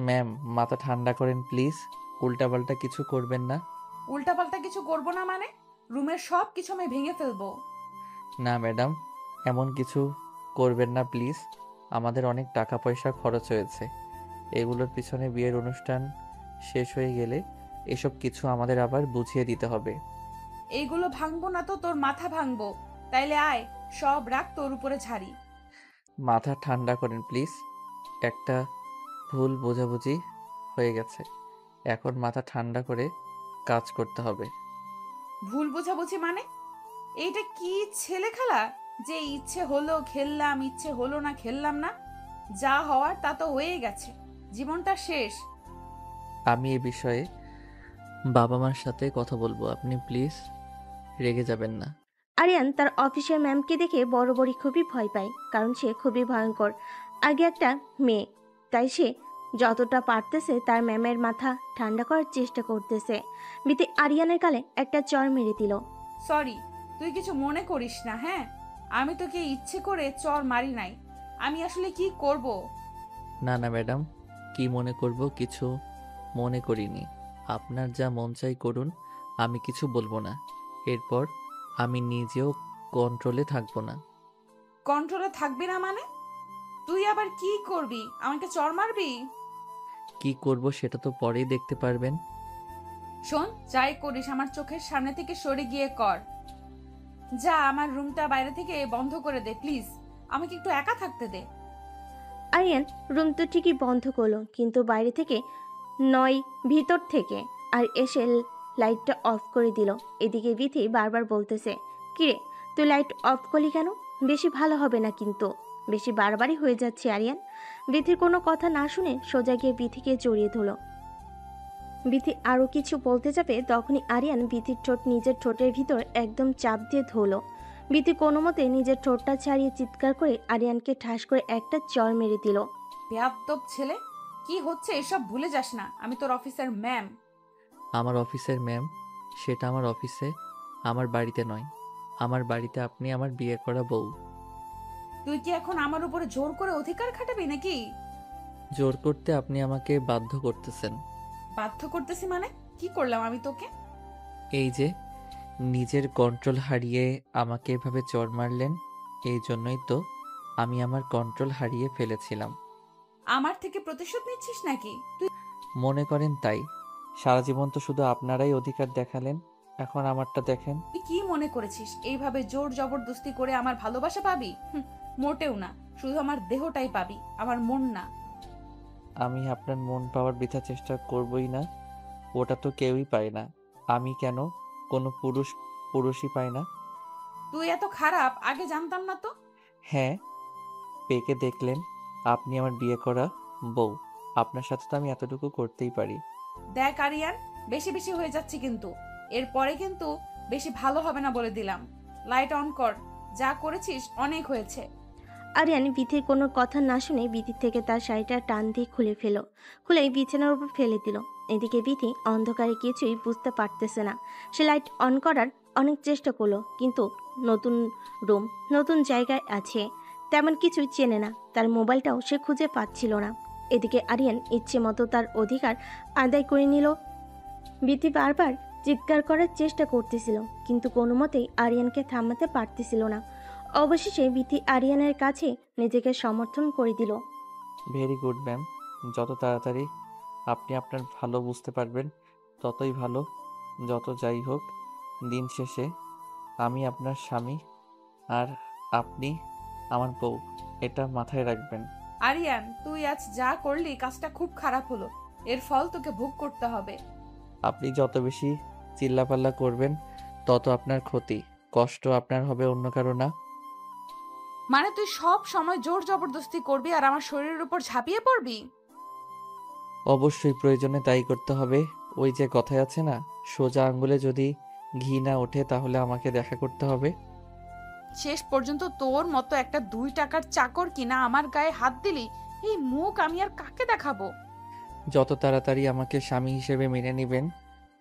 Ma'am, মাথা ঠান্ডা করেন প্লিজ। উল্টাপাল্টা কিছু করবেন না। উল্টাপাল্টা কিছু করব না মানে? রুমের সব কিছু আমি ভেঙে ফেলবো। না ম্যাডাম, এমন কিছু করবেন না প্লিজ। আমাদের অনেক টাকা পয়সা খরচ হয়েছে। এগুলোর পিছনে বিয়ের অনুষ্ঠান শেষ হয়ে গেলে এসব কিছু আমাদের আবার বুঝিয়ে দিতে হবে। এইগুলো ভাঙবো না তো তোর মাথা ভাঙবো। তাইলে আয়, সব রাগ তোর উপরে ঝাড়ি। মাথা ঠান্ডা করেন প্লিজ। একটা ভুল বোঝাবুঝি হয়ে গেছে। এখন মাথা ঠান্ডা করে কাজ করতে হবে। ভুল বোঝাবুঝি মানে? এইটা কি ছেলে খেলা? যে ইচ্ছে হলো খেললাম, ইচ্ছে হলো না খেললাম না। যা হওয়ার তা তো হয়ে গেছে। জীবনটা শেষ। আমি এ বিষয়ে বাবা মার সাথে কথা বলবো, আপনি প্লিজ রেগে যাবেন না। আরিয়ান তার অফিসের ম্যামকে দেখে বড় খুবই ভয় পায়, কারণ সে খুবই ভয়ঙ্কর। আগে একটা মেয়ে, তাই সে যতটা পারতেছে তার ম্যামের মাথা ঠান্ডা করার চেষ্টা করতেছে। বিতি আরিয়ানের গালে একটা চড় মেরে দিল। সরি, তুই কিছু মনে করিস না, হ্যাঁ? আমি তোকে ইচ্ছে করে চর মারি নাই। আমি আসলে কি করব? না না ম্যাডাম, কি মনে করব? কিছু মনে করিনি। আপনার যা মন চাই করুন, আমি কিছু বলবো না। এরপর আমি নিজেও কন্ট্রোলে থাকবো না। কন্ট্রোলে থাকবি না মানে? তুই আবার কি করবি? আমাকে চর মারবি? কি করব সেটা তো পরেই দেখতে পারবেন। শোন, যাই করিস আমার চোখের সামনে থেকে সরে গিয়ে কর। যা, আমার রুমটা বাইরে থেকে বন্ধ করে দে প্লিজ। আমাকে একটু একা থাকতে দে। আরিয়ান রুম তো ঠিকই বন্ধ করলো, কিন্তু বাইরে থেকে নয়, ভিতর থেকে। আর এসে লাইটটা অফ করে দিল। এদিকে বিথি বারবার বলতেছে, কিরে তুই লাইট অফ করলি কেন? বেশি ভালো হবে না কিন্তু, বেশি বারবারই হয়ে যাচ্ছে আরিয়ান। বিথির কোনো কথা না শুনে সোজা গিয়ে বিথিকে জড়িয়ে ধরল। বিথি আরও কিছু বলতে যাবে, তখনই আরিয়ান বিথির ঠোঁট নিজের ঠোঁটের ভিতর একদম চাপ দিয়ে ধরল। বিথি কোনো মতে নিজের ঠোঁটটা ছাড়িয়ে চিৎকার করে আরিয়ানকে ঠাস করে একটা চড় মেরে দিল। বেয়াদ্দপ ছেলে! কি হচ্ছে এসব ভুলে যাস না, আমি তোর অফিসার ম্যাম। আমার অফিসের ম্যাম, সেটা আমার অফিসে, আমার বাড়িতে নয়। আমার বাড়িতে আপনি আমার বিয়ে করা বউ। তুই কি এখন আমার উপরে জোর করে অধিকার খাটাবি নাকি? জোর করতে আপনি আমাকে বাধ্য করতেছেন। বাধ্য করতেছি মানে? কি করলাম আমি তোকে? এই যে নিজের কন্ট্রোল হারিয়ে আমাকে এভাবে চড় মারলেন, এই জন্যই তো আমি আমার কন্ট্রোল হারিয়ে ফেলেছিলাম। আমার থেকে প্রতিশোধ নিচ্ছিস নাকি তুই? মনে করেন তাই। সারা জীবন তো শুধু আপনারাই অধিকার দেখালেন, এখন আমারটা দেখেন। তুই কি মনে করেছিস এইভাবে জোর জবরদস্তি করে আমার ভালোবাসা পাবি? মোটেও না। শুধু আমার দেহটাই পাবি, আমার মন না। আমি আপনার মন পাওয়ার বৃথা চেষ্টা করবই না। ওটা তো কেউই পায় না। আমি কেন, কোনো পুরুষই পায় না। তুই এত খারাপ আগে জানতাম না তো। হ্যাঁ, পেকে দেখলেন, আপনি আমার বিয়ে করা বউ। আপনার সাথে তো আমি এতটুকু করতেই পারি। দেখ আরিয়ান, বেশি বেশি হয়ে যাচ্ছে কিন্তু। এরপরে কিন্তু বেশি ভালো হবে না বলে দিলাম। লাইট অন কর। যা করেছিস অনেক হয়েছে। আরিয়ান বিথির কোনো কথা না শুনে বিথির থেকে তার শাড়িটা টান দিয়ে খুলেই বিছানার উপর ফেলে দিল। এদিকে বিথি অন্ধকারে কিছুই বুঝতে পারতেছে না। সে লাইট অন করার অনেক চেষ্টা করলো, কিন্তু নতুন রুম, নতুন জায়গায় আছে, তেমন কিছুই চেনে না। তার মোবাইলটাও সে খুঁজে পাচ্ছিল না। এদিকে আরিয়ান ইচ্ছে মতো তার অধিকার আদায় করে নিল। বিথি বারবার চিৎকার করার চেষ্টা করতেছিল, কিন্তু কোনো মতেই আরিয়ানকে থামাতে পারতেছিল না। অবশেষে বিথি আরিয়ানের কাছে নিজেকে সমর্থন করে দিল। Very good ma'am. যত তাড়াতাড়ি আপনি আপনার ভালো বুঝতে পারবেন, ততই ভালো। যত যাই হোক, দিন শেষে আমি আপনার স্বামী, আর আপনি আমার বউ। এটা মাথায় রাখবেন। আরিয়ান, তুই আজ যা করলি কাজটা খুব খারাপ হলো। এর ফল তোকে ভোগ করতে হবে। আপনি যত বেশি চিল্লাপাল্লা করবেন, তত আপনার ক্ষতি। কষ্ট আপনার হবে, অন্য কারো না। মানে তুই সব সময় জোর জবরদস্তি করবি আর আমার শরীরের উপর ঝাঁপিয়ে পড়বি? অবশ্যই প্রয়োজনে তাই করতে হবে। ওই যে কথায় আছে না, সোজা আঙ্গুলে যদি ঘি না ওঠে তাহলে আমাকে দেখা করতে হবে। শেষ পর্যন্ত তোর মতো একটা 2 টাকার চাকর কিনা আমার গায়ে হাত দিলি। এই মুখ আমি আর কাকে দেখাবো? যত তাড়াতাড়ি আমাকে স্বামী হিসেবে মেনে নিবেন,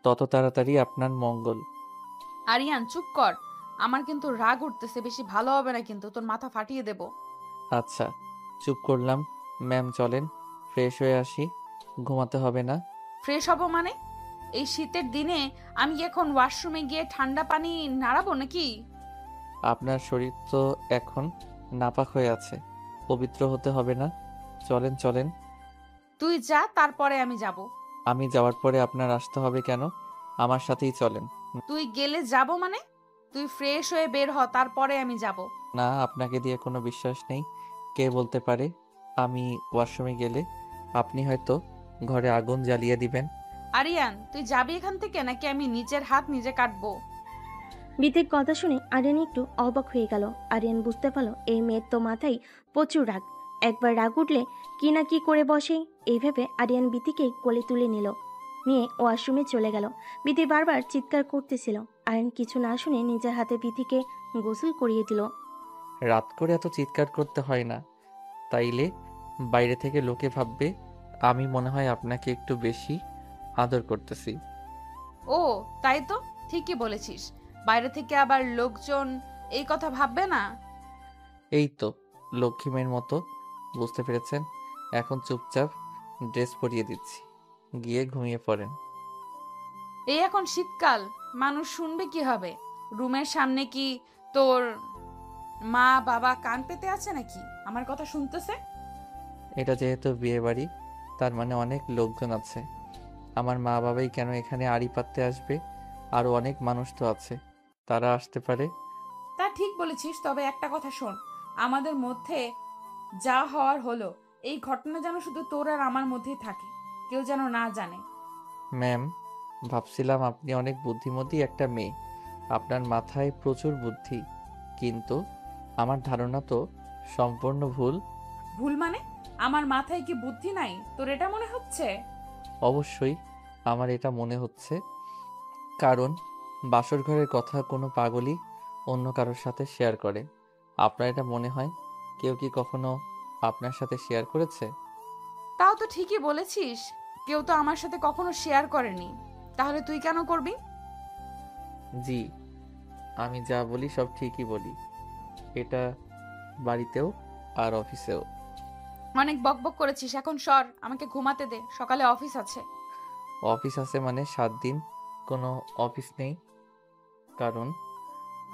তত তাড়াতাড়ি আপনার মঙ্গল। আরিয়ান চুপ কর। আমার কিন্তু রাগ উঠতেছে, বেশি ভালো হবে না কিন্তু, তোর মাথা ফাটিয়ে দেব। আচ্ছা, চুপ করলাম। ম্যাম চলেন, ফ্রেশ হয়ে আসি। ঘুমাতে হবে না? ফ্রেশ হব মানে? এই শীতের দিনে আমি কি এখন ওয়াশরুমে গিয়ে ঠান্ডা পানি নাড়াবো নাকি? আপনার শরীর তো এখন নাপাক হয়ে আছে, পবিত্র হতে হবে না? চলেন চলেন। তুই যা, তারপরে আমি যাব। আমি যাওয়ার পরে আপনার আসতে হবে কেন? আমার সাথেই চলেন। তুই গেলে যাব মানে? তুই ফ্রেশ হয়ে বের হ, তারপরে আমি যাব। না, আপনাকে দিয়ে কোনো বিশ্বাস নেই। কে বলতে পারে আমি ওয়াশরুমে গেলে আপনি হয়তো ঘরে আগুন জ্বালিয়ে দিবেন। আরিয়ান, তুই যাবি এখান থেকে নাকি আমি নিজের হাত নিজে কাটবো? বিথির কথা শুনে আরিয়ান একটু অবাক হয়ে গেল। আরিয়ান বুঝতে পারলো এই মেয়ের তো মাথায় প্রচুর রাগ। একবার রাগ উঠলে কি না কি করে বসে। এইভাবে আরিয়ান বিথিকে কোলে তুলে নিয়ে ওয়াশরুমে চলে গেল। বিথি বারবার চিৎকার করতেছিল। আরিয়ান কিছু না শুনে নিজের হাতে বিথিকে গোসল করিয়ে দিল। রাত করে এত চিৎকার করতে হয় না, তাইলে বাইরে থেকে লোকে ভাববে আমি মনে হয় আপনাকে একটু বেশি আদর করতেছি। ও, তাই তো, ঠিকই বলেছিস। বাইরে থেকে আবার লোকজন এই কথা ভাববে না? এই তো লক্ষ্মী মেয়ের মতো, বুঝতে পেরেছেন? এখন চুপচাপ ড্রেস পরিয়ে দিচ্ছি, গিয়ে ঘুমিয়ে পড়েন। এই এখন শীতকাল, মানুষ শুনবে কি হবে? রুমের সামনে কি তোর মা বাবা কান পেতে আছে নাকি আমার কথা শুনতেছে? এটা যেহেতু বিয়ে বাড়ি, তার মানে অনেক লোকজন আছে। আমার মা বাবাই কেন এখানে আড়ি পাততে আসবে? আরো অনেক মানুষ তো আছে, তারা আসতে পারে। তা ঠিক বলেছিস, তবে একটা কথা শোন, আমাদের মধ্যে যা হওয়ার হলো, এই ঘটনা যেন শুধু তোর আর আমার মধ্যেই থাকে, কেউ যেন না জানে। ম্যাম, ভাবছিলাম আপনি অনেক বুদ্ধিমতী একটা মেয়ে, আপনার মাথায় প্রচুর বুদ্ধি, কিন্তু আমার ধারণা তো সম্পূর্ণ ভুল। ভুল মানে? আমার মাথায় কি বুদ্ধি নাই, তোর এটা মনে হচ্ছে? অবশ্যই আমার এটা মনে হচ্ছে, কারণ বাসর ঘরের কথা কোনো পাগলই অন্য কারোর সাথে শেয়ার করে। আপনার এটা মনে হয় কেউ কি কখনো আপনার সাথে শেয়ার করেছে? তাও তো ঠিকই বলেছিস, কেউ তো আমার সাথে কখনো শেয়ার করেনি, তাহলে তুই কেন করবি? জি, আমি যা বলি সব ঠিকই বলি, এটা বাড়িতেও আর অফিসেও। অনেক বকবক করেছিস, এখন সর, আমাকে ঘুমাতে দে, সকালে অফিস আছে। অফিস আছে মানে 7 দিন কোনো অফিস নেই? কারণ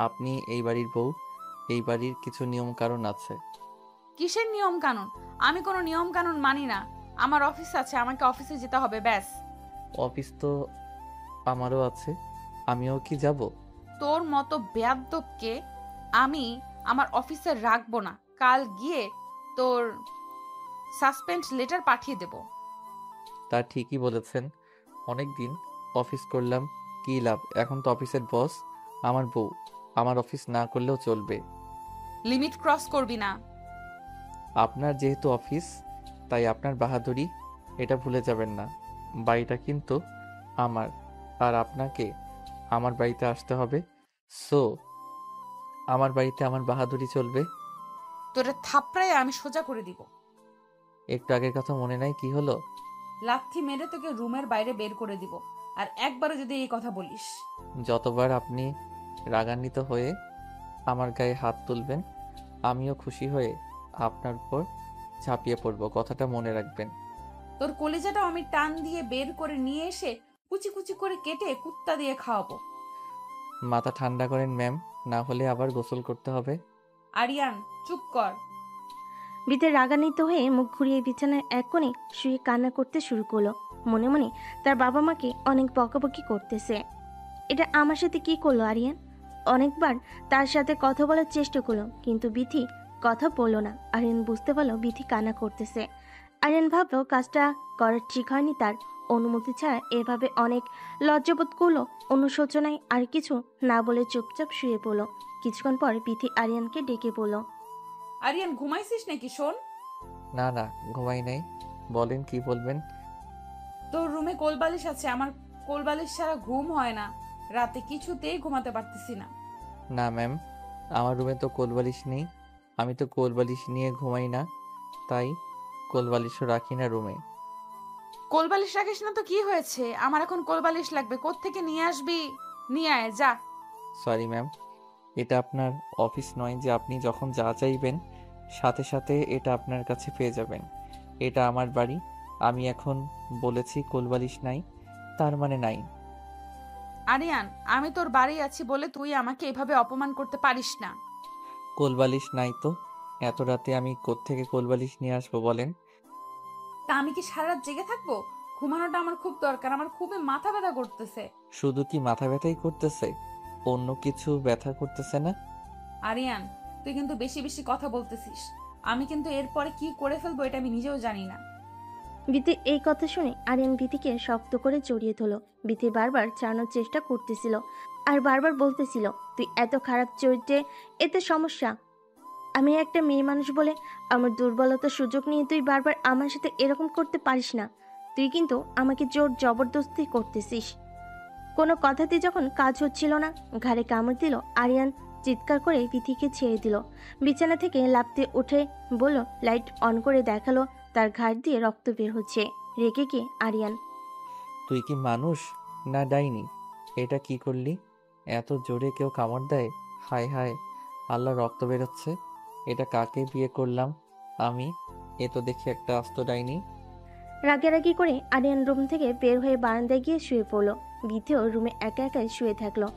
আপনি এই বাড়ির বউ, এই বাড়ির কিছু নিয়ম কারণ আছে। কিসের নিয়ম কানুন? আমি কোনো নিয়ম কানুন মানি না। আমার অফিস আছে, আমাকে অফিসে যেতে হবে, ব্যাস। অফিস তো আমারও আছে, আমিও কি যাব? তোর মতো বেয়াদ্দপকে আমি আমার অফিসে রাখবো না। কাল গিয়ে তোর সাসপেন্ড লেটার পাঠিয়ে দেব। তা ঠিকই বলেছেন, অনেক দিন অফিস করলাম, কি লাভ? এখন তো অফিসের বস আমার বউ, আমার অফিস না করলেও চলবে। লিমিট ক্রস করবি না। আপনার যেহেতু অফিস, তাই আপনার বাহাদুরি, এটা ভুলে যাবেন না। বাড়িটা কিন্তু আমার, আর আপনাকে আমার বাড়িতে আসতে হবে। সো আমার বাড়িতে আমার বাহাদুরি চলবে। তোরে থাপড়ায় আমি সোজা করে দিব। একটু আগের কথা মনে নাই কি হলো? লাথি মেরে তোকে রুমের বাইরে বের করে দিব, আর একবারও যদি এই কথা বলিস। যতবার আপনি রাগান্বিত হয়ে আমার গায়ে হাত তুলবেন, আমিও খুশি হয়ে আপনার উপর ঝাঁপিয়ে পড়ব, কথাটা মনে রাখবেন। তোর কলিজাটা আমি টান দিয়ে বের করে নিয়ে এসে কুচি কুচি করে কেটে কুত্তা দিয়ে খাওয়াবো। মাথা ঠান্ডা করেন ম্যাম, না হলে আবার গোসল করতে হবে। আরিয়ান, চুপ কর। বিথি রাগান্বিত হয়ে মুখ ঘুরিয়ে বিছানার এক কোণে শুয়ে কান্না করতে শুরু করলো। মনে মনে তার বাবা মাকে অনেক বকাবকি করতেছে। এটা আমার সাথে কি করলো আরিয়ান? অনেকবার তার সাথে কথা বলার চেষ্টা করলো, কিন্তু বিথি কথা বললো না। আরিয়ান বুঝতে পারলো বিথি কান্না করতেছে। আরিয়ান ভাবলো কাজটা করা ঠিক হয়নি তার। অনুমতি ছাড়া এভাবে অনেক লজ্জাবোধ করলো। অনুশোচনায় আর কিছু না বলে চুপচাপ শুয়ে পড়লো। কিছুক্ষণ পর বিথি আরিয়ানকে ডেকে বলল, আরিয়ান, ঘুমাইছিস নাকি? শোন, না না, ঘুমাই নাই, বলেন কি বলবেন। তোর রুমে কোলবালিশ আছে, আমার কোলবালিশ ছাড়া ঘুম হয় না, রাতে কিছুতেই ঘুমাতে পারতেছি না। না ম্যাম, আমার রুমে তো কোলবালিশ নেই, আমি তো কোলবালিশ নিয়ে ঘুমাই না, তাই কোলবালিশও রাখি না রুমে। কোলবালিশ রাখিস না তো কি হয়েছে? আমার এখন কোলবালিশ লাগবে, কোত্থেকে নিয়ে আসবি? নিয়ে আয় যা। সরি ম্যাম, এটা আপনার অফিস নয় যে আপনি যখন যা চাইবেন সাথে সাথে এটা আপনার কাছে পেয়ে যাবেন। এটা আমার বাড়ি, আমি এখন বলেছি কোলবালিশ নাই, তার মানে নাই। আরিয়ান, আমি তোর বাড়ি আছি বলে তুই আমাকে এভাবে অপমান করতে পারিস না। কোলবালিশ নাই তো এত রাতে আমি কোত্থেকে কোলবালিশ নিয়ে আসবো বলেন? তা আমি কি সারা রাত জেগে থাকবো? ঘুমানোটা আমার খুব দরকার, আমার খুবই মাথা ব্যথা করতেছে। শুধু কি মাথা ব্যথাই করতেছে, অন্য কিছু ব্যথা করতেছে না? আরিয়ান, তুই কিন্তু বেশি বেশি কথা বলতেছিস। আমি কিন্তু এরপরে কি করে ফেলবো এটা আমি নিজেও জানি না। বিথির এই কথা শুনে আরিয়ান বিথিকে শক্ত করে জড়িয়ে ধরল। বিথি বারবার চালানোর চেষ্টা করতেছিল আর বারবার বলতেছিল, তুই এত খারাপ চরিত্রে, এতে সমস্যা। আমি একটা মেয়ে মানুষ বলে আমার দুর্বলতার সুযোগ নিয়ে তুই বারবার আমার সাথে এরকম করতে পারিস না। তুই কিন্তু আমাকে জোর জবরদস্তি করতেছিস। কোনো কথাতে যখন কাজ হচ্ছিল না, ঘাড়ে কামড় দিল আরিয়ান। চিৎকার করে বিথিকে ছেড়ে দিল। বিছানা থেকে লাফতে উঠে বলল, লাইট অন করে দেখালো তার ঘাড় দিয়ে রক্ত বের হচ্ছে। রেগে গিয়ে আরিয়ান, তুই কি মানুষ না ডাইনি? এটা কি করলি? এত জোরে কেউ কামড় দেয়? হায় হায়, আল্লাহ, রক্ত বেরোচ্ছে। এটা কাকে বিয়ে করলাম আমি? এ তো দেখি একটা আস্ত ডাইনি। রাগারাগি করে আরিয়ান রুম থেকে বের হয়ে বারান্দায় গিয়ে শুয়ে পড়ল। বিথিও রুমে একা একাই শুয়ে থাকলো।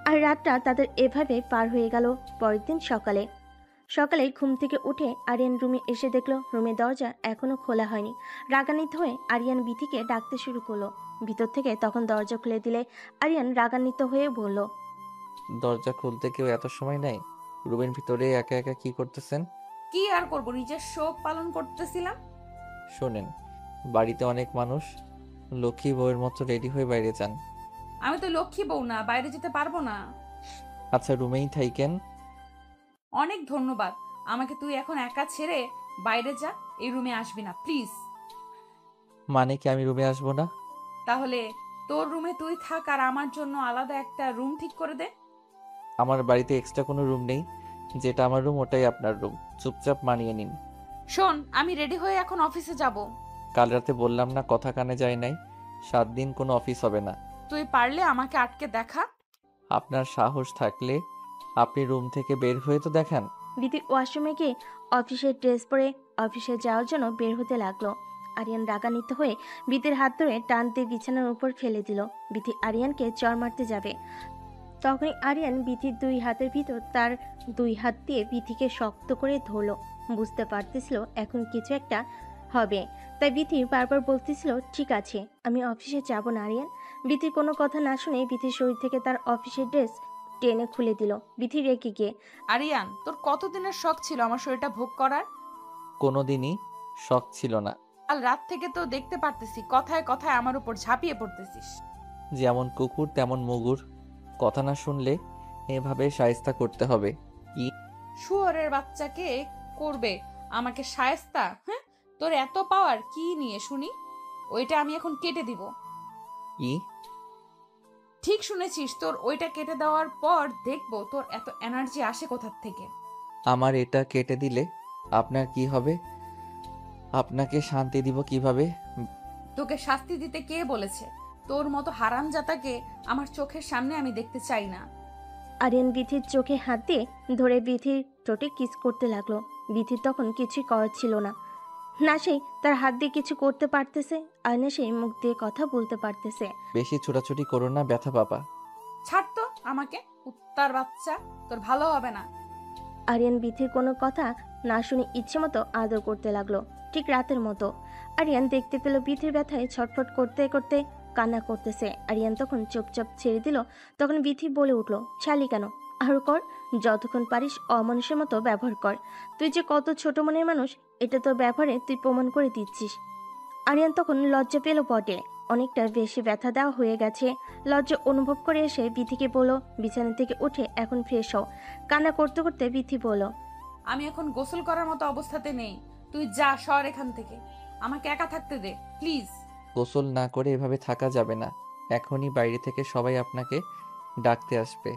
আর রাতটা তাদের এভাবে পার হয়ে গেল। পরের দিন সকালে ঘুম থেকে উঠে আরিয়ান রুমে এসে দেখলো রুমের দরজা এখনো খোলা হয়নি। রাগান্বিত হয়ে আরিয়ান বিথিকে ডাকতে শুরু করলো। ভিতর থেকে তখন দরজা খুলে দিলে আরিয়ান রাগান্বিত হয়ে বলল, দরজা খুলতে কেউ এত সময় নেয়? রুমের ভিতরে একা একা কি করতেছেন? কি আর করবো, নিজের শোক পালন করতেছিলাম। শোনেন, বাড়িতে অনেক মানুষ, লক্ষ্মী বউয়ের মতো রেডি হয়ে বাইরে যান। আমি তো লক্ষ্মী বউ না, বাইরে যেতে পারবো না। আচ্ছা, রুমেই থাইকেন। অনেক ধন্যবাদ। আমাকে তুই এখন একা ছেড়ে বাইরে যা, এই রুমে আসবি না প্লিজ। মানে কি আমি রুমে আসবো না? তাহলে তোর রুমে তুই থাক আর আমার জন্য আলাদা একটা রুম ঠিক করে দে। আমার বাড়িতে এক্সট্রা কোনো রুম নেই। যেটা আমার রুম ওটাই আপনার রুম, চুপচাপ মানিয়ে নিন। শোন, আমি রেডি হয়ে এখন অফিসে যাব। কাল রাতে বললাম না, কথা কানে যায় নাই? 7 দিন কোনো অফিস হবে না। তুই পারলে আমাকে আটকে দেখা। আপনার সাহস থাকলে আপনি রুম থেকে বের হয়ে তো দেখান। বিথি ওয়াশরুমে গিয়ে অফিসের ড্রেস পরে অফিসে যাওয়ার জন্য বের হতে লাগলো। আরিয়ান রাগান্বিত হয়ে বিথির হাত ধরে টান দিয়ে বিছানার উপর ফেলে দিল। বিথি আরিয়ানকে চড় মারতে যাবে, তখনই আরিয়ান বিথির 2 হাতের ভিতর তার 2 হাত দিয়ে বিথিকে শক্ত করে ধরল। বুঝতে পারতেছিল এখন কিছু একটা হবে, তাই বিথি বারবার বলতেছিল, ঠিক আছে, আমি অফিসে যাব না আরিয়ান। বিথির কোনো কথা না শুনে বিথির শরীর থেকে তার অফিসের ড্রেস টেনে খুলে দিল। বিথি রেগে গিয়ে, আরিয়ান, তোর কতদিনের শখ ছিল আমার শরীরটা ভোগ করার? কোনোদিনই শখ ছিল না। কাল রাত থেকে তো দেখতে পারতেছি কথায় কথায় আমার উপর ঝাঁপিয়ে পড়তেছিস। যেমন কুকুর তেমন মুগুর, কথা না শুনলে এভাবে শায়েস্তা করতে হবে। কি? শুয়োরের বাচ্চাকে করবে আমাকে শায়েস্তা? হ্যাঁ, তোর এত পাওয়ার কি নিয়ে শুনি? ওইটা আমি এখন কেটে দিব। কি? ঠিক শুনেছিস, তোর ওইটা কেটে দেওয়ার পর দেখবো তোর এত এনার্জি আসে কোথা থেকে। আমার এটা কেটে দিলে আপনার কি হবে? আপনাকে শান্তি দিব কিভাবে? তোকে শাস্তি দিতে কে বলেছে? তোর মতো হারামজাদাকে আমার চোখের সামনে আমি দেখতে চাই না। আরিয়ান বিথির চোখে হাত দিয়ে ধরে বিথির ঠোঁটে কিস করতে লাগলো। বিথির তখন কিছুই করার ছিল না। না সেই তার হাত দিয়ে কিছু করতে পারতেছে, আর না সেই মুখ দিয়ে কথা বলতে পারতেছে। বেশি ছোটাছুটি করো না, ব্যথা পাবা। ছাড় তো আমাকে, কুত্তার বাচ্চা, তোর ভালো হবে না। আরিয়ান বিথির কোনো কথা না শুনে ইচ্ছে মতো আদর করতে লাগলো, ঠিক রাতের মতো। আরিয়ান দেখতে পেল বিথির ব্যথায় ছটফট করতে করতে কান্না করতেছে। আরিয়ান তখন চুপচাপ ছেড়ে দিল। তখন বিথি বলে উঠলো, ছালি কেন, আরো কর, যতক্ষণ পারিস অমানুষের মতো ব্যবহার কর। তুই যে কত ছোট মনের মানুষ এটা তোর ব্যবহারে তুই প্রমাণ করে দিচ্ছিস। আরিয়ান তখন লজ্জা পেল বটে, অনেকটা বেশি ব্যথা দেওয়া হয়ে গেছে। লজ্জা অনুভব করে এসে বিথিকে বলল, বিছানা থেকে উঠে এখন ফ্রেশ হও। কান্না করতে করতে বিথি বলল, আমি এখন গোসল করার মতো অবস্থাতে নেই। তুই যা, সর এখান থেকে, আমাকে একা থাকতে দে প্লিজ। গোসল না করে এভাবে থাকা যাবে না। এখনই বাইরে থেকে সবাই আপনাকে ডাকতে আসবে।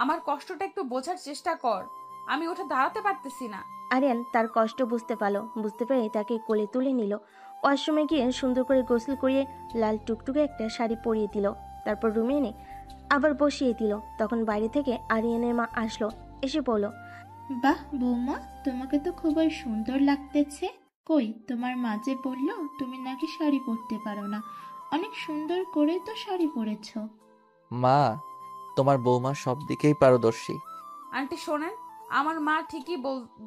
আমার কষ্টটা একটু বোঝার চেষ্টা কর, আমি উঠে দাঁড়াতে পারতেছি না। আরিয়ান তার কষ্ট বুঝতে পারল, বুঝতে পেরে তাকে কোলে তুলে নিল। ওয়াশরুমে গিয়ে সুন্দর করে গোসল করিয়ে লাল টুকটুকে একটা শাড়ি পরিয়ে দিল। তারপর রুমে এনে আবার বসিয়ে দিল। তখন বাইরে থেকে আরিয়ানের মা আসলো, এসে বলল, বাহ বৌমা, তোমাকে তো খুবই সুন্দর লাগতেছে। কই তোমার মা যে বলল তুমি নাকি শাড়ি পরতে পারো না, অনেক সুন্দর করে তো শাড়ি পরেছো। মা, তোমার বৌমা সব দিকেই পারদর্শী। আন্টি শোনেন, আমার মা ঠিকই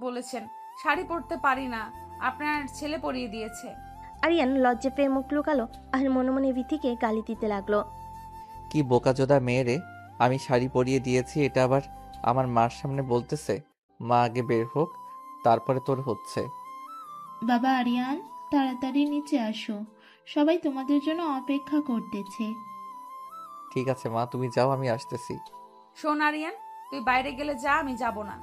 বলেছেন, শাড়ি পরতে পারি না, আপনার ছেলে পরিয়ে দিয়েছে। আরিয়ান লজ্জা পেয়ে মুখ লুকালো আর মনে মনে বিথিকে গালি দিতে লাগলো। কি বোকাচোদা মেয়েরে, আমি শাড়ি পরিয়ে দিয়েছি এটা আবার আমার মার সামনে বলতেছে। মা আগে বের হোক, তারপরে তোর হচ্ছে। বাবা আরিয়ান, তাড়াতাড়ি নিচে আসো, সবাই তোমাদের জন্য অপেক্ষা করতেছে। ঠিক আছে মা, তুমি যাও, আমি আসতেছি। শোন আরিয়ান, তুই বাইরে গেলে যা, আমি যাব না।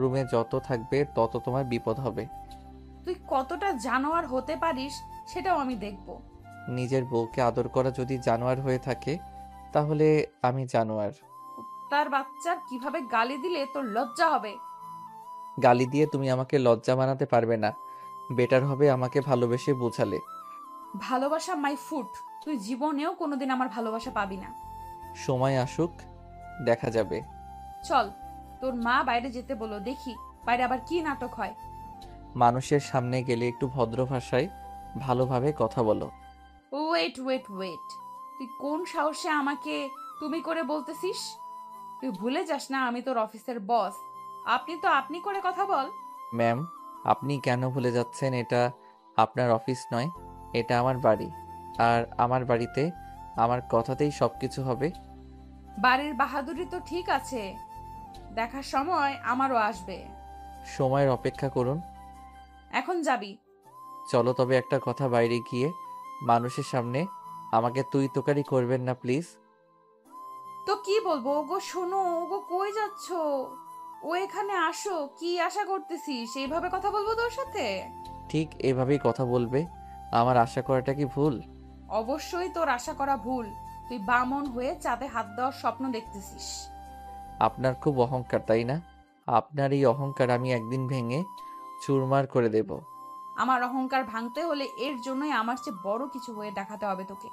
রুমে যত থাকবে তত তোমার বিপদ হবে। তুই কতটা জানোয়ার হতে পারিস সেটাও আমি দেখব। নিজের বউকে আদর করা যদি জানোয়ার হয়ে থাকে, তাহলে আমি জানোয়ার। তার বাচ্চার কিভাবে গালি দিলে তোর লজ্জা হবে। গালি দিয়ে তুমি আমাকে লজ্জা বানাতে পারবে না। বেটার হবে আমাকে ভালোবেসে বোঝালে। ভালোবাসা মাই ফুড, তুই জীবনেও কোনোদিন আমার ভালোবাসা পাবি না। সময় আসুক, দেখা যাবে। চল, তোর মা বাইরে যেতে বলো, দেখি বাইরে আবার কি নাটক হয়। মানুষের সামনে গেলে একটু ভদ্র ভাষায় ভালোভাবে কথা বলো। ওয়েট ওয়েট ওয়েট, তুই কোন সাহসে আমাকে তুমি করে বলতেছিস? তুই ভুলে যাস না আমি তোর অফিসের বস। আপনি তো আপনি করে কথা বল। ম্যাম, আপনি কেন ভুলে যাচ্ছেন? এটা আপনার অফিস নয়, এটা আমার বাড়ি। আর আমার বাড়িতে আমার কথাতেই সবকিছু হবে। বাড়ির বাহাদুরি তো ঠিক আছে, দেখার সময় আমারও আসবে। সময়ের অপেক্ষা করুন। এখন যাবি? চলো তবে একটা কথা, বাইরে গিয়ে মানুষের সামনে আমাকে তুই তোকারি করবেন না প্লিজ। তো কি বলবো? ওগো শোনো, ওগো কই যাচ্ছ? ও এখানে আসো, কি আশা করতেছিস এইভাবে কথা বলবো তোর সাথে? ঠিক এভাবেই কথা বলবে। আমার আশা করাটা কি ভুল? অবশ্যই তোর আশা করা ভুল। তুই বামন হয়ে চাঁদে হাত দেওয়ার স্বপ্ন দেখতেছিস। আপনার খুব অহংকার, তাই না? আপনার এই অহংকার আমি একদিন ভেঙে চুরমার করে দেব। আমার অহংকার ভাঙতে হলে এর জন্যই আমার চেয়ে বড় কিছু হয়ে দেখাতে হবে তোকে।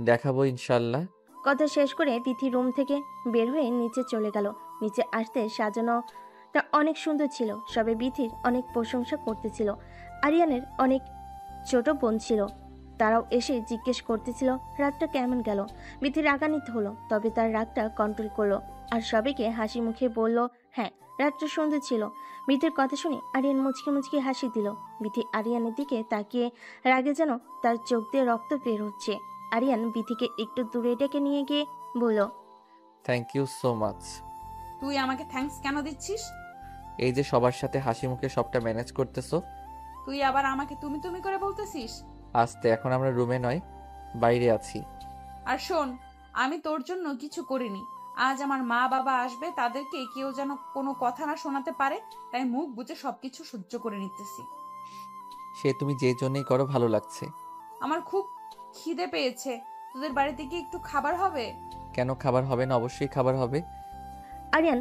দেখাবো ইনশাল্লাহ। কথা শেষ করে বিথি রুম থেকে বের হয়ে নিচে চলে গেল। নিচে আসতে সাজানোটা অনেক সুন্দর ছিল, সবে বিথির অনেক প্রশংসা করতেছিল। আরিয়ানের অনেক ছোট বোন ছিল, তারাও এসে জিজ্ঞেস করতেছিল রাতটা কেমন গেল। বিথি রাগান্বিত হলো, তবে তার রাগটা কন্ট্রোল করলো আর সবাইকে হাসি মুখে বলল, হ্যাঁ রাতটা সুন্দর ছিল। বিথির কথা শুনে আরিয়ান মুচকি মুচকি হাসি দিল। বিথি আরিয়ানের দিকে তাকিয়ে রাগে যেন তার চোখ দিয়ে রক্ত বের হচ্ছে। আরিয়ান বিথিকে একটু দূরে ডেকে নিয়ে গিয়ে বলল, থ্যাংক ইউ সো মাচ। তুই আমাকে থ্যাঙ্কস কেন দিচ্ছিস? এই যে সবার সাথে হাসি মুখে সবটা ম্যানেজ করতেছো। তুই আবার আমাকে তুমি তুমি করে বলতেছিস? আস্তে, এখন আমরা রুমে নয়, বাইরে আছি। আর শোন, আমি তোর জন্য কিছু করিনি। আজ আমার মা বাবা আসবে, তাদেরকে কেউ যেন কোনো কথা না শোনাতে পারে, তাই মুখ বুজে সবকিছু সহ্য করে নিতেছি। সে তুমি যে জন্যই করো, ভালো লাগছে। আমার খুব খিদে পেয়েছে, তোদের বাড়িতে কি একটু খাবার হবে? কেন খাবার হবে না? অবশ্যই খাবার হবে। আরিয়ান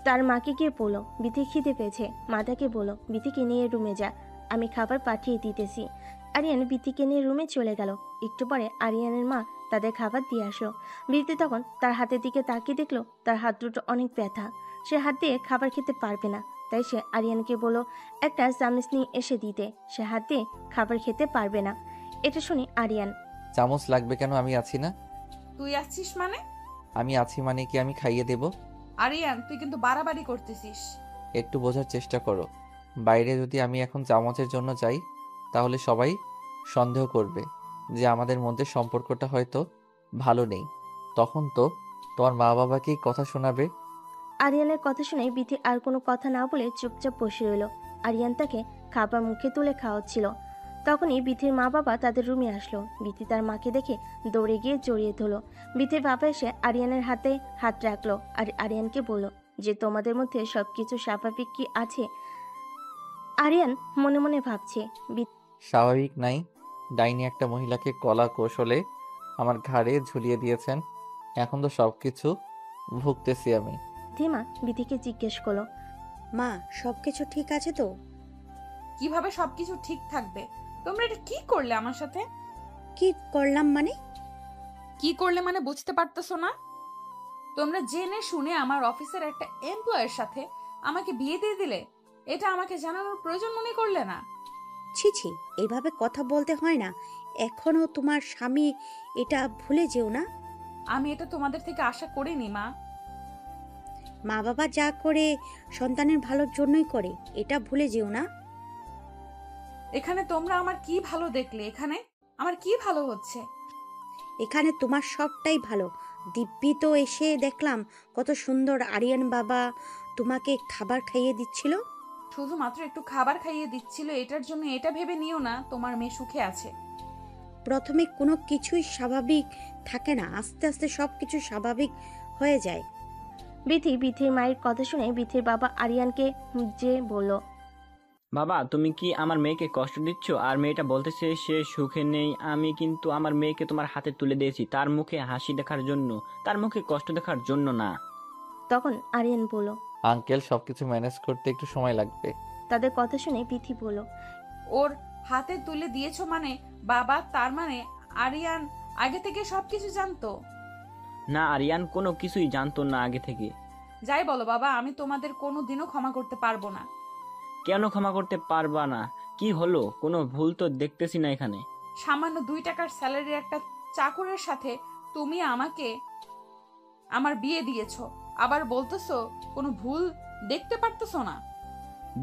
তার মাকে গিয়ে বলল, বিথি খিদে পেয়েছে, মাতাকে বলল বিথিকে নিয়ে রুমে যা, আমি খাবার পাঠিয়ে দিতেছি। আরিয়ান বিথিকে নিয়ে রুমে চলে গেল। একটু পরে আরিয়ানের মা তাদের খাবার দিয়ে আসলো। বিথি তখন তার হাতের দিকে তাকিয়ে দেখলো তার হাত দুটো অনেক ব্যথা, সে হাত দিয়ে খাবার খেতে পারবে না। তাই সে আরিয়ানকে বলল একটা চামচ নিয়ে এসে দিতে, সে হাত দিয়ে খাবার খেতে পারবে না। এটা শুনে আরিয়ান, চামচ লাগবে কেন? আমি আছি না। তুই আসছিস মানে? আমি আছি মানে কি আমি খাইয়ে দেব? আরিয়ান, তুই কিন্তু বাড়াবাড়ি করতেছিস। একটু বোঝার চেষ্টা করো। বাইরে যদি আমি এখন চামচের জন্য যাই, তাহলে সবাই সন্দেহ করবে যে আমাদের মধ্যে সম্পর্কটা হয়তো ভালো নেই। তখন তো তোমার মা বাবাকেই কথা শোনাবে। আরিয়ানের কথা শুনে বিথি আর কোনো কথা না বলে চুপচাপ বসে রইল। আরিয়ান তাকে খাবার মুখে তুলে খাওয়াচ্ছিল। তখনই বিথির মা বাবা তাদের রুমে আসলো। বিথি তার মাকে দেখে দৌড়ে গিয়ে জড়িয়ে ধরল। বিথির বাবা এসে আরিয়ানের হাতে হাত রাখলো আর আরিয়ানকে বলল যে তোমাদের মধ্যে সবকিছু স্বাভাবিক কি আছে? আরিয়ান মনে মনে ভাবছে, স্বাভাবিক নাই। ডাইনি একটা মহিলাকে কলা কৌশলে আমার ঘাড়ে ঝুলিয়ে দিয়েছেন। এখন তো সবকিছু ভুগতেছি আমি। বিথিমা বিথিকে জিজ্ঞেস করলো, মা সবকিছু ঠিক আছে তো? কিভাবে সবকিছু ঠিক থাকবে? তোমরা এটা কি করলে আমার সাথে? কি করলাম মানে? কি করলে মানে বুঝতে পারতেছো না? তোমরা জেনে শুনে আমার অফিসের একটা এমপ্লয়ের সাথে আমাকে বিয়ে দিয়ে দিলে, এটা আমাকে জানানোর প্রয়োজন মনে করলে না? ছি ছি, এভাবে কথা বলতে হয় না। এখনো তোমার স্বামী, এটা ভুলে যেও না। আমি এটা তোমাদের থেকে আশা করিনি মা। মা বাবা যা করে সন্তানের ভালোর জন্যই করে, এটা ভুলে যেও না। এখানে তোমরা আমার কি ভালো দেখলে? এখানে আমার কি ভালো হচ্ছে? এখানে তোমার সবটাই ভালো। দিব্যি তো এসে দেখলাম কত সুন্দর আরিয়ান বাবা তোমাকে খাবার খাইয়ে দিচ্ছিল। শুধুমাত্র একটু খাবার খাইয়ে দিচ্ছিল, এটার জন্য এটা ভেবে নিও না তোমার মেয়ে সুখে আছে। প্রথমে কোনো কিছুই স্বাভাবিক থাকে না, আস্তে আস্তে সব কিছু স্বাভাবিক হয়ে যায়। বিথির মায়ের কথা শুনে বিথির বাবা আরিয়ানকে যে বলল, বাবা, তুমি কি আমার মেয়েকে কষ্ট দিচ্ছ? আর মেয়েটা বলতেছে সে সুখে নেই। আমি কিন্তু আমার মেয়েকে তোমার হাতে তুলে দিয়েছি তার মুখে হাসি দেখার জন্য, তার মুখে কষ্ট দেখার জন্য না। তখন আরিয়ান বলল, আঙ্কেল, সবকিছু ম্যানেজ করতে একটু সময় লাগবে। তাদের কথা শুনে বিথি বলল, ওর হাতে তুলে দিয়েছো মানে বাবা, তার মানে আরিয়ান আগে থেকে সবকিছু জানতো? না, আরিয়ান কোনো কিছুই জানতো না আগে থেকে। যাই বলো বাবা, আমি তোমাদের কোনো দিনও ক্ষমা করতে পারবো না। কেন ক্ষমা করতে পারবা না? কি হলো? কোনো ভুল তো দেখতেছি না এখানে। সামান্য 2 টাকার স্যালারি একটা চাকরের সাথে তুমি আমাকে আমার বিয়ে দিয়েছো, আবার বলতেছো কোনো ভুল দেখতে পারতেছো না?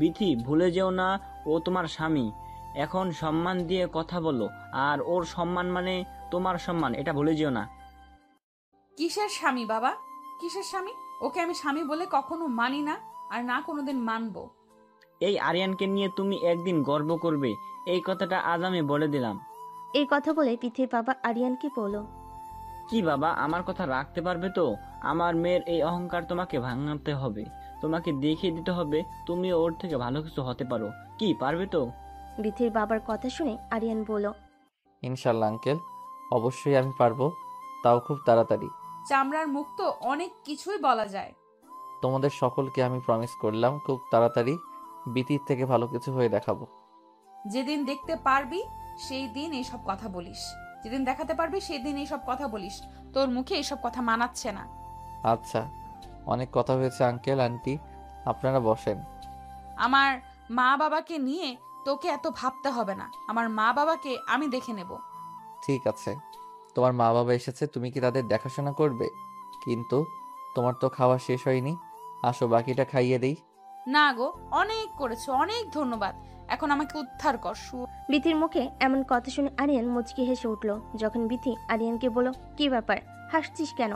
বিথি, ভুলে যেও না ও তোমার স্বামী। এখন সম্মান দিয়ে কথা বলো, আর ওর সম্মান মানে তোমার সম্মান, এটা ভুলে যেও না। কিসের স্বামী বাবা, কিসের স্বামী? ওকে আমি স্বামী বলে কখনো মানি না, আর না কোনোদিন মানবো। এই আরিয়ানকে নিয়ে তুমি একদিন গর্ব করবে, এই কথাটা আজ আমি বলে দিলাম। এই কথা বলে বিথির বাবা আরিয়ানকে বলল, কি বাবা, আমার কথা রাখতে পারবে তো? আমার মেয়ের এই অহংকার তোমাকে ভাঙাতে হবে, তোমাকে দেখিয়ে দিতে হবে তুমি ওর থেকে ভালো কিছু হতে পারো। কি পারবে তো? বিথির বাবার কথা শুনে আরিয়ান বলল, ইনশাল্লাহ আঙ্কেল, অবশ্যই আমি পারবো, তাও খুব তাড়াতাড়ি। চামড়ার মুখ তো অনেক কিছুই বলা যায়। তোমাদের সকলকে আমি প্রমিস করলাম খুব তাড়াতাড়ি বিতির থেকে ভালো কিছু হয়ে দেখাবো। যেদিন দেখতে পারবি সেই দিন এইসব কথা বলিস, যেদিন দেখাতে পারবি সেই দিন এইসব কথা বলিস। তোর মুখে এইসব কথা মানাচ্ছে না। আচ্ছা, অনেক কথা হয়েছে আঙ্কেল আন্টি, আপনারা বসেন। আমার মা বাবাকে নিয়ে তোকে এত ভাবতে হবে না, আমার মা বাবাকে আমি দেখে নেব। ঠিক আছে, তোমার মা বাবা এসেছে, তুমি কি তাদের দেখাশোনা করবে? কিন্তু তোমার তো খাওয়া শেষ হয়নি, আসো বাকিটা খাইয়ে দেই। না গো, অনেক করেছো, অনেক ধন্যবাদ। এখন আমাকে উদ্ধার কর। বিথির মুখে এমন কথা শুনে আরিয়ান মুচকি হেসে উঠল। যখন বিথি আরিয়ানকে বলল, কি ব্যাপার, হাসছিস কেন?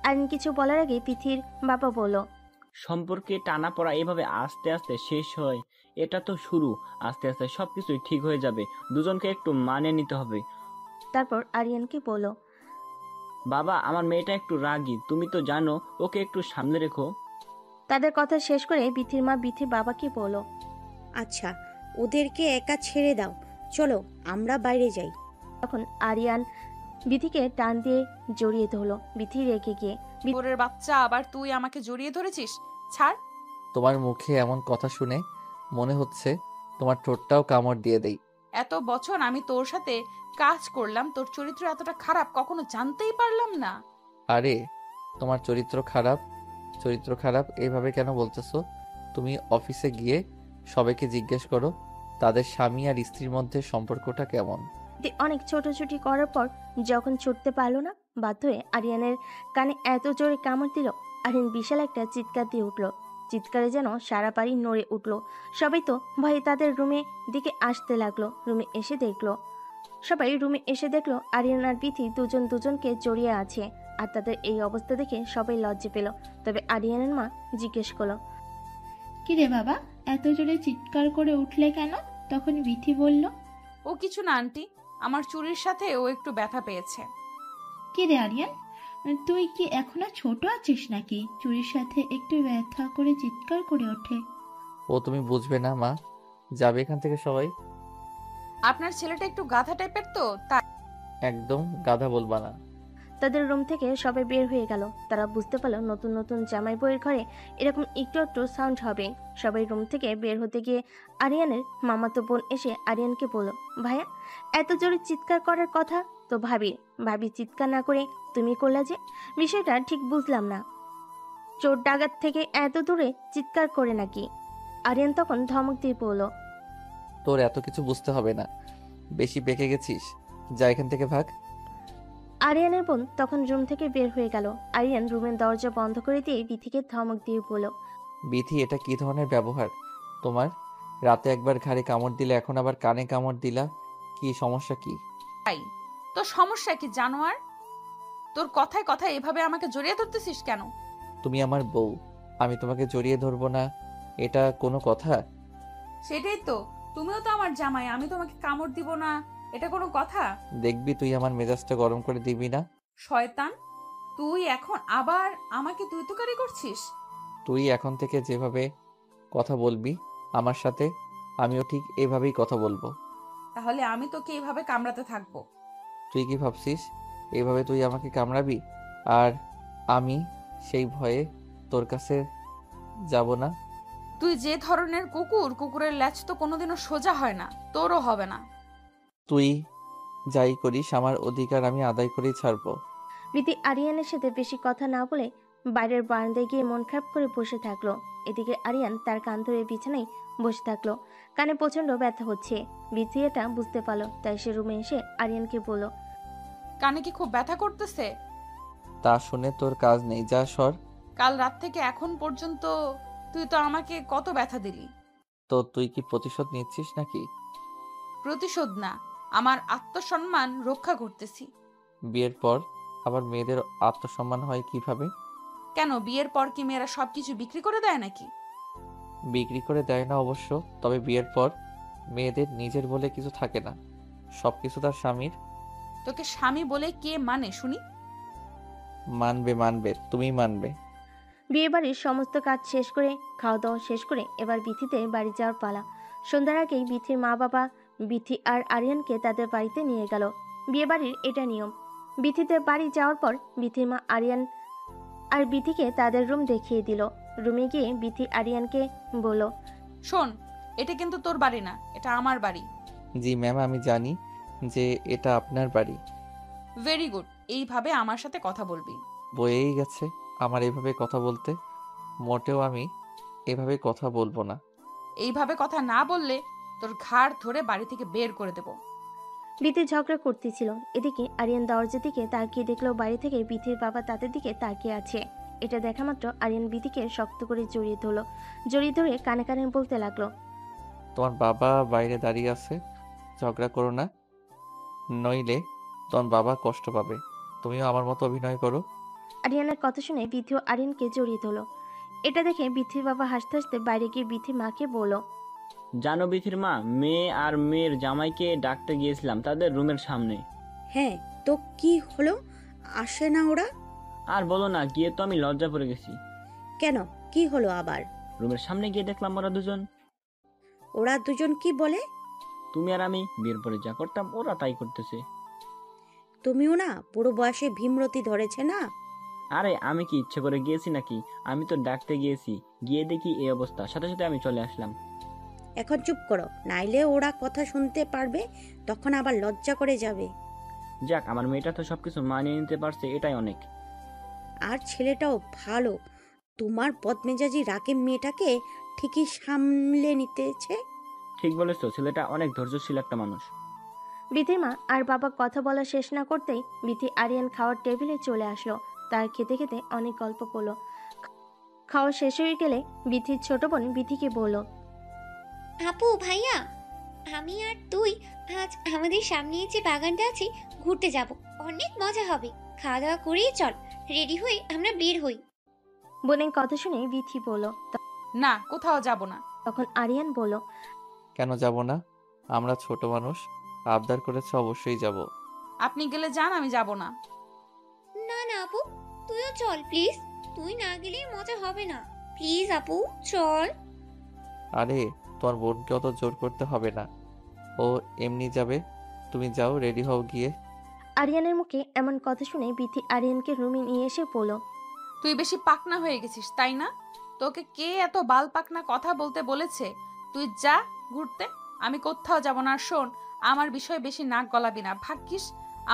আরিয়ান কিছু বলার আগে বিথির বাবা বলল, সম্পর্কে টানা পড়া এভাবে আস্তে আস্তে শেষ হয়, এটা তো শুরু। আস্তে আস্তে সবকিছুই ঠিক হয়ে যাবে, দুজনকে একটু মানিয়ে নিতে হবে। তারপর আরিয়ানকে বলল, বাবা, আমার মেয়েটা একটু রাগী, তুমি তো জানো, ওকে একটু সামনে রেখো। তাদের কথা শেষ করে বিথির মা বিথির বাবাকে বলল, আচ্ছা, ওদেরকে একা ছেড়ে দাও, চলো আমরা বাইরে যাই। তখন আরিয়ান বিথিকে টান দিয়ে জড়িয়ে ধরল। বিথি রেগে গিয়ে, ওরের বাচ্চা, আবার তুই আমাকে জড়িয়ে ধরেছিস? ছাড়। তোমার মুখে এমন কথা শুনে মনে হচ্ছে তোমার ঠোঁটটাও কামড় দিয়ে দেই। এত বছর আমি তোর সাথে কাজ করলাম, তোর চরিত্র এতটা খারাপ কখনো জানতেই পারলাম না। আরে, তোমার চরিত্র খারাপ, চরিত্র খারাপ এইভাবে কেন বলতেছো? তুমি অফিসে গিয়ে সবাইকে জিজ্ঞেস করো তাদের স্বামী আর স্ত্রীর মধ্যে সম্পর্কটা কেমন। বিথি অনেক ছোটাছুটি করার পর যখন ছুটতে পারলো না, বাধ্য হয়ে আরিয়ানের কানে এত জোরে কামড় দিল, আরিয়ান বিশাল একটা চিৎকার দিয়ে উঠল। চিৎকারে যেন সারা বাড়ি নড়ে উঠল। সবাই তো ভয়ে তাদের রুমে দিকে আসতে লাগলো। সবাই রুমে এসে দেখলো আরিয়ান আর বিথি দুজন দুজনকে জড়িয়ে আছে। আর তাদের এই অবস্থা দেখে সবাই লজ্জা পেল। তবে আরিয়ানের মা জিজ্ঞেস করলো, কি রে বাবা, এত জোরে চিৎকার করে উঠলে কেন? তখন বিথি বলল, ও কিছু না আন্টি, আমার চুরির সাথে ও একটু ব্যথা পেয়েছে। কি রে আরিয়ান, তুই কি এখনো ছোট আছিস নাকি? চুরির সাথে একটু ব্যথা করে চিৎকার করে ওঠে। ও তুমি বুঝবে না মা, যাবে এখান থেকে সবাই। আপনার ছেলেটা একটু গাধা টাইপের তো, তাই। একদম গাধা বলবা না। তাদের রুম থেকে সবাই বের হয়ে গেল। তারা বুঝতে পারলো নতুন নতুন জামাই বউয়ের ঘরে এরকম একটু একটু সাউন্ড হবে। সবাই রুম থেকে বের হতে গিয়ে আরিয়ানের মামাতো বোন এসে আরিয়ানকে বলল, ভাইয়া, এত জোরে চিৎকার করার কথা তো ভাবি চিৎকার না করে তুমি করলা যে, বিষয়টা ঠিক বুঝলাম না। চোর ডাকাত থেকে এত দূরে চিৎকার করে নাকি? আরিয়ান তখন ধমক দিয়ে বলল, তো তোর এত কিছু বুঝতে হবে না। বেশি বেঁকে গেছিস, যা এখান থেকে ভাগ। আরিয়ানের বোন তখন রুম থেকে বের হয়ে গেল। আরিয়ান রুমের দরজা বন্ধ করে দিয়ে বিথিকে ধমক দিয়ে বলল, বিথি, এটা কি ধরনের ব্যবহার তোমার? রাতে একবার ঘাড়ে কামড় দিলে, এখন আবার কানে কামড় দিলা। কি সমস্যা কি? তাই তোর সমস্যা কি জানোয়ার? তোর কথায় কথায় এভাবে আমাকে জড়িয়ে ধরতেছিস কেন? তুমি আমার বউ, আমি তোমাকে জড়িয়ে ধরবো না, এটা কোনো কথা? সেটাই তো, তুমিও তো আমার জামাই, আমি তোমাকে কামড় দিব না, এটা কোনো কথা? দেখবি তুই আমার মেজাজটা গরম করে দিবি না। শয়তান, তুই এখন আবার আমাকে তুই তুকারি করছিস? তুই এখন থেকে যেভাবে কথা বলবি আমার সাথে, আমিও ঠিক এভাবেই কথা বলবো। তাহলে আমি তোকে এভাবে কামড়াতে থাকবো? তুই কি ভাবছিস এইভাবে তুই আমাকে কামড়াবি আর আমি সেই ভয়ে তোর কাছে যাব না? তুই যে ধরনের কুকুর, কুকুরের ল্যাজ তো কোনোদিনও সোজা হয় না, তোরও হবে না। তুই যাই করিস আমার অধিকার আমি আদায় করেই ছাড়বো। বিথি আরিয়ানের সাথে বেশি কথা না বলে বাইরের বারান্দায় গিয়ে মন খারাপ করে বসে থাকলো। এদিকে আরিয়ান তার কান ধরে বিছানায় বসে থাকলো। কানে প্রচন্ড ব্যথা হচ্ছে। বিথি এটা বুঝতে পারলো, তাই সে রুমে এসে আরিয়ানকে বলল, কানে কি খুব ব্যথা করতেছে? তা শুনে তোর কাজ নেই, যা সর। কাল রাত থেকে এখন পর্যন্ত তুই তো আমাকে কত ব্যথা দিলি। তো তুই কি প্রতিশোধ নিচ্ছিস নাকি? প্রতিশোধ না, আমার আত্মসম্মান রক্ষা করতেছি। বিয়ের পর আবার মেয়েদের আত্মসম্মান হয় কিভাবে? কেন, বিয়ের পর কি মেয়েরা সবকিছু বিক্রি করে দেয় নাকি? বিক্রি করে দেয় না অবশ্য, তবে বিয়ের পর মেয়েদের নিজের বলে কিছু থাকে না, সবকিছু তার স্বামীর। তোকে স্বামী বলে কে মানে শুনি? মানবে মানবে, তুমি মানবে। বিয়েবাড়ির সমস্ত কাজ শেষ করে খাওয়া দাওয়া শেষ করে এবার বিথিতে বাড়ি যাওয়ার পালা। সন্ধ্যার আগেই বিথির মা বাবা বিথি আর আরিয়ানকে তাদের বাড়িতে নিয়ে গেল। বিয়েবাড়ির এটা নিয়ম। বিথিতে বাড়ি যাওয়ার পর বিথির মা আরিয়ান আর বিথিকে তাদের রুম দেখিয়ে দিল। রুমে গিয়ে বিথি আরিয়ানকে বলল, শোন, এটা কিন্তু তোর বাড়ি না, এটা আমার বাড়ি। জি ম্যাম, আমি জানি যে এটা আপনার বাড়ি। ভেরি গুড, এইভাবে আমার সাথে কথা বলবি। বয়েই গেছে আমার এভাবে কথা বলতে, মোটেও আমি এভাবে কথা বলবো না। এইভাবে কথা না বললে তোর ঘাড় ধরে বাড়ি থেকে বের করে দেব। বিথি ঝগড়া করতেছিল। এদিকে আরিয়ান দরজার দিকে তাকিয়ে দেখলো বাইরে থেকে বিথির বাবা তাদের দিকে তাকিয়ে আছে। এটা দেখা মাত্র আরিয়ান বিথিকে শক্ত করে জড়িয়ে ধরলো। জড়িয়ে ধরে কানে কানে বলতে লাগলো, তোমার বাবা বাইরে দাঁড়িয়ে আছে, ঝগড়া করো না, নইলে তোমার বাবা কষ্ট পাবে। তুমিও আমার মতো অভিনয় করো। আরিয়ানের কথা শুনে বিথিও আরিয়ানকে জড়িয়ে ধরলো। এটা দেখে বিথির বাবা হাসতে হাসতে বাইরে গিয়ে বিথির মাকে বলল, জানো বিথির মা, মেয়ে আর মেয়ের জামাইকে ডাকতে গিয়েছিলাম তাদের রুমের সামনে। হ্যাঁ, তো কি হলো? আসে না ওরা? আর বলো না, গিয়ে তো আমি লজ্জা পড়ে গেছি। কেন, কি হলো আবার? রুমের সামনে গিয়ে দেখলাম ওরা দুজন। ওরা দুজন কি বলে? তুমি আর আমি বিয়ের পরে যা করতাম ওরা তাই করতেছে। তুমিও না বুড়ো বয়সে ভীমরতি ধরেছে না? আরে আমি কি ইচ্ছে করে গিয়েছি নাকি? আমি তো ডাকতে গিয়েছি, গিয়ে দেখি এই অবস্থা, সাথে সাথে আমি চলে আসলাম। এখন চুপ করো, নাইলে ওরা কথা শুনতে পারবে, তখন আবার লজ্জা করে যাবে। যাক, আমার মেয়েটা তো সবকিছু মানিয়ে নিতে পারছে, এটাই অনেক। আর ছেলেটাও ভালো, তোমার বদমেজাজি রাগে মেয়েটাকে ঠিকই সামলে নিতেছে। ঠিক বলেছো, ছেলেটা অনেক ধৈর্যশীল একটা মানুষ। বিথির মা আর বাবা কথা বলা শেষ না করতেই বিথি আরিয়ান খাওয়ার টেবিলে চলে আসলো। তার খেতে খেতে অনেক গল্প করলো। খাওয়া শেষ হয়ে গেলে বিথির ছোট বোন বিথিকে বলল, আপু ভাইয়া, আমি আর তুই আজ আমাদের সামনে যে বাগানটা আছে ঘুরতে যাব, অনেক মজা হবে। খাওয়া দাওয়া করেই চল, রেডি হয়ে আমরা বের হই। বোনের কথা শুনে বিথি বলল। না, কোথাও যাব না। তখন আরিয়ান বলল, কেন যাব না? আমরা ছোট মানুষ, আবদার করেছে, অবশ্যই যাব। আপনি গেলে যান, আমি যাব না। না না আপু, তুইও চল প্লিজ, তুই না গেলে মজা হবে না। প্লিজ আপু চল। আরে তোমার বোনকে অত জোর করতে হবে না, ও এমনি যাবে। তুমি যাও, রেডি হও গিয়ে। আরিয়ানের মুখে এমন কথা শুনে বিথি আরিয়ানকে রুমে নিয়ে এসে বলল, তুই বেশি পাকনা হয়ে গেছিস তাই না? তোকে কে এত বাল পাকনা কথা বলতে বলেছে? তুই যা ঘুরতে, আমি কোথাও যাব না। আর শোন, আমার বিষয়ে বেশি নাক গলাবি না। ভাগ্যিস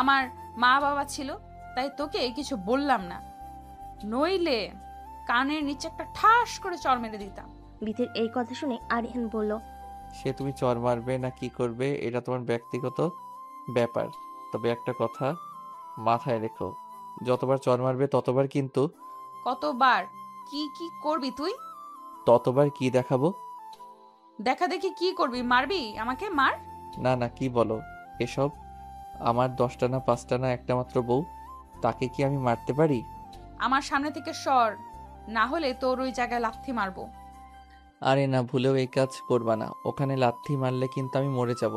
আমার মা বাবা ছিল, তাই তোকে কিছু বললাম না, নইলে কানের নিচে একটা ঠাস করে চড় মেরে দিতাম। বিথির এই কথা শুনে আরিয়ান বলল, সে তুমি চর মারবে না কি করবে এটা তোমার ব্যক্তিগত ব্যাপার। তবে একটা কথা মাথায় রেখো, যতবার চর মারবে ততবার কিন্তু কতবার? কি কি করবি তুই? ততবার কি দেখাবো। দেখা দেখি কি করবি? মারবি আমাকে? মার। না না, কি বলো এসব? আমার 10টা না 5টা না একটা মাত্র বউ, তাকে কি আমি মারতে পারি? আমার সামনে থেকে সর, না হলে তোর ওই জায়গায় লাথি মারবো। আরে না, ভুলেও এই কাজ করবা না। ওখানে লাথি মারলে কিন্তু আমি মরে যাব।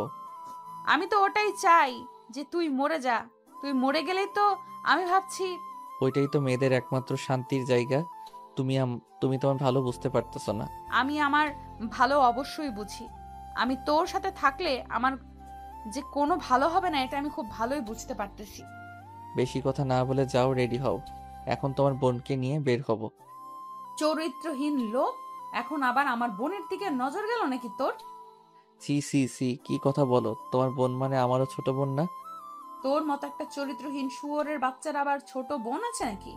আমি তো ওটাই চাই যে তুই মরে যা। তুই মরে গেলেই তো আমি ভাবছি। ওইটাই তো মেয়েদের একমাত্র শান্তির জায়গা। তুমি তোমার ভালো বুঝতে পারতেছো না। আমি আমার ভালো অবশ্যই বুঝি। আমি তোর সাথে থাকলে আমার যে কোনো ভালো হবে না এটা আমি খুব ভালোই বুঝতে পারতেছি। বেশি কথা না বলে যাও, রেডি হও। এখন তোমার বোনকে নিয়ে বের হব। চরিত্রহীন লোক, এখন আবার আমার বোনের দিকে নজর গেল নাকি তোর? সি সি সি, কি কথা বলো? তোমার বোন মানে আমারও ছোট বোন না? তোর মতো একটা চরিত্রহীন শুয়োরের বাচ্চার আবার ছোট বোন আছে নাকি?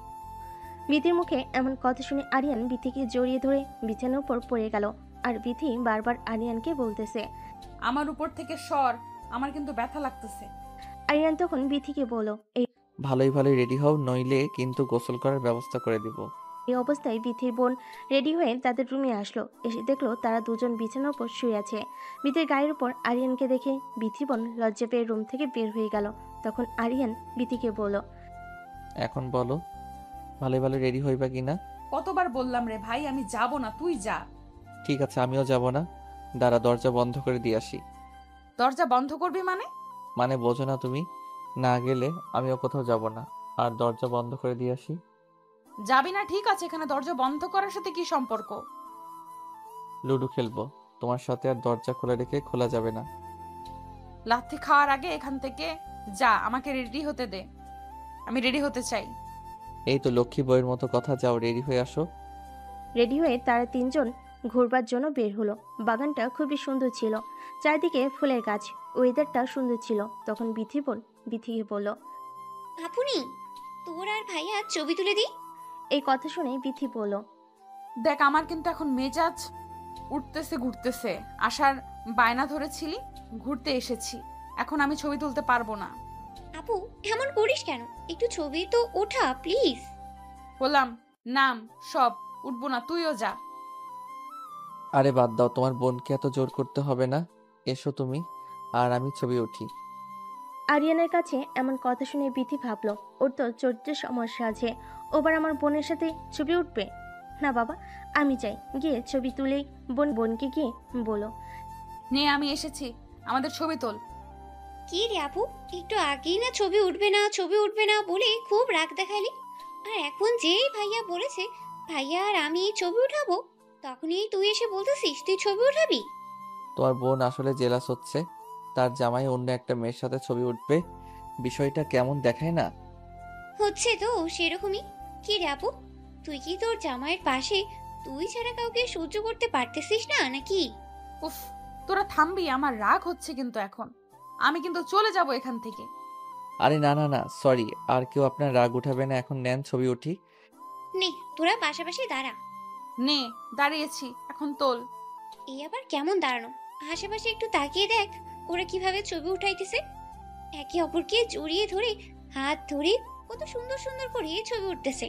বিথির মুখে এমন কথা শুনে আরিয়ান বিথিকে জড়িয়ে ধরে বিছানার উপর পড়ে গেল। আর বিথি বারবার আরিয়ানকে বলতেছে। আমার উপর থেকে সর, আমার কিন্তু ব্যথা লাগতেছে। আরিয়ান তখন বিথিকে বলল, ভালোই ভালোই রেডি হও, নইলে কিন্তু গোসল করার ব্যবস্থা করে দিব। এই অবস্থায় বিথির বোন রেডি হয়ে তাদের রুমে আসলো। এসে দেখলো তারা দুজন বিছানার উপর শুয়ে আছে। বিথির গায়ের উপর আরিয়ানকে দেখে বিথির বোন লজ্জা পেয়ে রুম থেকে বের হয়ে গেল। তখন আরিয়ান বিথিকে বলল, এখন বলো, ভালোই ভালো রেডি হইবা কিনা? কতবার বললাম রে ভাই আমি যাব না, তুই যা। ঠিক আছে, আমিও যাব না। দাঁড়া, দরজা বন্ধ করে দিয়ে আসি। দরজা বন্ধ করবি মানে? মানে বোঝো না তুমি? না গেলে আমিও কোথাও যাব না। আর দরজা বন্ধ করে দিয়ে আসি। যাবি না ঠিক আছে, এখানে দরজা বন্ধ করার সাথে কি সম্পর্ক? লুডো খেলবো তোমার সাথে, আর দরজা খোলা রেখে খোলা যাবে না। লাথি খাওয়ার আগে এখান থেকে যা, আমাকে রেডি হতে দে, আমি রেডি হতে চাই। এই তো লক্ষ্মী বইয়ের মতো কথা, যাও রেডি হয়ে আসো। রেডি হয়ে তারা তিনজন ঘুরবার জন্য বের হলো। বাগানটা খুবই সুন্দর ছিল, চারিদিকে ফুলের গাছ, ওয়েদারটা সুন্দর ছিল। তখন বিথির বোন বিথিকে বলল, আপনি তোর আর ভাইয়া ছবি তুলে দিই। এই কথা শুনে বিথি বলল, দেখ আমার কিন্তু এখন মেজাজ উঠতেছে ঘুরতেছে। আসার বায়না ধরেছিলি, ঘুরতে এসেছি, এখন আমি ছবি তুলতে পারবো না। আপু এমন করিস কেন? একটু ছবি তো ওঠা প্লিজ। বললাম নাম সব, উঠবো না, তুইও যা। আরে বাদ দাও, তোমার বোনকে এত জোর করতে হবে না। এসো তুমি আর আমি ছবি উঠি। আরিয়ানের কাছে এমন কথা শুনে বিথি ভাবলো, ওর তো চরিত্রের সমস্যা আছে, ওবার আমার বোনের সাথে ছবি উঠবে না। বাবা আমি চাই, গিয়ে ছবি তুলেই বোনকে গিয়ে বলো, নে আমি এসেছি, আমাদের ছবি তোল। কি রে আপু, একটু আগেই না ছবি উঠবে না ছবি উঠবে না বলে খুব রাগ দেখালি, আর এখন যেই ভাইয়া বলেছে ভাইয়া আর আমি ছবি উঠাবো, তখনই তুই এসে বলতেছিস তুই ছবি উঠাবি। তোমার বোন আসলে জেলাস হচ্ছে, তার জামাই অন্য একটা মেয়ের সাথে ছবি উঠবে। বিষয়টা কেমন দেখায় না? হচ্ছে তো সেরকমই। কি রে আপু, তুই কি তোর জামাইয়ের পাশে তুই ছাড়া কাউকে সহ্য করতে পারতেছিস না নাকি? উফ, তোরা থামবি? আমার রাগ হচ্ছে কিন্তু এখন, আমি কিন্তু চলে যাব এখান থেকে। আরে না না না, সরি, আর কেউ আপনার রাগ উঠাবে না। এখন নেন ছবি উঠি। নে তোরা পাশাপাশি দাঁড়া। নে দাঁড়িয়েছি, এখন তোল। এই আবার কেমন দাঁড়ানো? আশেপাশে একটু তাকিয়ে দেখ ওরা কিভাবে ছবি উঠাইতেছে, একে অপরকে জড়িয়ে ধরে হাত ধরে কত সুন্দর সুন্দর করে ছবি উঠতেছে,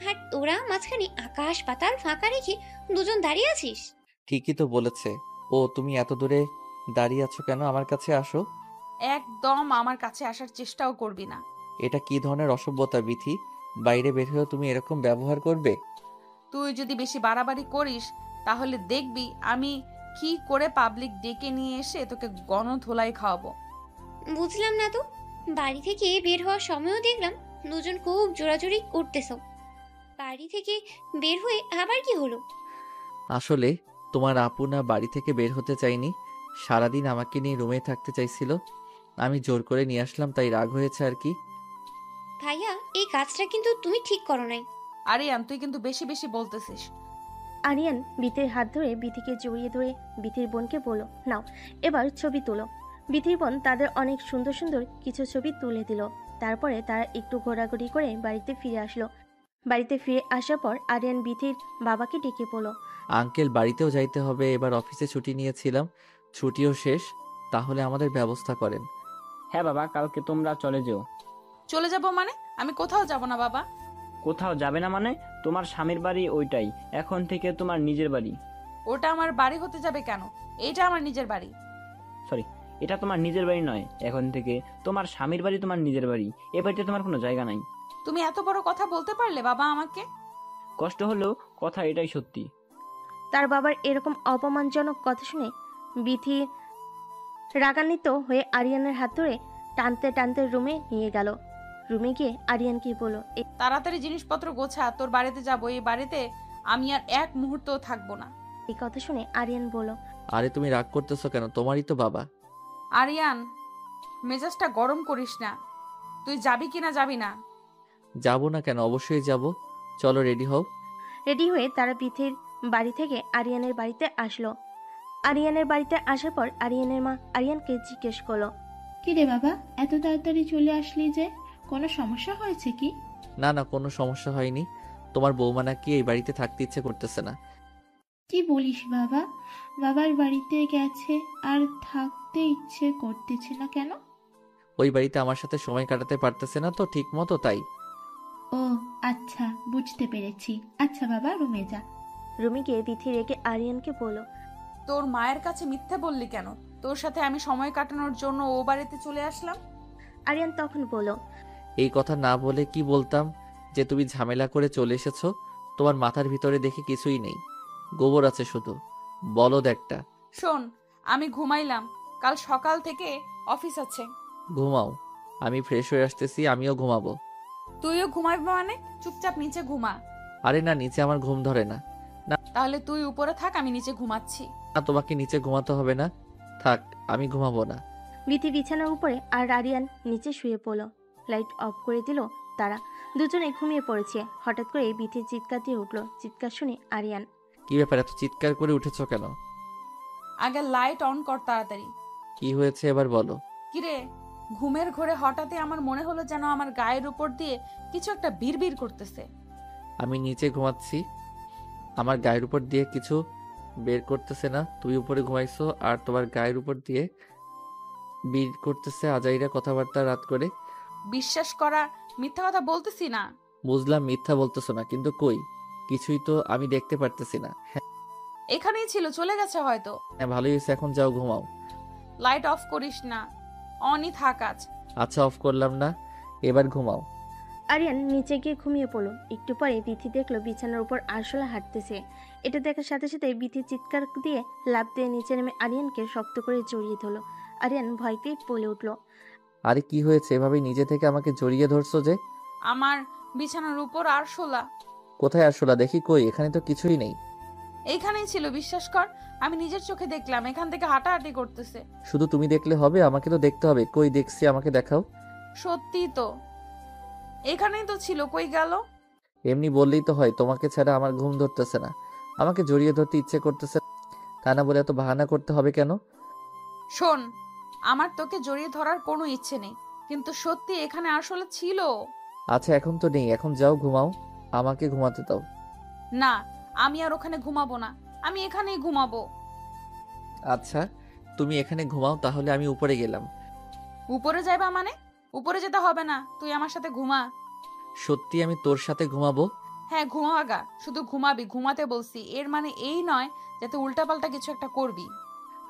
আর তোরা মাঝখানে আকাশ পাতাল ফাঁকা রেখে দুজন দাঁড়িয়ে আছিস। ঠিকই তো বলেছে ও। তুমি এত দূরে দাঁড়িয়ে আছো কেন? আমার কাছে আসো। একদম আমার কাছে আসার চেষ্টাও করবি না। এটা কি ধরনের অসভ্যতা বিথি? বাইরে বের হয়েও তুমি এরকম ব্যবহার করবে? তুই যদি বেশি বাড়াবাড়ি করিস তাহলে দেখবি আমি কি করে পাবলিক ডেকে নিয়ে এসে তোকে গণধোলাই খাওয়াবো। বুঝলাম না তো, বাড়ি থেকে বের হওয়ার সময়ও দেখলাম দুজন খুব জোরাজোরি করতেছ, বাড়ি থেকে বের হয়ে আবার কি হলো? আসলে তোমার আপু না বাড়ি থেকে বের হতে চাইনি, সারাদিন আমাকে নিয়ে রুমে থাকতে চাইছিল। আমি জোর করে নিয়ে আসলাম, তাই রাগ হয়েছে আর কি। ভাইয়া এই কাজটা কিন্তু তুমি ঠিক করো নাই। আরিয়ান তুই কিন্তু বেশি বেশি বলতেছিস। আরিয়ান বিথির হাত ধরে বিথিকে জড়িয়ে ধরে বিথির বোনকে বলল, নাও এবার ছবি তুলো। বিথির বোন তাদের অনেক সুন্দর সুন্দর কিছু ছবি তুলে দিল। তারপরে তারা একটু ঘোরাঘুরি করে বাড়িতে ফিরে আসলো। বাড়িতে ফিরে আসার পর আরিয়ান বিথির বাবাকে ডেকে বলল, আঙ্কেল, বাড়িতেও যাইতে হবে, এবার অফিসে ছুটি নিয়েছিলাম, ছুটিও শেষ, তাহলে আমাদের ব্যবস্থা করেন। হ্যাঁ বাবা, কালকে তোমরা চলে যেও। চলে যাব মানে? আমি কোথাও যাব না বাবা। কোথাও যাবে না মানে? তোমার স্বামীর বাড়ি ওইটাই এখন থেকে তোমার নিজের বাড়ি। ওটা আমার বাড়ি হতে যাবে কেন? এইটা আমার নিজের বাড়ি। সরি, এটা তোমার নিজের বাড়ি নয়, এখন থেকে তোমার স্বামীর বাড়ি তোমার নিজের বাড়ি। এ বাড়িতে তোমার কোনো জায়গা নাই। তুমি এত বড় কথা বলতে পারলে বাবা আমাকে? কষ্ট হলেও কথা এটাই সত্যি। তার বাবার এরকম অপমানজনক কথা শুনে বিথি রাগান্বিত হয়ে আরিয়ানের হাত ধরে টানতে টানতে রুমে নিয়ে গেল। রুমে গিয়ে আরিয়ানকে বলল, তাড়াতাড়ি জিনিসপত্র গোছা, তোর বাড়িতে যাব। এই বাড়িতে আমি আর এক মুহূর্তও থাকবো না। এই কথা শুনে আরিয়ান বলল, আরে তুমি রাগ করতেছো কেন? তোমারই তো বাবা। আরিয়ান, মেজাজটা গরম করিস না। তুই যাবি কি না যাবি না? যাবো না কেন? অবশ্যই যাব। চলো রেডি হও। রেডি হয়ে তারা বিথির বাড়ি থেকে আরিয়ানের বাড়িতে আসলো। আরিয়ানের বাড়িতে আসার পর আরিয়ানের মা আরিয়ানকে জিজ্ঞেস করলো, কি রে বাবা, এত তাড়াতাড়ি চলে আসলি যে? কোনো সমস্যা হয়েছে কি? না না, কোনো সমস্যা হয়নি। তোমার বৌমা নাকি এই বাড়িতে থাকতে ইচ্ছে করতেছে না। কি বলিস বাবা? বাবার বাড়িতে গেছে আর থাকতে ইচ্ছে করতেছে না কেন? ওই বাড়িতে আমার সাথে সময় কাটাতে পারতেছে না তো ঠিক মতো, তাই। ও আচ্ছা, বুঝতে পেরেছি। আচ্ছা বাবা, রুমে যা। রুমে গিয়ে বিথি রেগে আরিয়ানকে বলল, তোর মায়ের কাছে মিথ্যে বললি কেন? তোর সাথে আমি সময় কাটানোর জন্য ও বাড়িতে চলে আসলাম। আরিয়ান তখন বলল, এই কথা না বলে কি বলতাম যে তুমি ঝামেলা করে চলে এসেছো? তোমার মাথার ভিতরে দেখে কিছুই নেই, গোবর আছে শুধু, বলদ একটা। শোন, আমি ঘুমাইলাম, কাল সকাল থেকে অফিস আছে। ঘুমাও, আমি ফ্রেশ হয়ে আসতেছি, আমিও ঘুমাবো। তুইও ঘুমাবি মানে? চুপচাপ নিচে ঘুমা। আরে না, নিচে আমার ঘুম ধরে না। তাহলে তুই উপরে থাক, আমি নিচে ঘুমাচ্ছি। না, তোমাকে নিচে ঘুমাতে হবে না, থাক, আমি ঘুমাবো না। বিথি বিছানার উপরে আর আরিয়ান নিচে শুয়ে পড়ল। লাইট অফ করে দিল তারা। দুজনে ঘুমিয়ে পড়েছে। হঠাৎ করে বিথির চিৎকার দিয়ে উঠল। চিৎকার শুনে আরিয়ান, কি ব্যাপার, এত চিৎকার করে উঠেছো কেন? আগে লাইট অন কর তাড়াতাড়ি। কি হয়েছে এবার বলো। কিরে, ঘুমের ঘোরে হঠাৎই আমার মনে হলো যেন আমার গায়ের উপর দিয়ে কিছু একটা বিড়বিড় করতেছে। আমি নিচে ঘুমাচ্ছি, আমার গায়ের উপর দিয়ে কিছু বের করতেছে না। তুমি উপরে ঘুমাইছো আর তোমার গায়ের উপর দিয়ে বের করতেছে আজাইরা কথাবার্তা রাত করে। বিশ্বাস করা, মিথ্যা কথা বলতেছি না। বুঝলাম মিথ্যা বলতেছো না, কিন্তু কই, কিছুই তো আমি দেখতে পারতেছি না। এখানেই ছিল, চলে গেছে হয়তো। হ্যাঁ, ভালোই হয়েছে, এখন যাও ঘুমাও। লাইট অফ করিস না, অনই থাক আজ। আচ্ছা, অফ করলাম না, এবার ঘুমাও। আরিয়ান নিচে গিয়ে ঘুমিয়ে পড়ল। একটু পরে বিথি দেখলো বিছানার উপর আরশোলা হাঁটতেছে। এটা দেখার সাথে সাথে বিথি চিৎকার দিয়ে লাফ দিয়ে নিচে নেমে আরিয়ানকে শক্ত করে জড়িয়ে ধরলো। আরিয়ান ভয় পেয়ে বলে উঠল, আরে কি হয়েছে, এভাবে নিজে থেকে আমাকে জড়িয়ে ধরছো যে? আমার বিছানার উপর আরশোলা। কোথায় আসলা দেখি, কই, এখানে তো কিছুই নেই। এইখানেই ছিল, বিশ্বাস কর, আমি নিজের চোখে দেখলাম। এখান থেকে হাঁটাহাঁটি করতেছে। শুধু তুমি দেখলে হবে, আমাকে তো দেখতে হবে। কই দেখছি, আমাকে দেখাও। সত্যি তো, এখানেই তো ছিল, কই গেল? এমনি বললেই তো হয়, তোমাকে ছাড়া আমার ঘুম ধরতেছে না, আমাকে জড়িয়ে ধরতে ইচ্ছে করতেছে। তা না বলে এত বাহানা করতে হবে কেন? শোন, আমার তোকে জড়িয়ে ধরার কোনো ইচ্ছে নেই, কিন্তু সত্যি এখানে আসলে ছিল। আচ্ছা, এখন তো নেই, এখন যাও ঘুমাও, আমাকে ঘুমাতে দাও। না, আমি আর ওখানে ঘুমাবো না, আমি এখানেই ঘুমাবো। আচ্ছা, তুমি এখানে ঘুমাও, তাহলে আমি উপরে গেলাম। উপরে যাইবা মানে? উপরে যেতে হবে না, তুই আমার সাথে ঘুমা। সত্যি আমি তোর সাথে ঘুমাবো? হ্যাঁ, ঘুমাগা, শুধু ঘুমাবি, ঘুমাতে বলছি। এর মানে এই নয় যাতে উল্টাপাল্টা কিছু একটা করবি।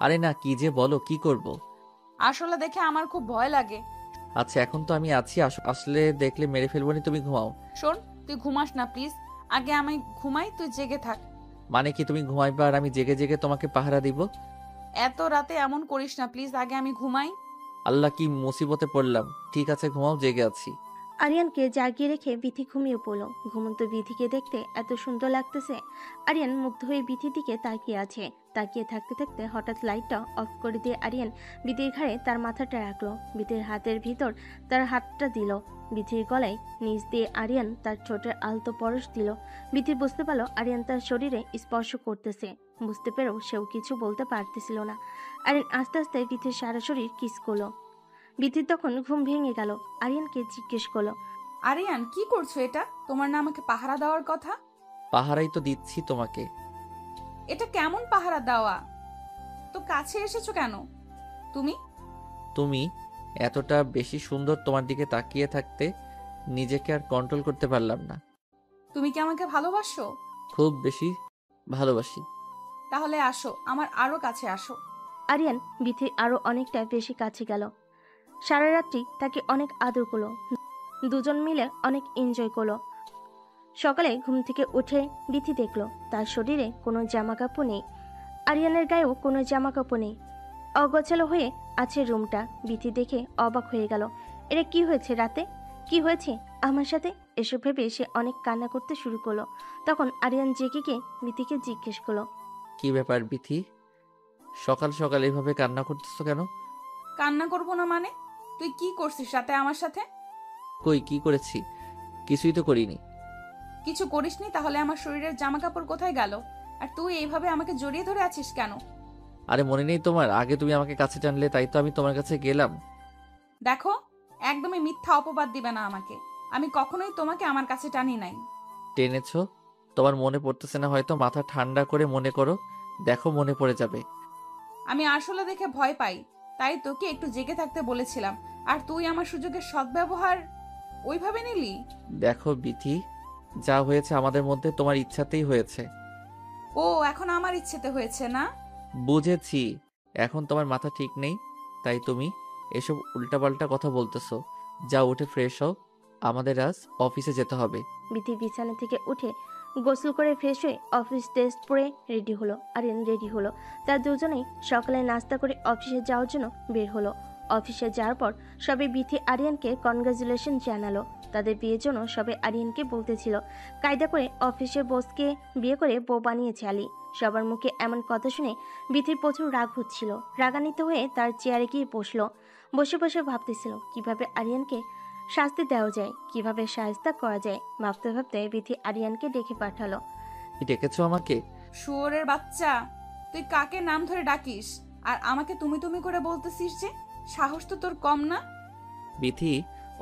আরে না, কি যে বলো, কি করব? আসলে দেখে আমার খুব ভয় লাগে। আচ্ছা, এখন তো আমি আছি, আসলে দেখলে মেরে ফেলবো নি, তুমি ঘুমাও। শোন, তুই ঘুমাস না প্লিজ, আগে আমি ঘুমাই, তুই জেগে থাক। মানে কি, তুমি ঘুমাইবা আর আমি জেগে জেগে তোমাকে পাহারা দিব? এত রাতে এমন করিস না প্লিজ, আগে আমি ঘুমাই। আল্লাহ, কি মুসিবতে পড়লাম। ঠিক আছে, ঘুমাও, জেগে আছি। আরিয়ানকে জাগিয়ে রেখে বিথি ঘুমিয়ে পড়ল। ঘুমন্ত বিথিকে দেখতে এত সুন্দর লাগতেছে। আরিয়ান মুগ্ধ হয়ে বিথির দিকে তাকিয়ে আছে। তাকিয়ে থাকতে থাকতে হঠাৎ লাইটটা অফ করে দিয়ে আরিয়ান বিথির ঘাড়ে তার মাথাটা রাখলো। বিথির হাতের ভিতর তার হাতটা দিল। বিথির গলায় নিচ দিয়ে আরিয়ান তার ঠোঁটের আলতো পরশ দিল। বিথি বুঝতে পারলো আরিয়ান তার শরীরে স্পর্শ করতেছে। বুঝতে পেরেও সেও কিছু বলতে পারতেছিল না। আরিয়ান আস্তে আস্তে বিথির সারা শরীর কিস করলো। বিথির তখন ঘুম ভেঙে গেল। আরিয়ানকে জিজ্ঞেস করলো, আরিয়ান, কি করছো এটা? তোমার না আমাকে পাহারা দেওয়ার কথা? পাহারাই তো দিচ্ছি তোমাকে। এটা কেমন পাহারা দেওয়া? এত কাছে এসেছো কেন তুমি? তুমি এতটা বেশি সুন্দর, তোমার দিকে তাকিয়ে থাকতে নিজেকে আর কন্ট্রোল করতে পারলাম না। তুমি কি আমাকে ভালোবাসো? খুব বেশি ভালোবাসি। তাহলে আসো, আমার আরো কাছে আসো। আরিয়ান বিথির আরো অনেকটা বেশি কাছে গেল। সারা রাত্রি তাকে অনেক আদর করলো, দুজন মিলে অনেক এনজয় করলো। সকালে ঘুম থেকে উঠে বিথি দেখলো তার শরীরে কোনো জামা কাপড় নেই, আরিয়ানের গায়েও কোনো জামা কাপড় নেই। অগোছালো হয়ে আছে রুমটা। বিথি দেখে অবাক হয়ে গেল। এটা কি হয়েছে রাতে? কি হয়েছে আমার সাথে? এসব ভেবে সে অনেক কান্না করতে শুরু করলো। তখন আরিয়ান জেগে গিয়ে বিথিকে জিজ্ঞেস করলো, কি ব্যাপার বিথি, সকাল সকাল এভাবে কান্না করতেছো কেন? কান্না করবো না মানে? তুই কি করছিস রাতে আমার সাথে? কই কি করেছি? কিছুই তো করিনি। কিছু করিসনি? তাহলে আমার শরীরের জামা কাপড় কোথায় গেল? আর তুই এইভাবে আমাকে জড়িয়ে ধরে আছিস কেন? আরে মনে নেই তোমার? আগে তুমি আমাকে কাছে টানলে, তাই তো আমি তোমার কাছে গেলাম। দেখো, একদমই মিথ্যা অপবাদ দিবে না আমাকে। আমি কখনোই তোমাকে আমার কাছে টানি নাই। টেনেছো? তোমার মনে পড়তেছে না হয়তো, মাথা ঠান্ডা করে মনে করো, দেখো মনে পড়ে যাবে। আমি আসলে দেখে ভয় পাই, তাই তোকে একটু জেগে থাকতে বলেছিলাম। আর তুই আমার সুযোগের সদ্ব্যবহার ওইভাবে নিলি। দেখো বিথি, যা হয়েছে আমাদের মধ্যে তোমার ইচ্ছাতেই হয়েছে। ও, এখন আমার ইচ্ছেতে হয়েছে না? বুঝেছি, এখন তোমার মাথা ঠিক নেই, তাই তুমি এসব উল্টাপাল্টা কথা বলতেছো। যা উঠে ফ্রেশ হও, আমাদের আজ অফিসে যেতে হবে। বিথি বিছানা থেকে উঠে গোসল করে ফ্রেশ হয়ে অফিস ড্রেস পরে রেডি হলো। আরিয়ান রেডি হলো। তার দুজনেই সকালে নাস্তা করে অফিসে যাওয়ার জন্য বের হলো। অফিসে যাওয়ার পর সবাই বিথি আরিয়ানকে কনগ্রাচুলেশন জানালো। তাদের বিয়ের জন্য সবাই আরিয়ানকে বলতেছিল। কায়দা করে অফিসের বসকে বিয়ে করে বউ বানিয়েছে আলী। সবার মুখে এমন কথা শুনে বিথির প্রচুর রাগ হচ্ছিল। রাগান্বিত হয়ে তার চেয়ারে গিয়ে বসলো। বসে বসে ভাবতেছিল কিভাবে আরিয়ানকে শাস্তি দেওয়া যায়, কিভাবে সাহায্য করা যায়। ভাবতে ভাবতে বিথি আরিয়ানকে ডেকে পাঠালো। কি ডেকেছো আমাকে? শুয়োরের বাচ্চা, তুই কাকে নাম ধরে ডাকিস আর আমাকে তুমি তুমি করে বলতেছিস যে? সাহস তো তোর কম না? বিথি,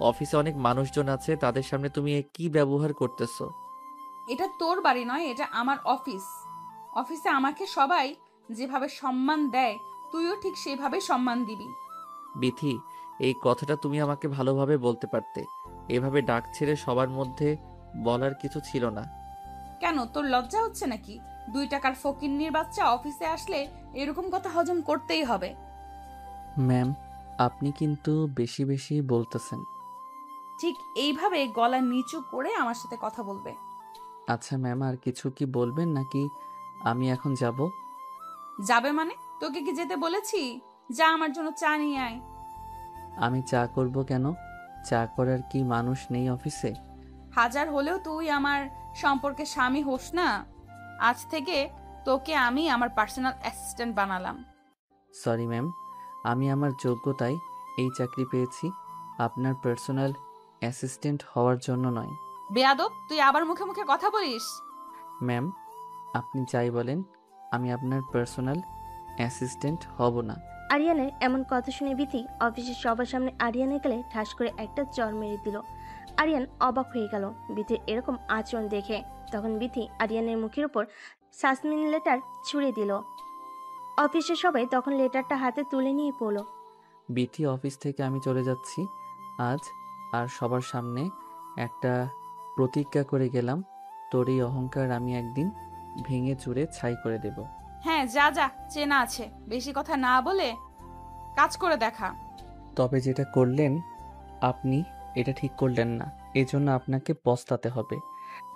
অফিসে অনেক মানুষজন আছে, তাদের সামনে তুমি এ কি ব্যবহার করতেছো? এটা তোর বাড়ি নয়, এটা আমার অফিস। অফিসে আমাকে সবাই যেভাবে সম্মান দেয়, তুইও ঠিক সেভাবে সম্মান দিবি। বিথি, এই কথাটা তুমি আমাকে ভালোভাবে বলতে পারতে। এভাবে ডাক ছেড়ে সবার মধ্যে বলার কিছু ছিল না। কেন, তোর লজ্জা হচ্ছে নাকি? 2 টাকার ফকিন্নির বাচ্চা অফিসে আসলে এরকম কথা হজম করতেই হবে। ম্যাম, আপনি কিন্তু বেশি বেশি বলতেছেন। ঠিক এইভাবে গলা নিচু করে আমার সাথে কথা বলবে। আচ্ছা ম্যাম, আর কিছু কি বলবেন নাকি আমি এখন যাব? যাবে মানে? তোকে কি যেতে বলেছি? যা, আমার জন্য চা নিয়ে আয়। আমি চা করব কেন? চা করার কি মানুষ নেই অফিসে? হাজার হলেও তুই আমার সম্পর্কে স্বামী হোস না। আজ থেকে তোকে আমি আমার পার্সোনাল অ্যাসিস্ট্যান্ট বানালাম। সরি ম্যাম, আমি আমার যোগ্যতায় এই চাকরি পেয়েছি, আপনার পার্সোনাল অ্যাসিস্ট্যান্ট হওয়ার জন্য নয়। বেয়াদব, তুই আবার মুখে মুখে কথা বলিস। ম্যাম, আপনি যাই বলেন, আমি আপনার পার্সোনাল অ্যাসিস্ট্যান্ট হব না। আরিয়ানের এমন কথা শুনে বিথি অফিসের সবার সামনে আরিয়ানের গালে ঠাস করে একটা চর মেরে দিল। আরিয়ান অবাক হয়ে গেল বিথির এরকম আচরণ দেখে। তখন বিথি আরিয়ানের মুখের উপর সাসমিন লেটার ছুঁড়ে দিল। অফিসের সবাই তখন লেটারটা হাতে তুলে নিয়ে পড়ল। বিথি, অফিস থেকে আমি চলে যাচ্ছি আজ, আর সবার সামনে একটা প্রতিজ্ঞা করে গেলাম, তোর এই অহংকার আমি একদিন ভেঙে চুরে ছাই করে দেব। হ্যাঁ, যা যা, চেনা আছে, বেশি কথা না বলে কাজ করে দেখা। তবে যেটা করলেন আপনি, এটা ঠিক করলেন না, এজন্য আপনাকে পস্তাতে হবে।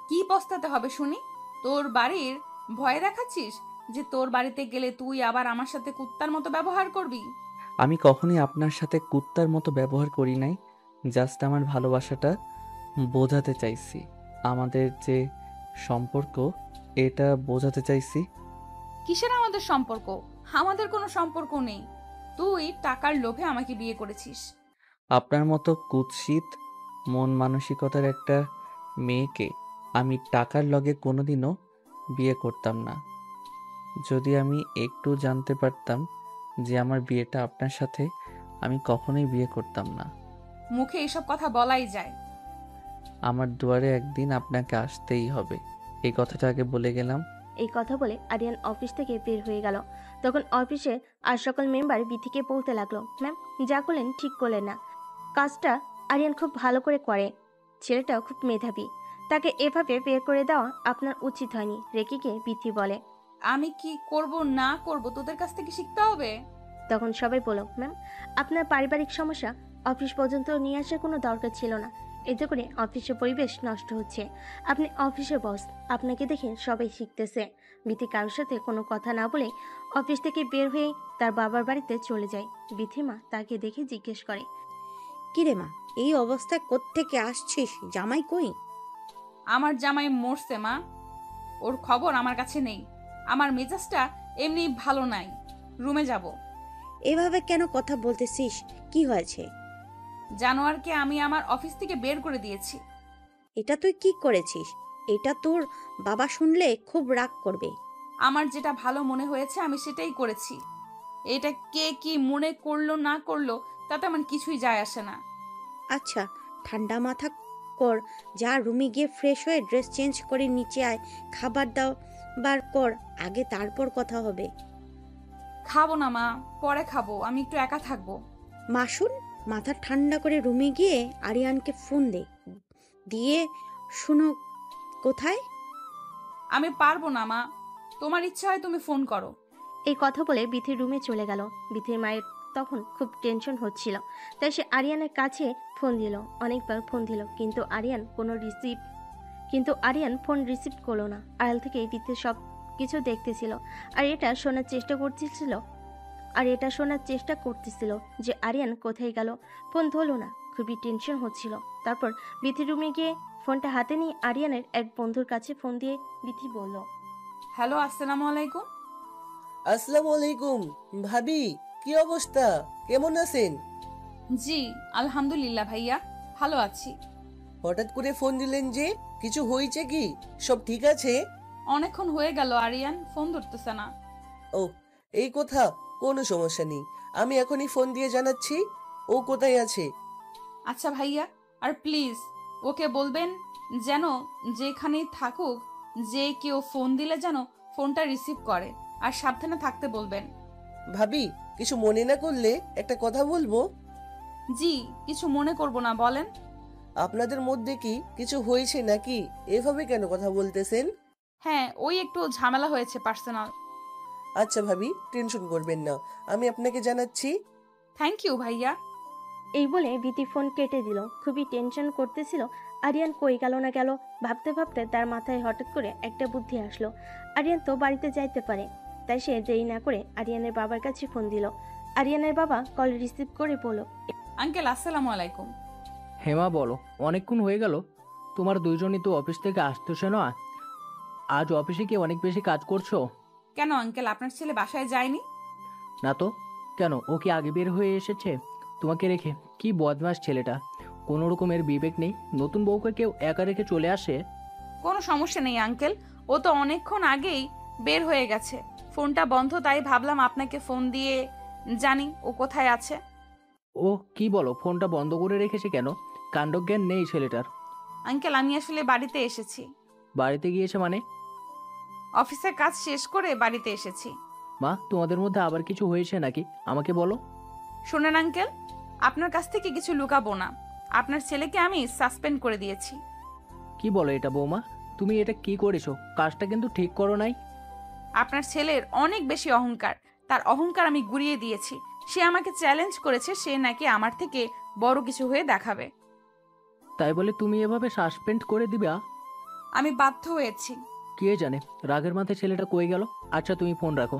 কি পস্তাতে হবে শুনি? তোর বাড়ির ভয় দেখাচ্ছিস যে তোর বাড়িতে গেলে তুই আবার আমার সাথে কুত্তার মতো ব্যবহার করবি? আমি কখনোই আপনার সাথে কুত্তার মতো ব্যবহার করি নাই, জাস্ট আমার ভালোবাসাটা বোঝাতে চাইছি, আমাদের যে সম্পর্ক এটা বোঝাতে চাইছি। কিসের আমাদের সম্পর্ক? আমাদের কোনো সম্পর্ক নেই। তুই টাকার লোভে আমাকে বিয়ে করেছিস। আপনার মতো কুৎসিত মন মানসিকতার একটা মেয়েকে আমি টাকার লগে কোনোদিনও বিয়ে করতাম না। যদি আমি একটু জানতে পারতাম যে আমার বিয়েটা আপনার সাথে, আমি কখনোই বিয়ে করতাম না। মুখে এইসব কথা বলাই যায়? আমার দুয়ারে একদিন আপনাকে আসতেই হবে, এই কথাটা আগে বলে গেলাম। এই কথা বলে আরিয়ান অফিস থেকে বের হয়ে গেল। তখন অফিসে আর সকল মেম্বার বিথিকে বলতে লাগলো, ম্যাম যা করলেন ঠিক করলেন না। কাজটা আরিয়ান খুব ভালো করে করে, ছেলেটাও খুব মেধাবী, তাকে এভাবে বের করে দেওয়া আপনার উচিত হয়নি। রেগে গিয়ে বিথি বলে। আমি কি করব না করব তোদের কাছ থেকে শিখতে হবে? তখন সবাই বলল, ম্যাম আপনার পারিবারিক সমস্যা অফিস পর্যন্ত নিয়ে আসার কোনো দরকার ছিল না। এতে করে অফিসের পরিবেশ নষ্ট হচ্ছে। আপনি অফিসের বস, আপনাকে দেখে সবাই শিখতেছে। বিথি কারোর সাথে কোনো কথা না বলে অফিস থেকে বের হয়ে তার বাবার বাড়িতে চলে যায়। বিথির মা তাকে দেখে জিজ্ঞেস করে, কিরে মা, এই অবস্থায় কোত্থেকে আসছিস? জামাই কই? আমার জামাই মরছে মা, ওর খবর আমার কাছে নেই। আমার মেজাজটা এমনি ভালো নাই, রুমে যাব। এভাবে কেন কথা বলতেছিস? কি হয়েছে? জানোয়ারকে আমি আমার অফিস থেকে বের করে দিয়েছি। এটা তুই কি করেছিস? এটা তোর বাবা শুনলে খুব রাগ করবে। আমার যেটা ভালো মনে হয়েছে আমি সেটাই করেছি। এটা কে কি মনে করলো না করলো তাতে আমার কিছুই যায় আসে না। আচ্ছা ঠান্ডা মাথা কর, যা রুমে গিয়ে ফ্রেশ হয়ে ড্রেস চেঞ্জ করে নিচে আয়, খাবার দাও বার কর আগে, তারপর কথা হবে। খাবো না মা, পরে খাবো, আমি একটু একা থাকবো। মাসুন, মাথা ঠান্ডা করে রুমে গিয়ে আরিয়ানকে ফোন দে, দিয়ে শুনো কোথায়। আমি পারবো না মা, তোমার ইচ্ছা হয় তুমি ফোন করো। এই কথা বলে বিথির রুমে চলে গেল। বিথির মায়ের তখন খুব টেনশন হচ্ছিল, তাই সে আরিয়ানের কাছে ফোন দিল। অনেকবার ফোন দিল, কিন্তু আরিয়ান ফোন রিসিভ করলো না। আড়াল থেকে বিথি সব কিছু দেখতেছিল আর এটা শোনার চেষ্টা করতেছিল যে আরিয়ান কোথায় গেল। ফোন ধরলো না, খুবই টেনশন হচ্ছিল। তারপর বিথির রুমে গিয়ে ফোনটা হাতে নিয়ে আরিয়ানের এক বন্ধুর কাছে ফোন দিয়ে বিথি বলল, হ্যালো, আসসালামু আলাইকুম। আসসালামু আলাইকুম ভাবি, কি অবস্থা, কেমন আছেন? জি আলহামদুলিল্লাহ ভাইয়া, ভালো আছি। হঠাৎ করে ফোন দিলেন যে, কিছু হয়েছে কি? সব ঠিক আছে? অনেকক্ষণ হয়ে গেল আরিয়ান ফোন ধরতেছে না। ও এই কথা, কোনো সমস্যা নেই, আমি এখনই ফোন দিয়ে জানাচ্ছি ও কোথায় আছে। আচ্ছা ভাইয়া, আর প্লিজ ওকে বলবেন যেন যেখানেই থাকুক, যে কেউ ফোন দিলে যেন ফোনটা রিসিভ করে, আর সাবধানে থাকতে বলবেন। ভাবি কিছু মনে না করলে একটা কথা বলবো। জি কিছু মনে করব না, বলেন। আপনাদের মধ্যে কি কিছু হয়েছে নাকি? এভাবে কেন কথা বলতেছেন? হ্যাঁ, ওই একটু ঝামেলা হয়েছে পার্সোনাল। আচ্ছা ভাবি, টেনশন করবেন না, আমি আপনাকে জানাচ্ছি। থ্যাংক ইউ ভাইয়া। এই বলে বিথি ফোন কেটে দিল। খুবই টেনশন করতেছিল আরিয়ান কই গেল না গেল। ভাবতে ভাবতে তার মাথায় হঠাৎ করে একটা বুদ্ধি আসলো। আরিয়ান তো বাড়িতে যাইতে পারে, তাই সে দেরি না করে আরিয়ানের বাবার কাছে ফোন দিল। আরিয়ানের বাবা কল রিসিভ করে বলল, আঙ্কেল আসসালামু আলাইকুম। হেমা বলো, অনেকক্ষণ হয়ে গেল, তোমার দুইজনই তো অফিস থেকে আসতেছে না। আজ অফিসে কি অনেক বেশি কাজ করছো? কেন আঙ্কেল, আপনার ছেলে বাসায় যায়নি? না তো, কেন ও কি আগে বের হয়ে এসেছে তোমাকে রেখে? কি বদমাস ছেলেটা, কোনো রকমের বিবেক নেই। নতুন বউকে কেউ একা রেখে চলে আসে? কোনো সমস্যা নেই আঙ্কেল, ও তো অনেকক্ষণ আগেই বের হয়ে গেছে। ফোনটা বন্ধ, তাই ভাবলাম আপনাকে ফোন দিয়ে জানি ও কোথায় আছে। ও কি বলো, ফোনটা বন্ধ করে রেখেছে কেন? কাণ্ডজ্ঞান নেই ছেলেটার। আঙ্কেল আমি আসলে বাড়িতে এসেছি। বাড়িতে গিয়েছে মানে? অফিসের কাজ শেষ করে বাড়িতে এসেছি। মা, তোমাদের মধ্যে আবার কিছু হয়েছে নাকি? আমাকে বলো। শুনেন আঙ্কেল, আপনার কাছ থেকে কিছু লুকাবো না। আপনার ছেলেকে আমি সাসপেন্ড করে দিয়েছি। কি বলো এটা বৌমা, তুমি এটা কি করেছো? কাজটা কিন্তু ঠিক করো নাই। আপনার ছেলের অনেক বেশি অহংকার, তার অহংকার আমি গুড়িয়ে দিয়েছি। সে আমাকে চ্যালেঞ্জ করেছে, সে নাকি আমার থেকে বড় কিছু হয়ে দেখাবে। তাই বলে তুমি এভাবে সাসপেন্ড করে দিবা? আমি বাধ্য হয়েছি। কে জানে রাগের মাথায় ছেলেটা কই গেল। আচ্ছা তুমি ফোন রাখো,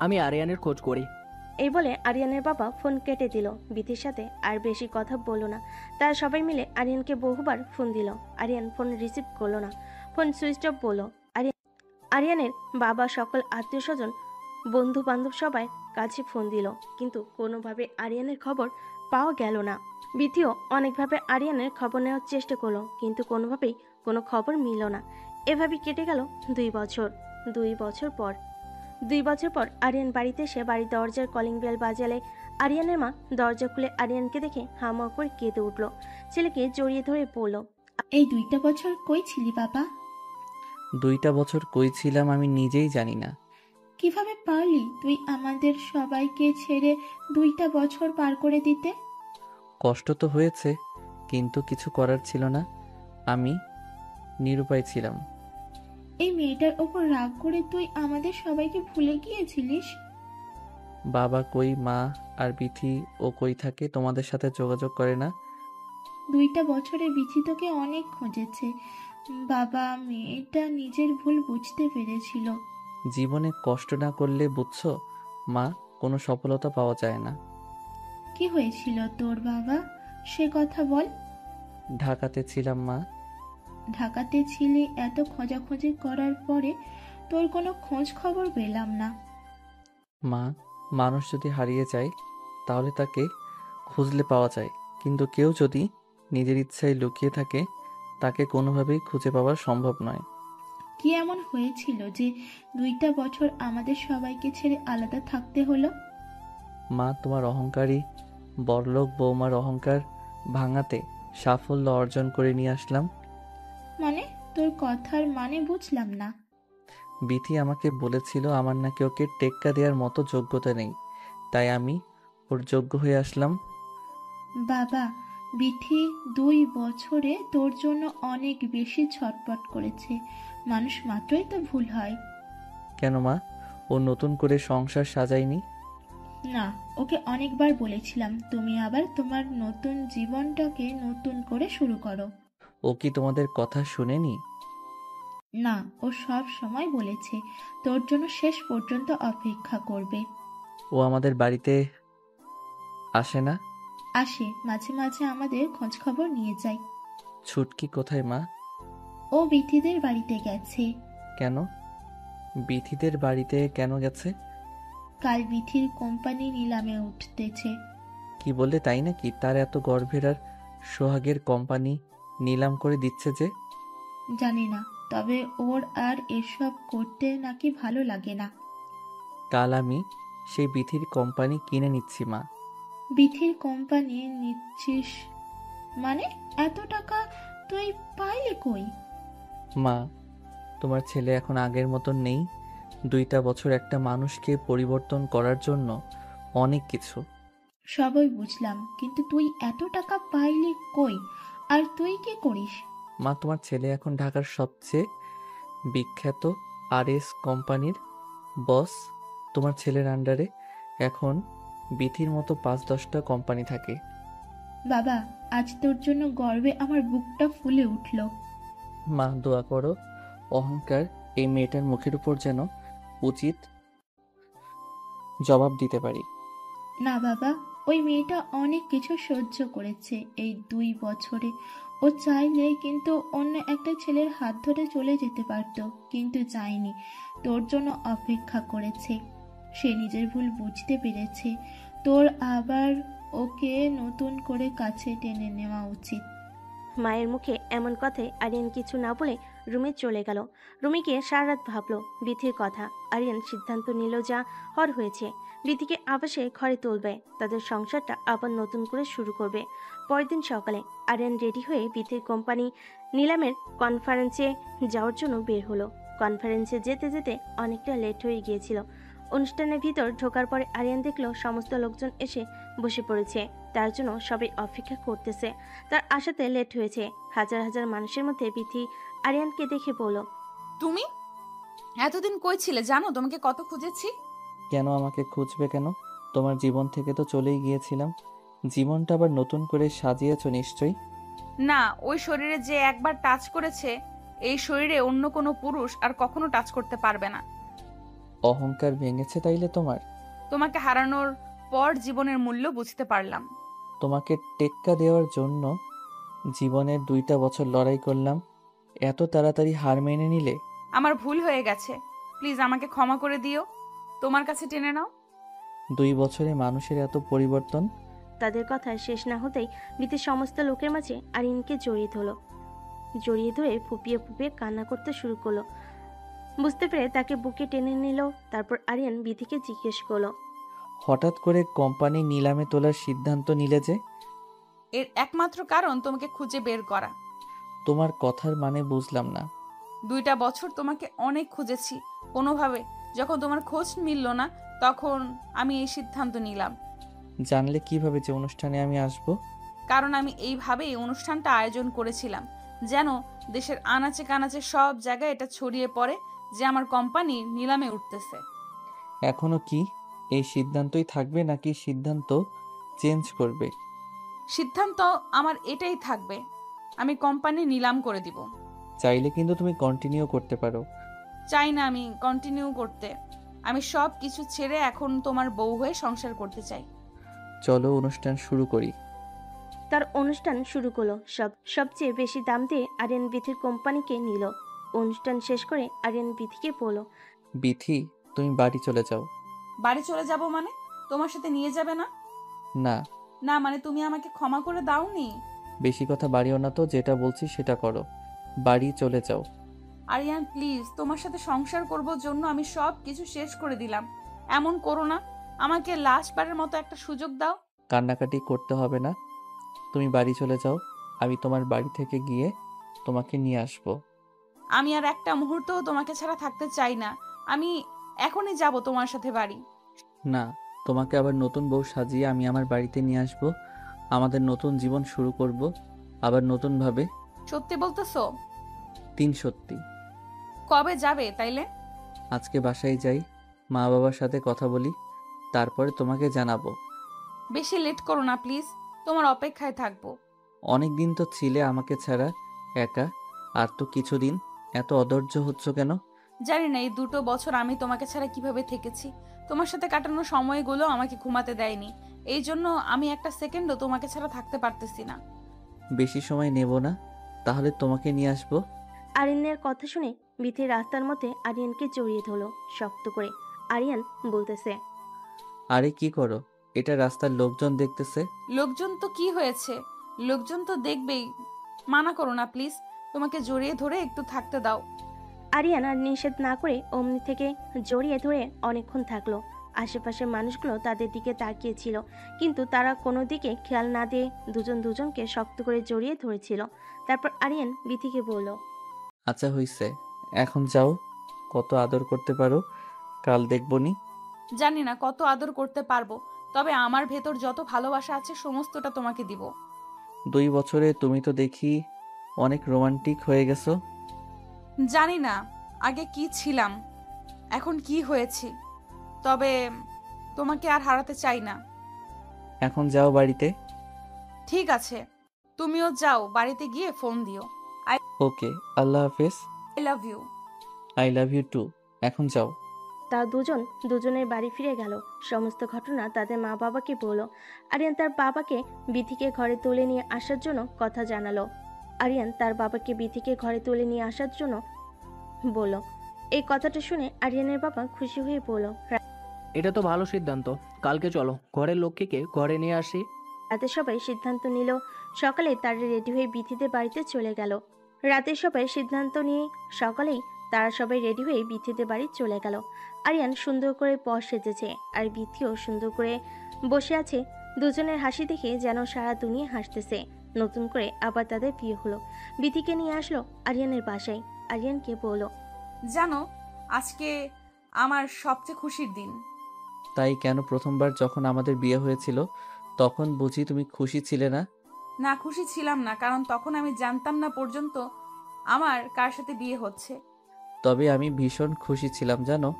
আমি আরিয়ানের খোঁজ করি। এই বলে আরিয়ানের বাবা ফোন কেটে দিল। বিথির সাথে আর বেশি কথা বলল না। তারা সবাই মিলে আরিয়ানকে বহুবার ফোন দিল। আরিয়ান ফোন রিসিভ করলো না, ফোন সুইচ অফ বলল। আরিয়ানের বাবা সকল আত্মীয় স্বজন বন্ধু বান্ধব সবাই কাছে ফোন দিল, কিন্তু কোনোভাবে আরিয়ানের খবর পাওয়া গেল না। বিথিও অনেকভাবে আরিয়ানের খবর নেওয়ার চেষ্টা করলো, কিন্তু কোনোভাবেই কোনো খবর মিলল না। এভাবে কেটে গেল 2 বছর। 2 বছর পর আরিয়ান বাড়িতে এসে বাড়ির দরজার কলিং বেল বাজালে আরিয়ানের মা দরজা খুলে আরিয়ানকে দেখে হামা করে কেঁদে উঠল। ছেলেকে জড়িয়ে ধরে বলল, এই 2টা বছর কই ছিলি বাবা? 2টা বছর কই ছিলাম আমি নিজেই জানি না। কিভাবে পারলি তুই আমাদের সবাইকে ছেড়ে 2টা বছর পার করে দিতে? কষ্ট তো হয়েছে, কিন্তু কিছু করার ছিল না। আমি নিরুপায় ছিলাম। এই মেয়েটার ওপর রাগ করে তুই আমাদের সবাইকে ভুলে গিয়েছিলিস? বাবা কই, মা আর বিথি ও কই থাকে? তোমাদের সাথে যোগাযোগ করে না? 2টা বছরে বিথি তোকে অনেক খুঁজেছে। বাবা মেয়েটা নিজের ভুল বুঝতে পেরেছিল। জীবনে কষ্ট না করলে বুঝছো মা, কোনো সফলতা পাওয়া যায় না। কি হয়েছিল তোর বাবা, সে কথা বল। ঢাকাতে ছিলাম মা। ঢাকাতে ছিলি, এত খোঁজাখুঁজি করার পরে তোর কোনো খোঁজ খবর পেলাম না। মা, মানুষ যদি হারিয়ে যায় তাহলে তাকে খুঁজলে পাওয়া যায়, কিন্তু কেউ যদি নিজের ইচ্ছায় লুকিয়ে থাকে তাকে কোনোভাবেই খুঁজে পাওয়া সম্ভব নয়। কি এমন হয়েছিল যে 2টা বছর আমাদের সবাইকে ছেড়ে আলাদা থাকতে হলো? মা, তোমার অহংকারী বড়লোক বৌমার অহংকার ভাঙাতে সাফল্য অর্জন করে নিয়ে আসলাম। মানে তোর কথার মানে বুঝলাম না। বিথি আমাকে বলেছিল আমার নাকি ওকে টেক্কা দেওয়ার মতো যোগ্যতা নেই, তাই আমি ওর যোগ্য হয়ে আসলাম। বাবা, বিথি 2 বছরে তোর জন্য অনেক বেশি ছটপট করেছে। মানুষ মাত্রই তো ভুল হয়। কেন মা, ও নতুন করে সংসার সাজায়নি? না, ওকে অনেকবার বলেছিলাম তুমি আবার তোমার নতুন জীবনটাকে নতুন করে শুরু করো। ও কি তোমাদের কথা শুনেনি? না, ও সব সময় বলেছে তোর জন্য শেষ পর্যন্ত অপেক্ষা করবে। ও আমাদের বাড়িতে আসে না? আসে, মাঝে মাঝে আমাদের খোঁজ খবর নিয়ে যায়। ছুটকি কোথায় মা? ও বিথিদের বাড়িতে গেছে। কেন? বিথিদের বাড়িতে কেন গেছে? কাল বিথির কোম্পানি নিলামে উঠতেছে। কি বললে, তাই নাকি? তার এত গর্ভের আর সোহাগের কোম্পানি নিলাম করে দিচ্ছে যে? জানি না, তবে ওর আর এসব করতে নাকি ভালো লাগে না। কাল আমি সেই বিথির কোম্পানি কিনে নিচ্ছি মা। বিথির কোম্পানি নিচ্ছিস মানে? এত টাকা তুই পাইলি কই? মা, তোমার ছেলে এখন আগের মতন নেই। 2টা বছর একটা মানুষকে পরিবর্তন করার জন্য অনেক কিছু। সবই বুঝলাম, কিন্তু তুই এত টাকা পাইলি কই? আর তুই কি করিস? মা, তোমার ছেলে এখন ঢাকার সবচেয়ে বিখ্যাত RS কোম্পানির বস। তোমার ছেলের আন্ডারে এখন বিথির মতো 5-10টা কোম্পানি থাকে। বাবা, আজ তোর জন্য গর্বে আমার বুকটা ফুলে উঠল। মা, দোয়া করো অহংকার এই মেয়েটার মুখের উপর যেন উচিত জবাব দিতে পারি। না বাবা, ওই মেয়েটা অনেক কিছু সহ্য করেছে এই 2 বছরে। ও চাইলে কিন্তু অন্য একটা ছেলের হাত ধরে চলে যেতে পারতো, কিন্তু চাইনি। তোর জন্য অপেক্ষা করেছে। সে নিজের ভুল বুঝতে পেরেছে। তোর আবার ওকে নতুন করে কাছে টেনে নেওয়া উচিত। মায়ের মুখে এমন কথায় আরিয়ান কিছু না বলে রুমে চলে গেল। রুমে গিয়ে সারা রাত ভাবলো বিথির কথা। আরিয়ান সিদ্ধান্ত নিল যা হওয়ার হয়েছে, বিথিকে আবার সে ঘরে তুলবে, তাদের সংসারটা আবার নতুন করে শুরু করবে। পরের দিন সকালে আরিয়ান রেডি হয়ে বিথির কোম্পানি নিলামের কনফারেন্সে যাওয়ার জন্য বের হলো। কনফারেন্সে যেতে যেতে অনেকটা লেট হয়ে গিয়েছিল। অনুষ্ঠানের ভিতর ঢোকার পরে আরিয়ান দেখলো সমস্ত লোকজন এসে বসে পড়েছে, তার জন্য সবাই অপেক্ষা করতেছে। তার আসাতে লেট হয়েছে। হাজার হাজার মানুষের মধ্যে বিথি আরিয়ানকে দেখে বলল, তুমি এতদিন কই ছিলে জানো? তোমাকে কত খুঁজেছি। কেন আমাকে খুঁজবে কেন? তোমার জীবন থেকে তো চলেই গিয়েছিলাম। জীবনটা আবার নতুন করে সাজিয়েছো নিশ্চয়ই। না, ওই শরীরে যে একবার টাচ করেছে, এই শরীরে অন্য কোনো পুরুষ আর কখনো টাচ করতে পারবে না। অহংকার ভেঙেছে তাইলে তোমার? তোমাকে হারানোর পর জীবনের মূল্য বুঝতে পারলাম। তোমাকে টেক্কা দেওয়ার জন্য জীবনের 2টা বছর লড়াই করলাম, এত তাড়াতাড়ি হার মেনে নিলে? আমার ভুল হয়ে গেছে, প্লিজ আমাকে ক্ষমা করে দিও। তোমার কাছে টেনে নাও। 2 বছরে মানুষের এত পরিবর্তন? তাদের কথা শেষ না হতেই বিথির সমস্ত লোকের মাঝে আরিয়ানকে জড়িয়ে ধরলো। জড়িয়ে ধরে ফুপিয়ে ফুপিয়ে কান্না করতে শুরু করলো। বুঝতে পেরে তাকে বুকে টেনে নিল। তারপর আরিয়ান বিথিকে জিজ্ঞেস করলো, হঠাৎ করে কোম্পানি নিলামে তোলার সিদ্ধান্ত নিলে যে? এর একমাত্র কারণ তোমাকে খুঁজে বের করা। তোমার কথার মানে বুঝলাম না। 2টা বছর তোমাকে অনেক খুঁজেছি, কোনোভাবে যখন তোমার খোঁজ মিলল না তখন আমি এই সিদ্ধান্ত নিলাম। জানলে কিভাবে যে অনুষ্ঠানে আমি আসব? কারণ আমি এইভাবেই অনুষ্ঠানটা আয়োজন করেছিলাম, যেন দেশের আনাচে কানাচে সব জায়গায় এটা ছড়িয়ে পড়ে যে আমার কোম্পানি নিলামে উঠতেছে। এখনো কি এই সিদ্ধান্তই থাকবে নাকি সিদ্ধান্ত চেঞ্জ করবে? সিদ্ধান্ত আমার এটাই থাকবে, আমি কোম্পানি নিলাম করে দিব। চাইলে কিন্তু তুমি কন্টিনিউ করতে পারো। চাই না আমি কন্টিনিউ করতে, আমি সব কিছু ছেড়ে এখন তোমার বউ হয়ে সংসার করতে চাই। চলো অনুষ্ঠান শুরু করি। তার অনুষ্ঠান শুরু করলো। সবচেয়ে বেশি দাম দিয়ে আরিয়ান বিথির কোম্পানিকে নিল। অনুষ্ঠান শেষ করে আরিয়ান বিথিকে বলল, বিথি, তুমি বাড়ি চলে যাও। বাড়ি চলে যাব মানে? তোমার সাথে নিয়ে যাবে না? না, না মানে তুমি আমাকে ক্ষমা করে দাওনি? বেশি কথা বাড়িও না তো, যেটা বলছি সেটা করো। বাড়ি চলে যাও। আরিয়ান প্লিজ, তোমার সাথে সংসার করব জন্য আমি সব কিছু শেষ করে দিলাম, এমন করো না। আমাকে লাস্ট বারের মতো একটা সুযোগ দাও। কান্নাকাটি করতে হবে না, তুমি বাড়ি চলে যাও। আমি তোমার বাড়ি থেকে গিয়ে তোমাকে নিয়ে আসবো। আমি আর একটা মুহূর্তও তোমাকে ছাড়া থাকতে চাই না, আমি এখনই যাব তোমার সাথে বাড়ি। না, তোমাকে আবার নতুন বউ সাজিয়ে আমি আমার বাড়িতে নিয়ে আসবো। আমাদের নতুন জীবন শুরু করব, আবার নতুনভাবে। সত্যি বলতেছো? সত্যি। কবে যাবে তাইলে? আজকে বাসায় যাই, মা বাবার সাথে কথা বলি, তারপরে তোমাকে জানাবো। বেশি লেট করো না প্লিজ, তোমার অপেক্ষায় থাকবো। অনেক দিন তো ছিলে আমাকে ছাড়া একা, আর তো কিছুদিন। এত অধৈর্য হচ্ছ কেন? জানি না এই 2টো বছর আমি তোমাকে ছাড়া কিভাবে থেকেছি। তোমার সাথে কাটানো সময়গুলো আমাকে ঘুমাতে দেয়নি, এই জন্য আমি একটা সেকেন্ডও তোমাকে ছাড়া থাকতে পারতেছি না। বেশি সময় নেব না, তাহলে তোমাকে নিয়ে আসবো। আরিয়ানের কথা শুনে বিথি রাস্তার মধ্যে আরিয়ানকে জড়িয়ে ধরলো শক্ত করে। আরিয়ান বলতেছে, আরে কি করো? এটা রাস্তার লোকজন দেখতেছে। লোকজন তো কি হয়েছে, লোকজন তো দেখবেই। মানা করো না প্লিজ, তোমাকে জড়িয়ে ধরে একটু থাকতে দাও। আরিয়ান আর নিষেধ না করে অমনি থেকে জড়িয়ে ধরে অনেকক্ষণ থাকলো। আশেপাশের মানুষগুলো তাদের দিকে তাকিয়েছিল, কিন্তু তারা কোনো দিকে খেয়াল না দিয়ে দুজনকে শক্ত করে জড়িয়ে ধরেছিল। তারপর আরিয়ান বিথিকে বলল, আচ্ছা হইছে, এখন যাও। কত আদর করতে পারো কাল দেখবনি। জানি না কত আদর করতে পারবো, তবে আমার ভেতর যত ভালোবাসা আছে সমস্তটা তোমাকে দিব। 2 বছরে তুমি তো দেখি অনেক রোমান্টিক হয়ে গেছো। জানি না আগে কি ছিলাম, এখন কি হয়েছি, তবে তোমাকে আর হারাতে চাই না। এখন যাও বাড়িতে। ঠিক আছে, তুমিও যাও, বাড়িতে গিয়ে ফোন দিও। ওকে, আল্লাহ হাফেজ। I love you. I love you too. এখন যাও। তারা দুজনের বাড়ি ফিরে গেল। সমস্ত ঘটনা তাদের মা বাবাকে বলল। আরিয়ান তার বাবাকে বিথিকে ঘরে তুলে নিয়ে আসার জন্য কথা জানালো। আরিয়ান তার বাবাকে বিথিকে ঘরে তুলে নিয়ে আসার জন্য বলল। এই কথাটা শুনে আরিয়ানের বাবা খুশি হয়ে বলল, এটা তো ভালো সিদ্ধান্ত। কালকে চলো ঘরের লক্ষ্মীকে ঘরে নিয়ে আসি। রাতে সবাই সিদ্ধান্ত নিল। সকালে তারা রেডি হয়ে বিথিদের বাড়িতে চলে গেল। রাতে সবাই সিদ্ধান্ত নিয়ে সকালেই তারা সবাই রেডি হয়ে বিথিদের বাড়ি চলে গেল। আরিয়ান সুন্দর করে পর সেজেছে, আর বিথিও সুন্দর করে বসে আছে। দুজনের হাসি দেখে যেন সারা দুনিয়া হাসতেছে। নতুন করে আবার তাদের বিয়ে হলো। বিথিকে নিয়ে আসলো আরিয়ানের বাসায়। আরিয়ানকে বলল, জানো আজকে আমার সবচেয়ে খুশির দিন। তাই কেন? প্রথমবার যখন আমাদের বিয়ে হয়েছিল তখন বুঝি তুমি খুশি ছিলে না? না, খুশি ছিলাম না, কারণ তখন আমি জানতাম না পর্যন্ত আমার কার সাথে বিয়ে হচ্ছে। তবে আমি ভীষণ খুশি ছিলাম জানো।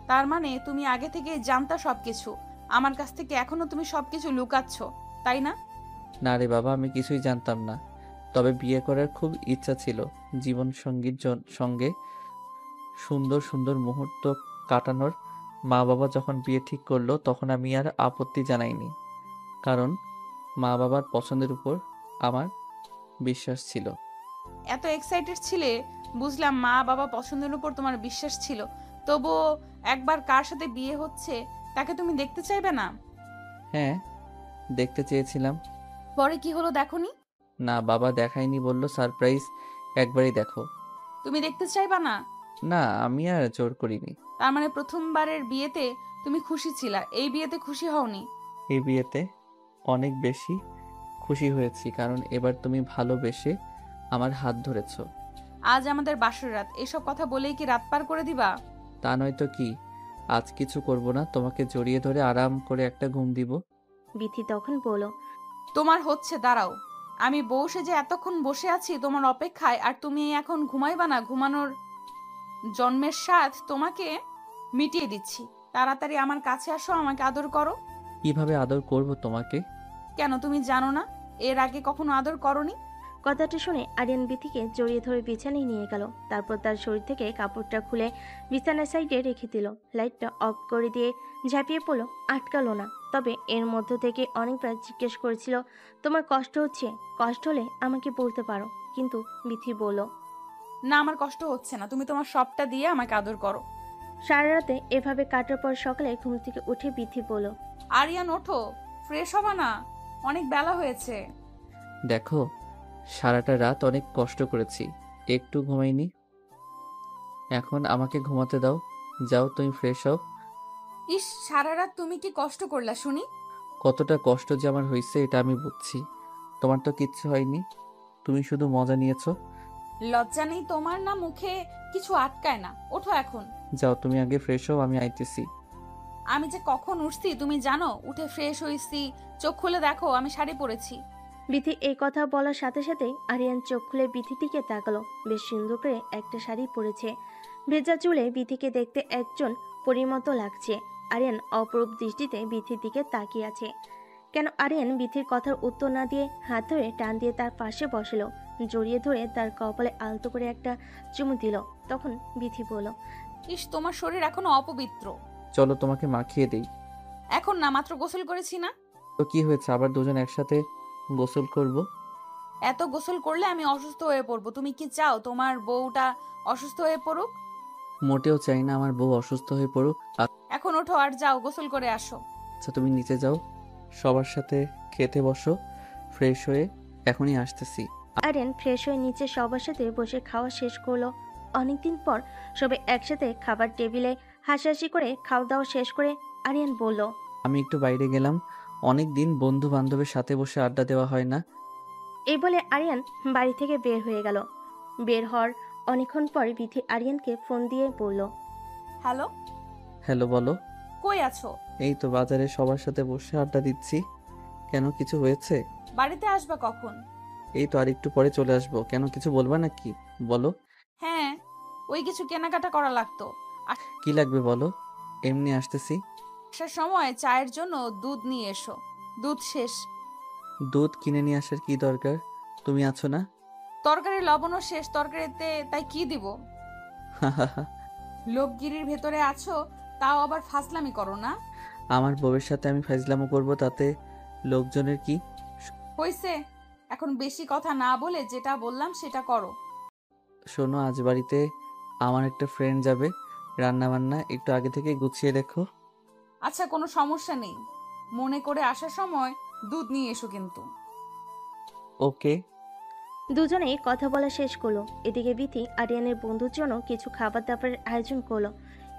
তার মানে তুমি আগে থেকে জানতা সবকিছু, আমার কাছ থেকে এখনো তুমি সবকিছু লুকাচ্ছ, তাই না? না রে বাবা, আমি কিছুই জানতাম না। তবে বিয়ে করার খুব ইচ্ছা ছিল, জীবন সঙ্গীর সঙ্গে সুন্দর সুন্দর মুহূর্ত কাটানোর। মা বাবা যখন বিয়ে ঠিক করলো তখন আমি আর আপত্তি জানাইনি, কারণ মা বাবার পছন্দের উপর আমার বিশ্বাস ছিল। এত এক্সাইটেড ছিলে, বুঝলাম মা বাবা পছন্দের উপর তোমার বিশ্বাস ছিল, তবুও একবার কার সাথে বিয়ে হচ্ছে তাকে তুমি দেখতে চাইবে না? হ্যাঁ, দেখতে চেয়েছিলাম। পরে কি হলো দেখোনি? না, বাবা দেখায়নি, বলল সারপ্রাইজ, একবারই দেখো। তুমি দেখতে চাইবা না? না, আমি আর জোর করিনি। তার মানে প্রথমবারের বিয়েতে তুমি খুশি ছিলা, এই বিয়েতে খুশি হওনি? এই বিয়েতে অনেক বেশি খুশি হয়েছি, কারণ এবার তুমি ভালোবেসে আমার হাত ধরেছো। আজ আমাদের বাসর রাত, এসব কথা বলেই কি রাত পার করে দিবা? তা নয়তো কি, আজ কিছু করব না, তোমাকে জড়িয়ে ধরে আরাম করে একটা ঘুম দিব। বিথি তখন বলল, তোমার হচ্ছে, দাঁড়াও। আমি বউ সেজে এতক্ষণ বসে আছি তোমার অপেক্ষায়, আর তুমি এখন ঘুমাইবা না? ঘুমানোর জন্মের স্বাদ তোমাকে মিটিয়ে দিচ্ছি। তাড়াতাড়ি আমার কাছে আসো, আমাকে আদর করো। কিভাবে আদর করব তোমাকে? কেন তুমি জানো না? এর আগে কখনো আদর করনি? কথাটা শুনে আরিয়ান বিথিকে জড়িয়ে ধরে বিছানায় নিয়ে গেল। তারপর তার শরীর থেকে কাপড়টা খুলে বিছানার সাইডে রেখে দিল। লাইটটা অফ করে দিয়ে ঝাঁপিয়ে পড়লো, আটকালো না। তবে এর মধ্য থেকে অনেকবার জিজ্ঞেস করেছিল, তোমার কষ্ট হচ্ছে? কষ্ট হলে আমাকে বলতে পারো। কিন্তু বিথি বলল, না, আমার কষ্ট হচ্ছে না, তুমি তোমার সবটা দিয়ে আমাকে আদর করো। সারা রাতে এভাবে কাটার পর সকালে ঘুম থেকে উঠে বিথি বলল, আরিয়ান ওঠো, ফ্রেশ হবা না? অনেক বেলা হয়েছে। দেখো, সারাটা রাত অনেক কষ্ট করেছি, একটু ঘুমাইনি। এখন আমাকে ঘুমাতে দাও। যাও, তুমি ফ্রেশ হও। ইস, সারা রাত তুমি কি কষ্ট করলা শুনি? কতটা কষ্ট যে আমার হয়েছে এটা আমি বুঝছি। তোমার তো কিচ্ছু হয়নি, তুমি শুধু মজা নিয়েছো। লজ্জা নেই তোমার? না মুখে কিছু আটকায় না? ওঠো এখন। যাও, তুমি আগে ফ্রেশ হও, আমি আইতেছি। আমি যে কখন উঠছি তুমি জানো? উঠে ফ্রেশ হইছি, চোখ খুলে দেখো আমি শাড়ি পরেছি। বিথি এই কথা বলার সাথে সাথেই আরিয়ান চোখ খুলে বিথির দিকে তাকালো। বেশ সুন্দর করে একটা শাড়ি পরেছে, ভেজা চুলে বিথিকে দেখতে একজন পরীর মতো লাগছে। আরিয়ান অপরূপ দৃষ্টিতে বিথির দিকে তাকিয়ে আছে। কেন আরিয়ান বিথির কথার উত্তর না দিয়ে হাত ধরে টান দিয়ে তার পাশে বসলো, জড়িয়ে ধরে তার কপালে আলতো করে একটা চুমু দিল। তখন বিথি বলল, ইস, তোমার শরীর এখনো অপবিত্র। চলো তোমাকে মাখিয়ে দেই। এখন না, মাত্র গোসল করেছি না। তো কি হয়েছে, আবার দুজন একসাথে গোসল করব? এত গোসল করলে আমি অসুস্থ হয়ে পড়বো। তুমি কি চাও তোমার বউটা অসুস্থ হয়ে পড়ুক? মোটেও চাই না আমার বউ অসুস্থ হয়ে পড়ুক। এখন ওঠো আর যাও গোসল করে আসো। আচ্ছা, তুমি নিচে যাও, সবার সাথে খেতে বসো, ফ্রেশ হয়ে এখনই আসতেছি। আরিয়ান ফ্রেশ হয়ে নিচে সবার সাথে বসে খাওয়া শেষ করলো। অনেকদিন পর সবাই একসাথে খাবার টেবিলে হাসাহাসি করে খাওয়া দাওয়া শেষ করে আরিয়ান বলল, আমি একটু বাইরে গেলাম, অনেক দিন বন্ধু বান্ধবের সাথে বসে আড্ডা দেওয়া হয় না। এই বলে আরিয়ান বাড়ি থেকে বের হয়ে গেল। বের হওয়ার অনেকক্ষণ পর বিথি আরিয়ানকে ফোন দিয়ে বলল, হ্যালো, হ্যালো, বলো। কই আছো? এই তো বাজারে সবার সাথে বসে আড্ডা দিচ্ছি। কেন, কিছু হয়েছে? বাড়িতে আসবা কখন? এই তো আর একটু পরে চলে আসবো। কেন, কিছু বলবা নাকি? বলো। হ্যাঁ, ওই কিছু কেনাকাটা করা লাগতো। কি লাগবে বলো, এমনি আসতেছি। আসার সময় চায়ের জন্য দুধ নিয়ে এসো, দুধ শেষ। দুধ কিনে নিয়ে আসার কি দরকার, তুমি আছো না? তরকারি লবণও শেষ তরকারিতে, তাই কি দিব? লোকগিরির ভেতরে আছো, তাও আবার ফাজলামি করো না। আমার বউয়ের সাথে আমি ফাইজলামো করব, তাতে লোকজনের কি? হইছে, এখন বেশি কথা না বলে যেটা বললাম সেটা করো। শোনো, আজ বাড়িতে আমার একটা ফ্রেন্ড যাবে, রান্না বান্না একটু আগে থেকে গুছিয়ে রেখো। আচ্ছা, কোনো সমস্যা নেই, মনে করে আসার সময় দুধ নিয়ে এসো কিন্তু। ওকে। দুজনেই কথা বলা শেষ করলো। এদিকে বিথি আরিয়ানের বন্ধুর জন্য কিছু খাবার দাবারের আয়োজন করলো।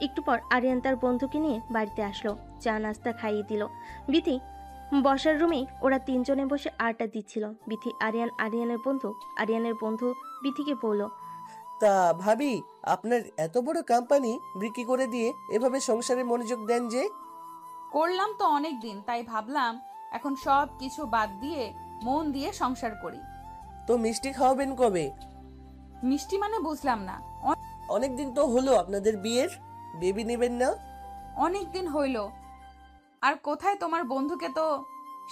একটু পর আরিয়ান তার বন্ধুকে নিয়ে বাড়িতে আসলো, চা নাস্তা খাইয়ে দিল। বিথি বসার রুমে ওরা তিনজনে বসে আড্ডা দিচ্ছিল। বিথি আরিয়ানের বন্ধু বিথিকে বলল, তা ভাবি, আপনার এত বড় কোম্পানি বিক্রি করে দিয়ে এভাবে সংসারে মনোযোগ দেন যে? করলাম তো অনেক দিন, তাই ভাবলাম এখন সব কিছু বাদ দিয়ে মন দিয়ে সংসার করি। তো মিষ্টি খাওয়াবেন কবে? মিষ্টি মানে বুঝলাম না। অনেক দিন তো হলো আপনাদের বিয়ের, বেবি নেবেন না? অনেক দিন হইল, আর কোথায় তোমার বন্ধুকে তো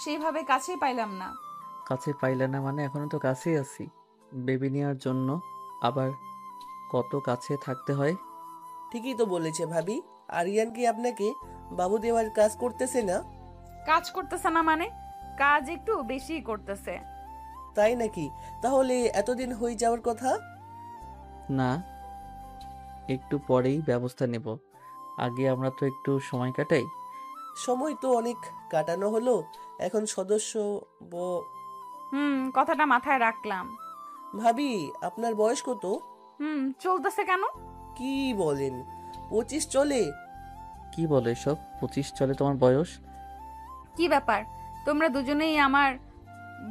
সেইভাবে কাছেই পাইলাম না। কাছে পাইলে না মানে, এখনো তো কাছেই আছি বেবি নেওয়ার জন্য, আবার কত কাছে থাকতে হয়। ঠিকই তো বলেছে ভাবি। আরিয়ান কি আপনাকে বাবু দেওয়ার কাজ করতেছে না? কাজ করতেছে না মানে? কাজ একটু বেশি করতেছে। তাই নাকি? তাহলে এতদিন হয়ে যাওয়ার কথা। না, একটু পরেই ব্যবস্থা নেব, আগে আমরা তো একটু সময় কাটাই। সময় তো অনেক কাটানো হলো, এখন সদস্য কথাটা মাথায় রাখলাম। ভাবি, আপনার বয়স কত? চলতেছে কেন? কি বলেন, 25 চলে? কি বলো এসব? 25 চলে তোমার বয়স? কি ব্যাপার, তোমরা দুজনেই আমার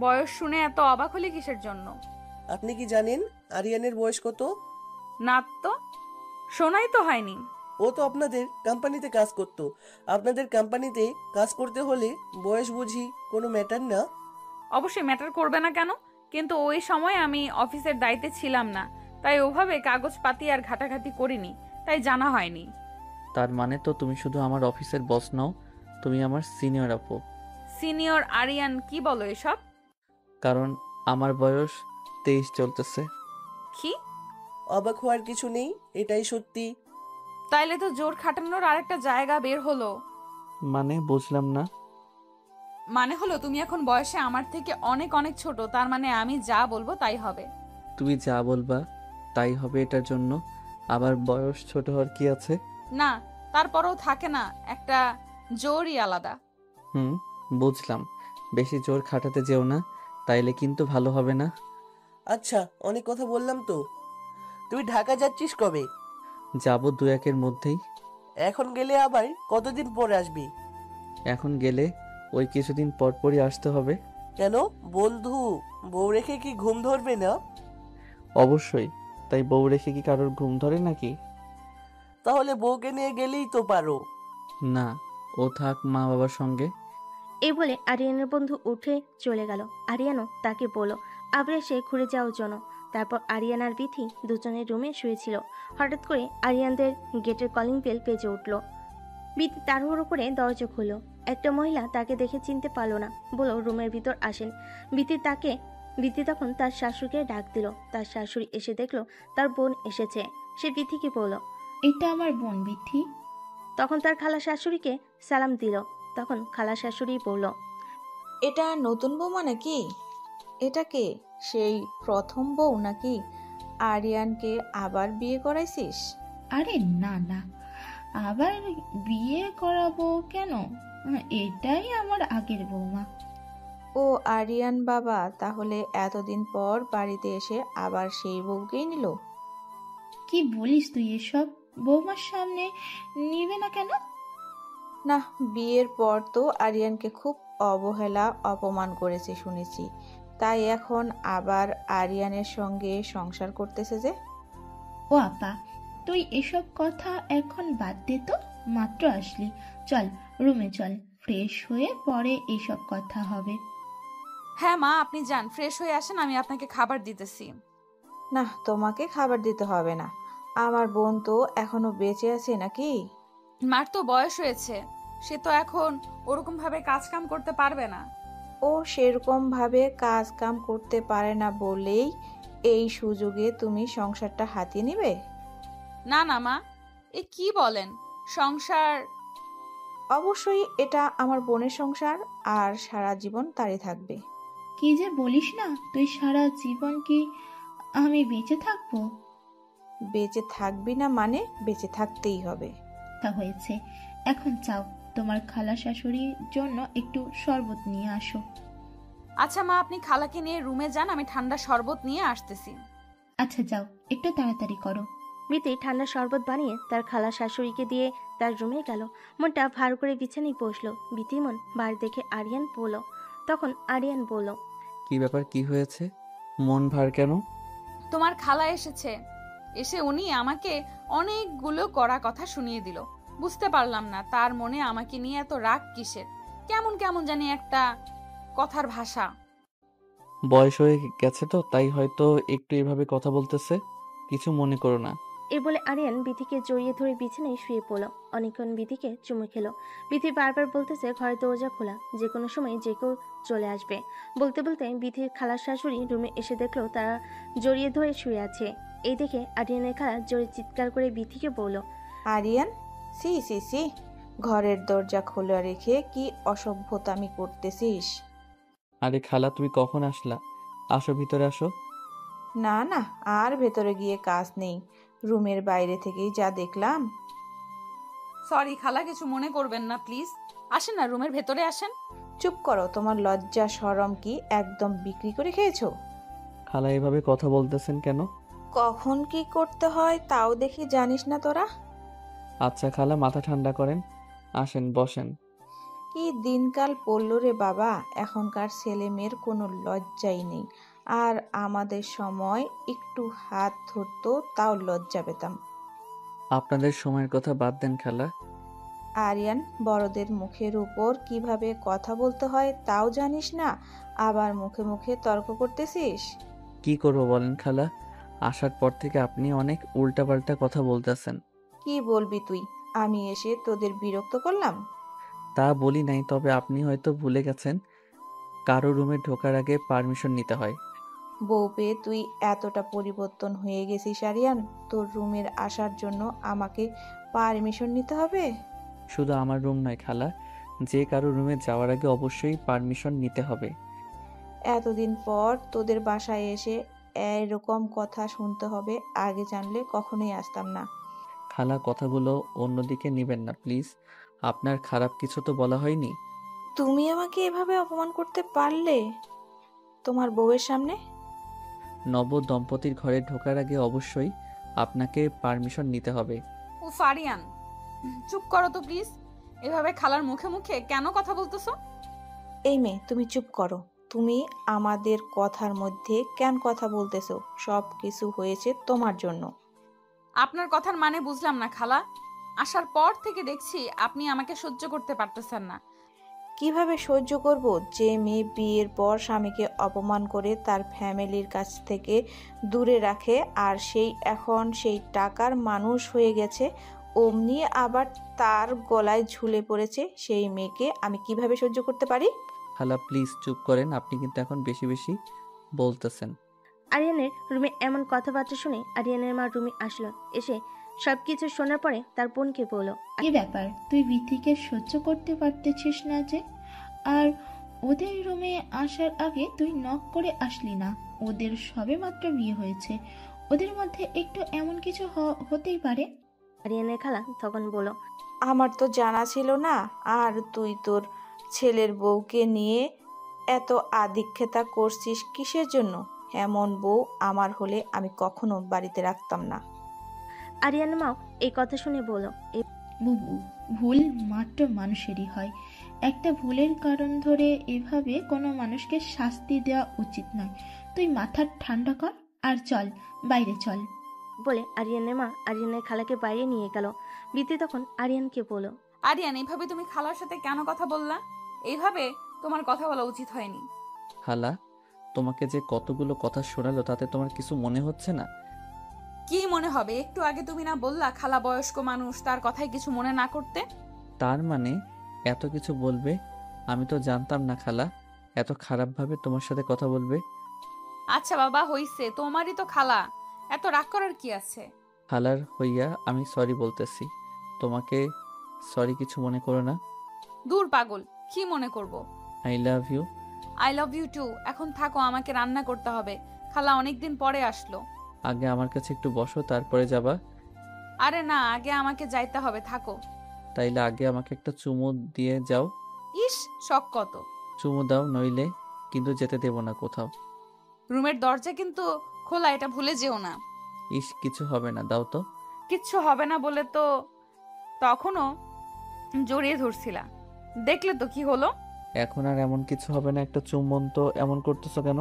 বয়স শুনে এত অবাক হলে কিসের জন্য? আপনি কি জানেন আরিয়ানের বয়স কত? না তো, শোনাই তো হয়নি। ও তো আপনাদের কোম্পানিতে কাজ করতো। আপনাদের কোম্পানিতে কাজ করতে হলে বয়স বুঝি কোনো ম্যাটার না? অবশ্যই ম্যাটার করবে না কেন, কিন্তু ওই সময় আমি অফিসের দায়িত্বে ছিলাম না, তাই ওভাবে কাগজপাতি আর ঘাটাঘাটি করিনি, তাই জানা হয়নি। তার মানে তো তুমি শুধু আমার অফিসের বস নও, তুমি আমার সিনিয়র আপু। সিনিয়র আরিয়ান, কি বলো এসব? কারণ আমার বয়স 23 চলতেছে। কি? অবাক হওয়ার কিছু নেই, এটাই সত্যি। তাইলে তো জোর খাটানোর আরেকটা জায়গা বের হলো। মানে বুঝলাম না। মানে হলো তুমি এখন বয়সে আমার থেকে অনেক অনেক ছোট, তার মানে আমি যা বলবো তাই হবে। তুমি যা বলবা তাই হবে, এটার জন্য আবার বয়স ছোট হওয়ার কি আছে? না, তারপরেও থাকে না একটা জোরই আলাদা। বুঝলাম। বেশি জোর খাটাতে যেও না, তাইলে কিন্তু ভালো হবে না। আচ্ছা, অনেক কথা বললাম তো। তুই ঢাকা যাচ্ছিস কবে? যাবো 2-1 মধ্যেই। এখন গেলে আবার কতদিন পরে আসবি? এখন গেলে ওই কিছুদিন পর পরই আসতে হবে। কেন বন্ধু, বউ রেখে কি ঘুম ধরবে না? অবশ্যই, তাই বউ রেখে কি কারোর ঘুম ধরে নাকি? তাহলে বউকে নিয়ে গেলেই তো পারো। না, ও থাক মা বাবার সঙ্গে। এই বলে আরিয়ানের বন্ধু উঠে চলে গেল। আরিয়ানও তাকে বলল আবার এসে ঘুরে যাওয়ার জন্য। তারপর আরিয়ান আর বিথি দুজনের রুমে শুয়েছিল। হঠাৎ করে আরিয়ানদের গেটের কলিং বেল বেজে উঠল। বিথি তাড়াহুড়ো করে দরজা খুলল। একটা মহিলা তাকে দেখে চিনতে পারল না, বলল রুমের ভিতর আসেন। বিথি তখন তার শাশুড়িকে ডাক দিল। তার শাশুড়ি এসে দেখলো তার বোন এসেছে। সে বিথিকে বলল, এটা আমার বোন বিথি। তখন তার খালা শাশুড়িকে সালাম দিল। তখন খালা শাশুড়ি বলল, এটা নতুন বৌমা নাকি? এটা কে? সেই প্রথম বউ নাকি? আরিয়ানকে আবার বিয়ে করাইছিস? আরে না না, আবার বিয়ে করাবো কেন? এটাই আমার আগের বৌমা। ও আরিয়ান বাবা, তাহলে এতদিন পর বাড়িতে এসে আবার সেই বউকেই নিল? কি বলিস তুই এসব? বৌমার সামনে নিবে না কেন? না, বিয়ের পর তো আরিয়ানকে খুব অবহেলা অপমান করেছে শুনেছি, তাই এখন আবার আরিয়ানের সঙ্গে সংসার করতেছে যে। ও আপা, তুই এসব কথা এখন বাদ দে তো, মাত্র আসলি। চল রুমে চল, ফ্রেশ হয়ে পরে এসব কথা হবে। হ্যাঁ মা, আপনি যান, ফ্রেশ হয়ে আসেন, আমি আপনাকে খাবার দিতেছি। না, তোমাকে খাবার দিতে হবে না, আমার বোন তো এখনো বেঁচে আছে নাকি? মার তো বয়স হয়েছে, সে তো এখন ওরকম ভাবে কাজ কাম করতে পারবে না। ও সেরকম ভাবে কাজ কাম করতে পারে না বলেই এই সুযোগে তুমি সংসারটা হাতিয়ে নিবে? না না মা, এ কি বলেন? সংসার? অবশ্যই এটা আমার বোনের সংসার, আর সারা জীবন তারই থাকবে। কি যে বলিস না তুই, সারা জীবন কি আমি বেঁচে থাকবো? বেঁচে থাকবি না মানে বেঁচে থাকতেই হবে। তা হয়েছে, এখন চাও তোমার খালা শাশুড়ির জন্য একটু শরবত নিয়ে আসো। আচ্ছা মা, আপনি খালাকে নিয়ে রুমে যান, আমি ঠান্ডা শরবত নিয়ে আসতেছি। আচ্ছা যাও, একটু তাড়াতাড়ি করো। বিথি ঠান্ডা শরবত বানিয়ে তার খালা শাশুড়িকে দিয়ে তার রুমে গেল। মনটা ভার করে বিছানায় বসলো। বিথির মন ভার দেখে আরিয়ান বলল। তখন আরিয়ান বলল, কি ব্যাপার, কি হয়েছে? মন ভার কেন? তোমার খালা এসেছে, এসে উনি আমাকে অনেকগুলো কড়া কথা শুনিয়ে দিল। বুঝতে পারলাম না তার মনে আমাকে নিয়ে এত রাগ কিসের। কেমন কেমন জানি একটা কথার ভাষা। বয়স হয়ে গেছে তো, তাই হয়তো একটু এভাবে কথা বলতেছে, কিছু মনে করো না। এই বলে আরিয়ান বিথিকে জড়িয়ে ধরে বিছানায় শুয়ে পড়ল। অনেকক্ষণ বিথিকে চুমু খেলো। বিথি বারবার বলতেছে ঘরের দরজা খোলা, যে কোনো সময় যে কেউ চলে আসবে। বলতে বলতে বিথির খালার শাশুড়ি রুমে এসে দেখলো তারা জড়িয়ে ধরে শুয়ে আছে। এই দেখে আরিয়ানের খালা জোরে চিৎকার করে বিথিকে বলল, আরিয়ান, সি সি সি, ঘরের দরজা খোলা রেখে কি অসভ্যতামি করতেছিস? আরে খালা, তুমি কখন আসলা? আসো, ভিতরে আসো। না না, আর ভেতরে গিয়ে কাজ নেই, রুমের বাইরে থেকেই যা দেখলাম। সরি খালা, কিছু মনে করবেন না প্লিজ। আসেন না, রুমের ভেতরে আসেন। চুপ করো, তোমার লজ্জা শরম কি একদম বিক্রি করে খেয়েছো? খালা এভাবে কথা বলতেছেন কেন? কখন কি করতে হয় তাও দেখি জানিস না তোরা? আচ্ছা খালা, মাথা ঠান্ডা করেন, আসেন বসেন। কি দিনকাল পড়ল রে বাবা, এখনকার ছেলে মেয়ের কোনো লজ্জাই নেই। আর আমাদের সময় একটু হাত ধরতো তাও লজ্জা পেতাম। আপনাদের সময়ের কথা বাদ দেন খালা। আরিয়ান, বড়দের মুখের উপর কিভাবে কথা বলতে হয় তাও জানিস না, আবার মুখে মুখে তর্ক করতেছিস। কি করবো বলেন খালা, আসার পর থেকে আপনি অনেক উল্টাপাল্টা কথা বলতেছেন। কি বলবি তুই? আমি এসে তোদের বিরক্ত করলাম? তা বলি নাই, তবে আপনি হয়তো ভুলে গেছেন কারো রুমে ঢোকার আগে পারমিশন নিতে হয়। বউ পেয়ে তুই এতটা পরিবর্তন হয়ে গেছিস আরিয়ান? তোর রুমের আসার জন্য আমাকে পারমিশন নিতে হবে? শুধু আমার রুম নয় খালা, যে কারো রুমে যাওয়ার আগে অবশ্যই পারমিশন নিতে হবে। এতদিন পর তোদের বাসায় এসে এরকম কথা শুনতে হবে, আগে জানলে কখনোই আসতাম না। খালা, কথাগুলো অন্যদিকে নেবেন না প্লিজ। আপনার খারাপ কিছু তো বলা হয়নি। তুমি আমাকে এভাবে অপমান করতে পারলে তোমার বউয়ের সামনে? নব দম্পতির ঘরে ঢোকার আগে অবশ্যই আপনাকে পারমিশন নিতে হবে। ও ফারিয়ান, চুপ করো তো প্লিজ। এভাবে খালার মুখে মুখে কেন কথা বলতেছো? এই মেয়ে, তুমি চুপ করো। তুমি আমাদের কথার মধ্যে কেন কথা বলতেছো? সব কিছু হয়েছে তোমার জন্য। আপনার কথার মানে বুঝলাম না খালা। আসার পর থেকে দেখছি আপনি আমাকে সহ্য করতে পারতেছেন না। কিভাবে সহ্য করব? যে মেয়ে বিয়ের পর স্বামীকে অপমান করে তার ফ্যামিলির কাছ থেকে দূরে রাখে, আর সেই এখন সেই টাকার মানুষ হয়ে গেছে, অমনি আবার তার গলায় ঝুলে পড়েছে, সেই মেয়েকে আমি কিভাবে সহ্য করতে পারি? খালা প্লিজ চুপ করেন, আপনি কিন্তু এখন বেশি বেশি বলতেছেন। আরিয়ানের রুমে এমন কথাবার্তা শুনে আরিয়ানের মা রুমে আসলো। এসে সবকিছু শোনার পরে তার বোনকে বলল, কি ব্যাপার, তুই বিথিকে সহ্য করতে পারতেছিস না যে? আর ওদের রুমে আসার আগে তুই নক করে আসলি না? ওদের সবেমাত্র বিয়ে হয়েছে, ওদের মধ্যে একটু এমন কিছু হতেই পারে। আরিয়ানের খালা তখন বলল, আমার তো জানা ছিল না। আর তুই তোর ছেলের বউকে নিয়ে এত আদিক্ষেতা করছিস কিসের জন্য? এমন বউ আমার হলে আমি কখনো বাড়িতে রাখতাম না। আরিয়ানের মাও এই কথা শুনে বলল, বুবু, ভুল মাত্র মানুষেরই হয়। একটা ভুলের কারণ ধরে এভাবে কোনো মানুষকে শাস্তি দেওয়া উচিত নয়। তুই মাথা ঠান্ডা কর আর চল, বাইরে চল। বলে আরিয়ানের মা আরিয়ানের খালাকে বাইরে নিয়ে গেল। বিতি তখন আরিয়ানকে বলল, আরিয়ান, এইভাবে তুমি খালার সাথে কেন কথা বললা? এইভাবে তোমার কথা বলা উচিত হয়নি। খালা, তোমাকে যে কতগুলো কথা শোনালো তাতে তোমার কিছু মনে হচ্ছে না? কি মনে হবে? একটু আগে তুমি না বললা খালা বয়স্ক মানুষ, তার কথায় কিছু মনে না করতে? তার মানে এত কিছু বলবে? আমি তো জানতাম না খালা এত খারাপভাবে তোমার সাথে কথা বলবে। আচ্ছা বাবা, হইছে, তোমারই তো খালা, এত রাগ করার কি আছে? খালার হইয়া আমি সরি বলতেছি, তোমাকে সরি কিছু মনে করো না। দূর পাগল, কি মনে করব? I love you. I love you too. এখন থাকো, আমাকে রান্না করতে হবে। খালা অনেকদিন পরে আসলো। আগে আমার কাছে একটু বসো, তারপরে যাবা। আরে না, আগে আমাকে যাইতে হবে, থাকো। তাইলে আগে আমাকে একটা চুমু দিয়ে যাও। ইস, শখ কত! চুমু দাও, নইলে কিন্তু যেতে দেব না কোথাও। রুমের দরজা কিন্তু খোলা, এটা ভুলে যেও না। ইস, কিছু হবে না, দাও তো। কিচ্ছু হবে না বলে তো তখনও জড়িয়ে ধরছিলা, দেখলে তো কি হলো। এখন আর এমন কিছু হবে না, একটা চুম্বন তো এমন করতেছো কেন?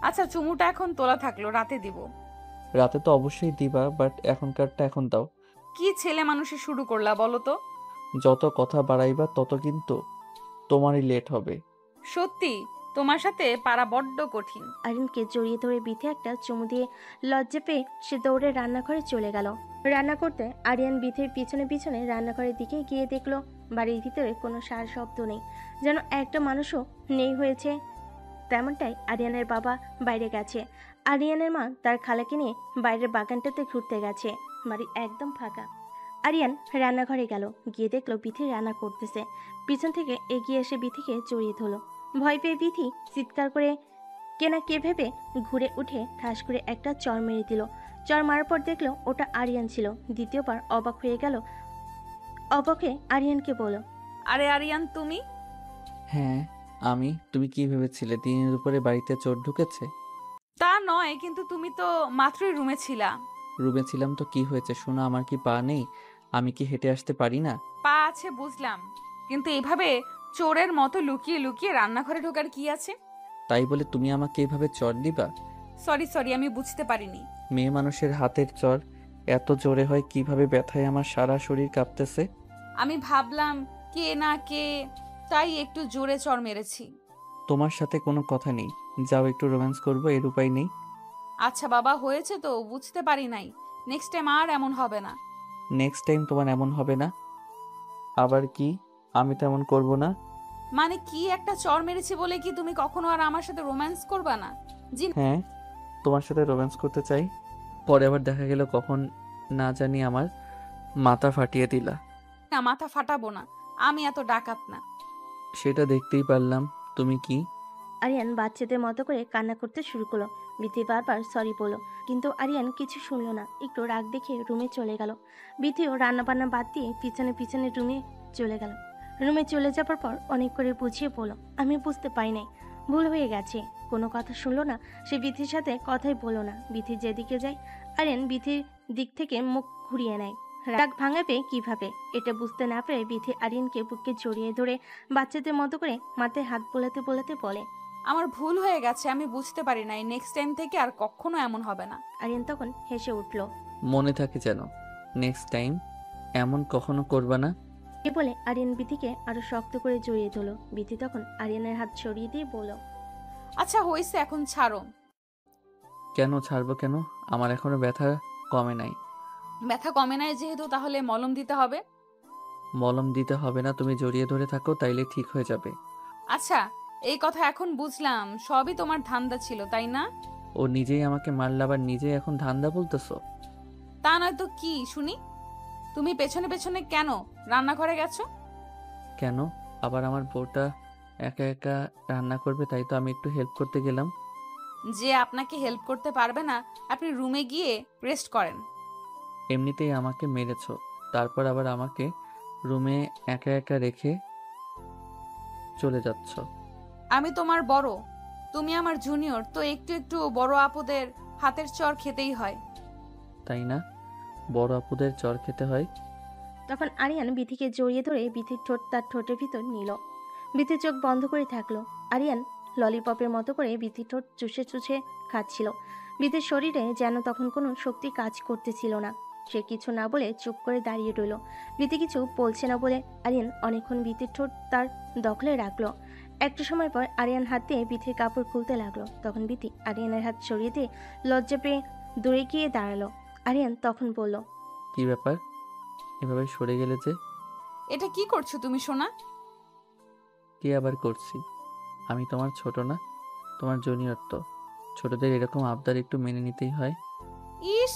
আচ্ছা, চুমুটা এখন তোলা থাকলো, রাতে দিব। রাতে তো অবশ্যই দিবা, বাট এখনকারটা এখন দাও। কি ছেলে মানুষে শুরু করলা বলো তো? যত কথা বাড়াইবা তত কিন্তু তোমারই লেট হবে। সত্যি তোমার সাথে পারা বড্ড কঠিন। আরিয়ানকে জড়িয়ে ধরে বিথি একটা চুমু দিয়ে লজ্জা পেয়ে সে দৌড়ে রান্নাঘরে চলে গেল। রান্না করতে আরিয়ান বিথির পিছনে পিছনে রান্নাঘরের দিকে গিয়ে দেখলো বাড়ির ভিতরে কোনো সার শব্দ নেই, যেন একটা মানুষও নেই হয়েছে। তেমনটাই আরিয়ানের বাবা বাইরে গেছে। আরিয়ানের মা তার খালাকে নিয়ে বাইরের বাগানটাতে ঘুরতে গেছে। বাড়ি একদম ফাঁকা। আরিয়ান রান্নাঘরে গেল, গিয়ে দেখলো বিথি রান্না করতেছে। পিছন থেকে এগিয়ে এসে বিথিকে জড়িয়ে ধরলো। ভয় পেয়ে বিথি চিৎকার করে কেনা কে ভেবে ঘুরে উঠে ঠাস করে একটা চর মেরে দিল। চর মারার পর দেখলো ওটা আরিয়ান ছিল। দ্বিতীয়বার অবাক হয়ে গেল। অবাক হয়ে আরিয়ানকে বলল, আরে আরিয়ান, তুমি? হ্যাঁ আমি। তুমি কি ভেবেছিলে দিনের উপরে বাড়িতে চোর ঢুকেছে? তা নয়, কিন্তু তুমি তো মাত্রই রুমে ছিলা। রুমে ছিলাম তো কি হয়েছে? শোনো, আমার কি পা নেই? আমি কি হেঁটে আসতে পারি না? পা আছে বুঝলাম, কিন্তু এইভাবে চোরের মতো লুকিয়ে লুকিয়ে রান্নাঘরে ঢোকার কি আছে? তাই বলে তুমি আমাকে এভাবে চর দিবা? সরি আমি বুঝতে পারিনি। মেয়ে মানুষের হাতের চর এত জোরে হয় কিভাবে? ব্যথায় আমার সারা শরীর কাঁপতেছে। আমি ভাবলাম কে না কে, তাই একটু জোরে চড় মেরেছি। তোমার সাথে কোনো কথা নেই, যাও একটু রোম্যান্স করবো, এর উপায় নেই। আচ্ছা বাবা, হয়েছে তো, বুঝতে পারি নাই। নেক্সট টাইম আর এমন হবে না। নেক্সট টাইম তোমার এমন হবে না? আবার কি? আমি তেমন করব না? মানে কি, একটা চড় মেরেছি বলে কি তুমি কখনো আর আমার সাথে রোম্যান্স করবা না? জি হ্যাঁ, তোমার সাথে রোম্যান্স করতে চাই। পরে আবার দেখা গেল কখন না জানি আমার মাথা ফাটিয়ে দিলা। না, মাথা ফাটাবো না, আমি এত ডাকাত না। সেটা দেখতেই পারলাম। তুমি কি? আরিয়ান বাচ্চাদের মতো করে কান্না করতে শুরু করলো। বিথি বারবার সরি বলল, কিন্তু আরিয়ান কিছু শুনলো না। একটু রাগ দেখে রুমে চলে গেল। বিথিও রান্নাবান্না বাদ দিয়ে পিছনে পিছনে রুমে চলে গেল। রুমে চলে যাবার পর অনেক করে বুঝিয়ে বলল, আমি বুঝতে পারি নাই, ভুল হয়ে গেছে। কোনো কথা শুনলো না, সে বিথির সাথে কথাই বলল না। বিথি যেদিকে যায় আরিয়ান বিথির দিক থেকে মুখ ঘুরিয়ে নেয়। রাগ ভাঙাবে কিভাবে এটা বুঝতে না পেরে বিথি আরিয়ানকে বুকে জড়িয়ে ধরে বাচ্চাদের মতো করে মাথায় হাত বোলাতে বোলাতে বলে, আমার ভুল হয়ে গেছে, আমি বুঝতে পারি নাই। নেক্সট টাইম থেকে আর কখনো এমন হবে না। আরিয়ান তখন হেসে উঠল। মনে থাকে যেন, নেক্সট টাইম এমন কখনো করবা না। এ বলে আরিয়ান বিথিকে আরো শক্ত করে জড়িয়ে ধরল। বিথি তখন আরিয়ানের হাত সরিয়ে দিয়ে বলল, আচ্ছা হয়েছে, এখন ছাড়ো। কেন ছাড়বো কেন? আমার এখনো ব্যথা কমে নাই। ব্যথা কমে নাই যেহেতু, তাহলে মলম দিতে হবে। মলম দিতে হবে না, তুমি জড়িয়ে ধরে থাকো, তাইলে ঠিক হয়ে যাবে। আচ্ছা, এই কথা এখন বুঝলাম, সবই তোমার ধান্দা ছিল, তাই না? ও নিজেই আমাকে মারলা, আবার নিজেই এখন ধান্দা বলতেছো? তা নয় তো কি শুনি। তুমি পেছনে পেছনে কেন রান্নাঘরে গেছো? কেন? আবার আমার বউটা একা একা রান্না করবে, তাই তো আমি একটু হেল্প করতে গেলাম। যে আপনাকে হেল্প করতে পারবে না, আপনি রুমে গিয়ে রেস্ট করেন। এমনিতেই আমাকে মেরেছো, তারপর আবার আমাকে রুমে একা একা রেখে চলে যাচ্ছ। আমি তোমার বড়, তুমি আমার জুনিয়র, তো একটু একটু বড় আপুদের হাতের চর খেতেই হয়। তাই না? বড় আপুদের চর খেতে হয়। তখন আরিয়ান বিথিকে জড়িয়ে ধরে বিথির ঠোঁট তার ঠোঁটের ভিতর নিল। বিথির চোখ বন্ধ করে থাকলো। আরিয়ান ললিপপের মতো করে বিথির ঠোঁট চুষে চুষে খাচ্ছিল। বিথির শরীরে যেন তখন কোনো শক্তি কাজ করতেছিল না। সে কিছু না বলে চুপ করে দাঁড়িয়ে রইল। বিথি কিছু বলছে না বলে আরিয়ান অনেকক্ষণ বিথির ঠোঁট তার দখলে রাখলো। একটু সময় পর আরিয়ান হাত দিয়ে বিথির কাপড় খুলতে লাগলো। তখন বিথি আরিয়ানের হাত সরিয়ে দিয়ে লজ্জা পেয়ে দূরে গিয়ে দাঁড়ালো। আরিয়ান তখন বলল, কি ব্যাপার, এভাবে সরে গেলে যে? এটা কি করছো তুমি সোনা? কি আবার করছি? আমি তোমার ছোট না, তোমার জুনিয়র তো। ছোটদের এরকম আবদার একটু মেনে নিতেই হয়। ইস,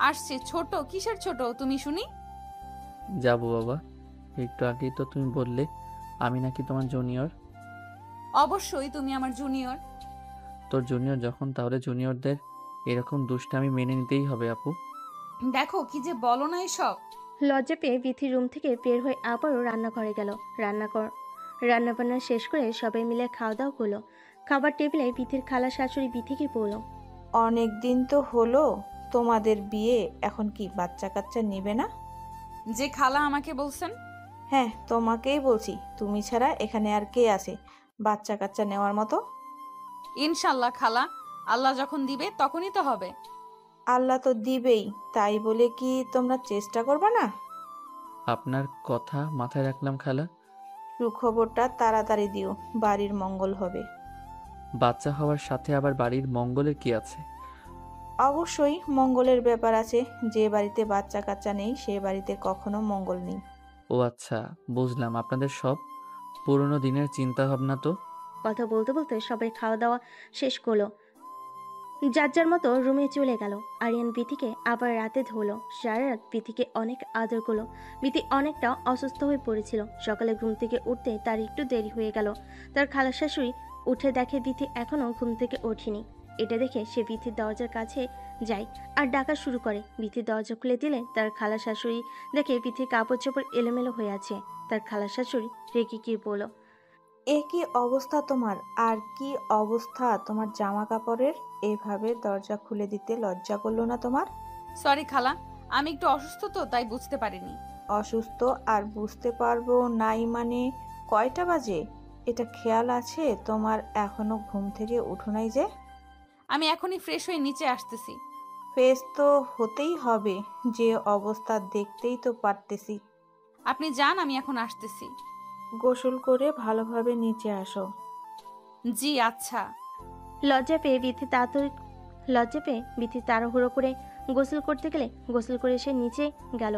আসছে ছোট, কিসের ছোট তুমি শুনি? যাবো বাবা, একটু আগেই তো তুমি বললে আমি নাকি তোমার জুনিয়র। অবশ্যই তুমি আমার জুনিয়র। তোর জুনিয়র যখন, তাহলে জুনিয়রদের এরকম দুষ্টামি মেনে নিতেই হবে আপু। দেখো কি যে বলো না এসব। লজ্জা পেয়ে বিথি রুম থেকে বের হয়ে আবারও রান্নাঘরে গেল। রান্নাবান্না শেষ করে সবাই মিলে খাওয়া দাওয়া করলো। খাবার টেবিলে বিথির খালা শাশুড়ি বিথিকে বলল, অনেক দিন তো হলো তোমাদের বিয়ে, এখন কি বাচ্চা কাচ্চা নেবে না? যে খালা আমাকে বলছেন? হ্যাঁ, তোমাকেই বলছি, তুমি ছাড়া এখানে আর কে আছে বাচ্চা কাচ্চা নেওয়ার মতো? ইনশাল্লাহ খালা, আল্লাহ যখন দিবে তখনই তো হবে। আল্লাহ তো দিবেই, তাই বলে কি তোমরা চেষ্টা করবে না? আপনার কথা মাথায় রাখলাম খালা। সুখবরটা তাড়াতাড়ি দিও, বাড়ির মঙ্গল হবে। বাচ্চা হওয়ার সাথে আবার বাড়ির মঙ্গলের কি আছে? অবশ্যই মঙ্গলের ব্যাপার আছে, যে বাড়িতে বাচ্চা কাচ্চা নেই সে বাড়িতে কখনো মঙ্গল নেই। ও আচ্ছা, বুঝলাম। আপনাদের সব পুরনো দিনের চিন্তা ভাবনা তো। কথা বলতে বলতে সবাই খাওয়া দাওয়া শেষ করলো। যার যার মতো রুমে চলে গেল। আরিয়ান বিথিকে আবার রাতে ধরলো। সারা রাত বিথিকে অনেক আদর করলো। বিথি অনেকটা অসুস্থ হয়ে পড়েছিল। সকালে ঘুম থেকে উঠতে তার একটু দেরি হয়ে গেল। তার খালা শাশুড়ি উঠে দেখে বিথি এখনো ঘুম থেকে ওঠেনি। এটা দেখে সে বিথির দরজার কাছে যায় আর ডাকা শুরু করে। বিথির দরজা খুলে দিলে তার খালা শাশুড়ি দেখে বিথির কাপড় চোপড় এলোমেলো হয়ে আছে। তার খালা শাশুড়ি রেগে গিয়ে বলল, এ কি অবস্থা তোমার? আর কি অবস্থা তোমার জামা কাপড়ের? এভাবে দরজা খুলে দিতে লজ্জা করলো না তোমার? সরি খালা, আমি একটু অসুস্থ তো, তাই বুঝতে পারিনি। অসুস্থ আর বুঝতে পারবো নাই মানে? কয়টা বাজে? এটা খেয়াল আছে তোমার এখনো ঘুম থেকে উঠো নাই যে? আমি এখনই ফ্রেশ হয়ে নিচে আসতেছি। ফেস তো হতেই হবে, যে অবস্থা দেখতেই তো পারতেছি। আপনি যান, আমি এখন আসতেছি। গোসল করে ভালোভাবে নিচে আসো। জি আচ্ছা। লজ্জা পেয়ে বিথি তাড়াহুড়ো করে গোসল করতে গেলে গোসল করে সে নিচে গেল।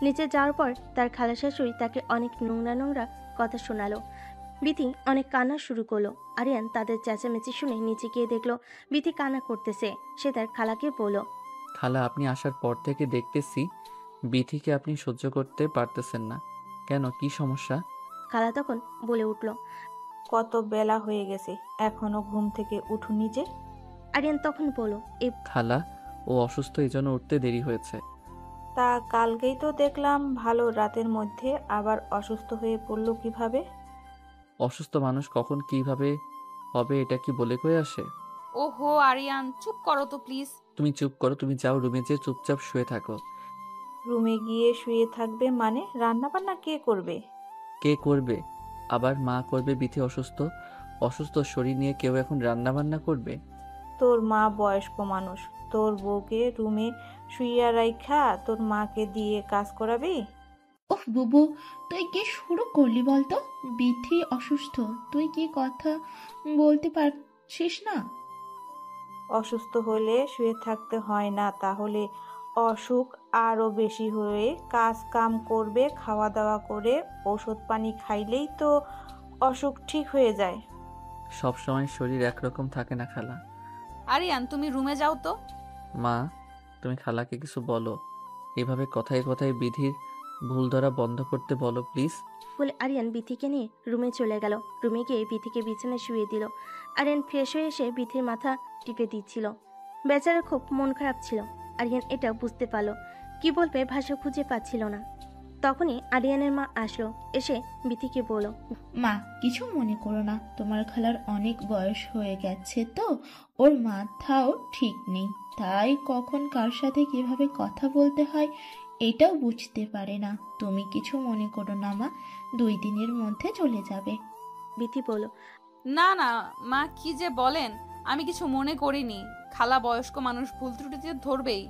নিচে যাওয়ার পর তার খালা শাশুড়ি তাকে অনেক নোংরা নোংরা কথা শোনালো। বিথি অনেক কান্না শুরু করলো। আরিয়ান তাদের চেঁচামেচি শুনে নিচে গিয়ে দেখলো বিথি কান্না করতেছে। সে তার খালাকে বলল, খালা, আপনি আসার পর থেকে দেখতেছি বিথিকে আপনি সহ্য করতে পারতেছেন না। কেন, কি সমস্যা? খালা তখন বলে উঠল, কত বেলা হয়ে গেছে, এখনো ঘুম থেকে উঠুনি যে? আরিয়ান তখন বলল, খালা, ও অসুস্থ, এই জন্য উঠতে দেরি হয়েছে। তা কালকেই তো দেখলাম ভালো রাতের মধ্যে আবার অসুস্থ হয়ে পড়লো কিভাবে? অসুস্থ মানুষ কখন কিভাবে হবে এটা কি বলে কয়ে আসে? ওহো আরিয়ান, চুপ করো তো প্লিজ। তুমি চুপ করো, তুমি যাও রুমে, যে চুপচাপ শুয়ে থাকো। রুমে গিয়ে শুয়ে থাকবে মানে? রান্না বান্না কে করবে? কে করবে? আবার মা করবে। বিথি অসুস্থ, অসুস্থ শরীর নিয়ে কেউ এখন রান্না বান্না করবে? তোর মা বয়স্ক মানুষ, তোর বউকে রুমে শুইয়া রাইখা তোর মাকে দিয়ে কাজ করাবি? ওহ বুবু, তুই কি শুরু করলি বলতো? বিথি অসুস্থ, তুই কি কথা বলতে পারছিস না? অসুস্থ হলে শুয়ে থাকতে হয় না, তাহলে অসুখ আরো বেশি হয়ে কাজ কাম করবে, খাওয়া দাওয়া করে ওষুধ পানি খাইলেই তো অসুখ ঠিক হয়ে যায়। সব সময় শরীর একরকম থাকে না খালা। আরিয়ান তুমি রুমে যাও তো। মা, তুমি খালাকে কিছু বলো। এভাবে কথায় কথায় বিধির ভুল ধরা বন্ধ করতে বলো প্লিজ। বলে আরিয়ান বিথিকে নিয়ে রুমে চলে গেল। রুমে গিয়ে বিথিকে বিছানায় শুয়ে দিল। আরিয়ান ফ্রেশ হয়ে এসে বিথির মাথা টিপে দিচ্ছিল। বেচারা খুব মন খারাপ ছিল। আরিয়ান এটা বুঝতে পারল, কি বলবে ভাষা খুঁজে পাচ্ছিল না। তখনই আরিয়ানের মা আসলো। এসে বিথিকে বলল, মা, কিছু মনে করো না, তোমার খালার অনেক বয়স হয়ে গেছে তো, ওর মাথাও ঠিক নেই, তাই কখন কার সাথে কিভাবে কথা বলতে হয় এটাও বুঝতে পারে না। তুমি কিছু মনে করো না মা, 2 দিনের মধ্যে চলে যাবে। বিথি বলল, না না মা, কি যে বলেন, আমি কিছু মনে করিনি। খালা বয়স্ক মানুষ, ভুল ত্রুটিতে ধরবেই।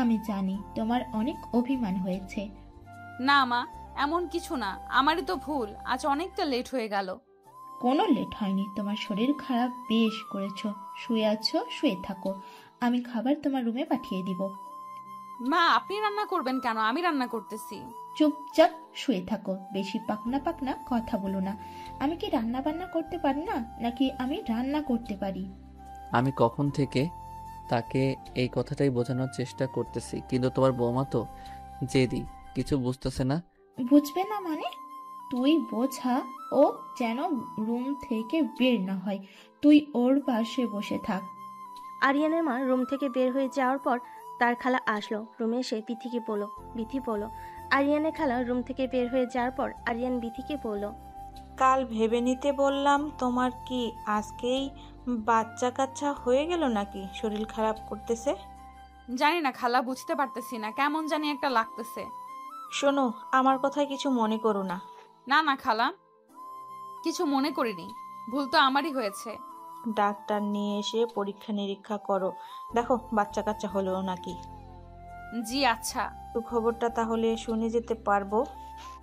আমি জানি তোমার অনেক অভিমান হয়েছে। না মা, এমন কিছু না, আমারই তো ভুল, আজ অনেকটা লেট হয়ে গেল। কোনো লেট হয়নি, তোমার শরীর খারাপ বেশ করেছো, শুয়ে আছো শুয়ে থাকো, আমি খাবার তোমার রুমে পাঠিয়ে দিব। মা আপনি রান্না করবেন কেন? আমি রান্না করতেছি। চুপচাপ শুয়ে থাকো, বেশি পাকনা পাকনা কথা বলো না। আমি কি রান্না বান্না করতে পারি না, নাকি আমি রান্না করতে পারি? আমি কখন থেকে তাকে এই কথাটাই বোঝানোর চেষ্টা করতেছি, কিন্তু তোমার বৌমা তো জেদি, কিছু বুঝতেছে না। বুঝবে না মানে? তুই বোঝা, ও যেন রুম থেকে বের না হয়, তুই ওর পাশে বসে থাক। আরিয়ানের মা রুম থেকে বের হয়ে যাওয়ার পর তার খালা আসলো। রুমে এসে বিথি বলল। আরিয়ানের খালা রুম থেকে বের হয়ে যাওয়ার পর আরিয়ান বিথিকে বলল, কাল ভেবে নিতে বললাম, তোমার কি আজকেই বাচ্চা কাচ্চা হয়ে গেল নাকি শরীর খারাপ করতেছে? জানি না খালা, বুঝতে পারতেছি না, কেমন জানি একটা লাগতেছে। শোনো, আমার কথায় কিছু মনে করো না। না না খালা, কিছু মনে করিনি, ভুল তো আমারই হয়েছে। ডাক্তার নিয়ে এসে পরীক্ষা নিরীক্ষা করো, দেখো বাচ্চা কাচ্চা হলো নাকি। জি আচ্ছা। খবরটা তাহলে শুনে যেতে পারবো?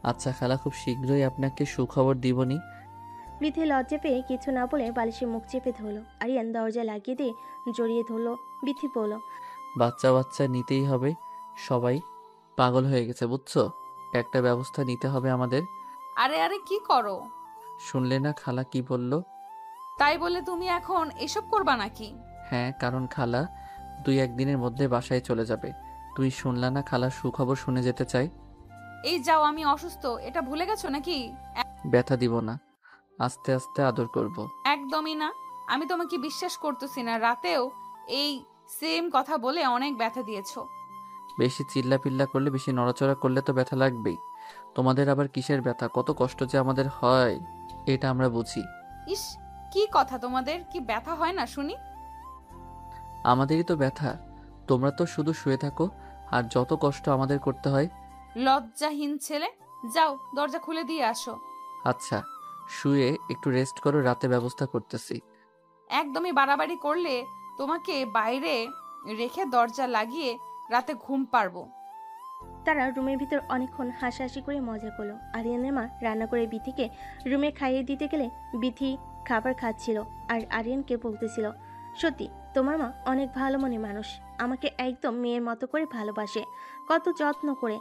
আচ্ছা খালা, খুব শীঘ্রই আপনাকে সুখবর দিবনি। বিথি লজ্জা পেয়ে কিছু না বলে বালিশে মুখ চেপে ধরল। আরিয়ান দরজা লাগিয়ে দিয়ে জড়িয়ে ধরল। বিথি বলল, বাচ্চা বাচ্চা নিতেই হবে, সবাই পাগল হয়ে গেছে বুঝছো, একটা ব্যবস্থা নিতে হবে আমাদের। আরে আরে কি করো? শুনলে না খালা কি বলল? তাই বলে তুমি এখন এসব করবা নাকি? হ্যাঁ, কারণ খালা 2-1 দিনের মধ্যে বাসায় চলে যাবে। তুই শুনলা না খালা সুখবর শুনে যেতে চাই। এই যাও, আমি অসুস্থ, এটা ভুলে গেছো নাকি? ব্যথা দিব না, আস্তে আস্তে আদর করব। একদমই না, আমি তোমাকে বিশ্বাস করতেছি না। রাতেও এই সেম কথা বলে অনেক ব্যথা দিয়েছো। বেশি চিল্লা পিল্লা করলে, বেশি নড়াচড়া করলে তো ব্যথা লাগবেই। তোমাদের আবার কিসের ব্যথা? কত কষ্ট যে আমাদের হয় এটা আমরা বুঝি। ইস, কি কথা, তোমাদের কি ব্যথা হয় না শুনি? আমাদেরই তো ব্যথা, তোমরা তো শুধু শুয়ে থাকো আর যত কষ্ট আমাদের করতে হয়। লজ্জাহীন ছেলে, যাও দরজা খুলে দিয়ে আসো। আচ্ছা, শুয়ে একটু রেস্ট করো, রাতে ব্যবস্থা করতেছি। একদমই বাড়াবাড়ি করলে তোমাকে বাইরে রেখে দরজা লাগিয়ে রাতে ঘুম পারবো। তারা রুমের ভিতর অনেকক্ষণ হাসাহাসি করে মজা করলো। আরিয়ানের মা রান্না করে বিথিকে রুমে খাইয়ে দিতে গেলে বিথি খাবার খাচ্ছিল আর আরিয়ানকে বলতেছিল, সত্যি তোমার মা অনেক ভালো মনের মানুষ, আমাকে একদম মেয়ের মতো করে ভালোবাসে, কত যত্ন করে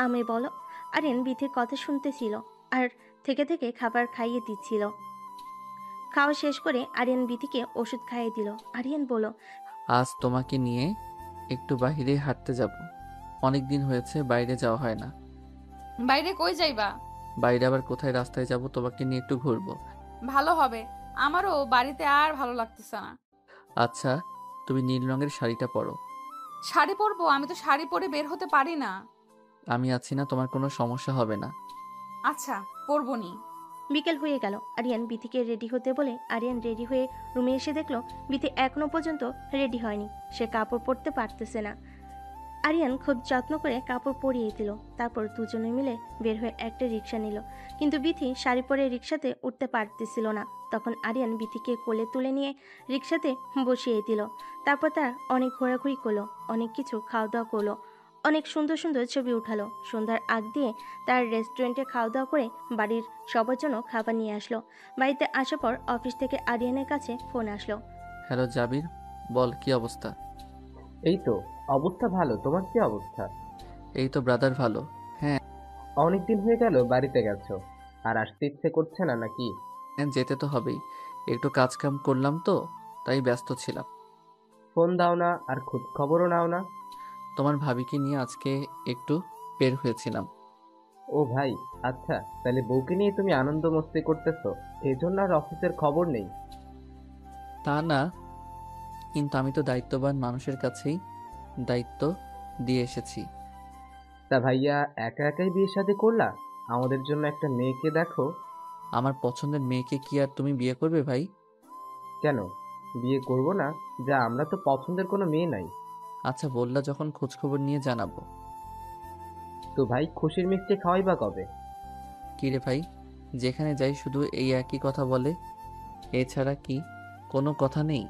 আমি বলো। আরিয়ান বিথির কথা শুনতেছিল আর থেকে থেকে খাবার খাইয়ে দিচ্ছিল। খাওয়া শেষ করে আরিয়ান বিথিকে ওষুধ খাইয়ে দিল। আরিয়ান বলল, আজ তোমাকে নিয়ে একটু বাইরে হাঁটতে যাব। অনেক দিন হয়েছে বাইরে যাওয়া হয় না। বাইরে কই যাইবা? বাইরে আবার কোথায়, রাস্তায় যাব, তোমাকে নিয়ে একটু ঘুরবো। ভালো হবে, আমারও বাড়িতে আর ভালো লাগতেছে না। আচ্ছা, তুমি নীল রঙের শাড়িটা পরো। শাড়ি পরবো? আমি তো শাড়ি পরে বের হতে পারি না। আমি আছি না, তোমার কোনো সমস্যা হবে না। আচ্ছা, পরবো নি। বিকেল হয়ে গেল। আরিয়ান বিথিকে রেডি হতে বলে আরিয়ান রেডি হয়ে রুমে এসে দেখলো বিথি এখনো পর্যন্ত রেডি হয়নি, সে কাপড় পরতে পারতেছে না। আরিয়ান খুব যত্ন করে কাপড় পরিয়ে দিল। তারপর দুজনে মিলে বের হয়ে একটা রিক্সা নিল, কিন্তু বিথি শাড়ি পরে রিক্সাতে উঠতে পারতেছিল না। তখন আরিয়ান বিথিকে কোলে তুলে নিয়ে রিক্সাতে বসিয়ে দিল। তারপর তার অনেক ঘোরাঘুরি করলো, অনেক কিছু খাওয়া দাওয়া করলো, অনেক সুন্দর সুন্দর ছবি উঠালো। সন্ধ্যার আগ দিয়ে তার রেস্টুরেন্টে খাওয়া দাওয়া করে বাড়ির সবার জন্য খাবার নিয়ে আসলো। বাড়িতে আসার পর অফিস থেকে আরিয়ানের কাছে ফোন আসলো। হ্যালো জাবির, বল কি অবস্থা? এই তো অবস্থা ভালো। তোমার কি অবস্থা? এই তো ব্রাদার, ভালো। হ্যাঁ অনেকদিন হয়ে গেল বাড়িতে গেছো, আর আসতে ইচ্ছে করছে না নাকি? হ্যাঁ, যেতে তো হবেই, একটু কাজ কাম করলাম তো, তাই ব্যস্ত ছিলাম। ফোন দাও না, আর খোঁজ খবরও নাও না। তোমার ভাবিকে নিয়ে আজকে একটু বের হয়েছিলাম। ও ভাই, আচ্ছা, তাহলে বউকে নিয়ে তুমি আনন্দ মস্তি করতেছো, এই জন্য আর অফিসের খবর নেই? তা না, কিন্তু আমি তো দায়িত্ববান মানুষের কাছেই দায়িত্ব দিয়ে এসেছি। তা ভাইয়া, একা একাই বিয়ে শাদী করলা? আমাদের জন্য একটা মেয়েকে দেখো। আমার পছন্দের মেয়েকে কি আর তুমি বিয়ে করবে ভাই? কেন বিয়ে করব না? যা, আমরা তো পছন্দের কোনো মেয়ে নাই। আচ্ছা, বললা যখন খোঁজখবর নিয়ে জানাবো। তো ভাই, খুশির মিষ্টি খাওয়াইবা কবে? কি রে ভাই, যেখানে যাই শুধু এই একই কথা বলে, এছাড়া কি কোনো কথা নেই?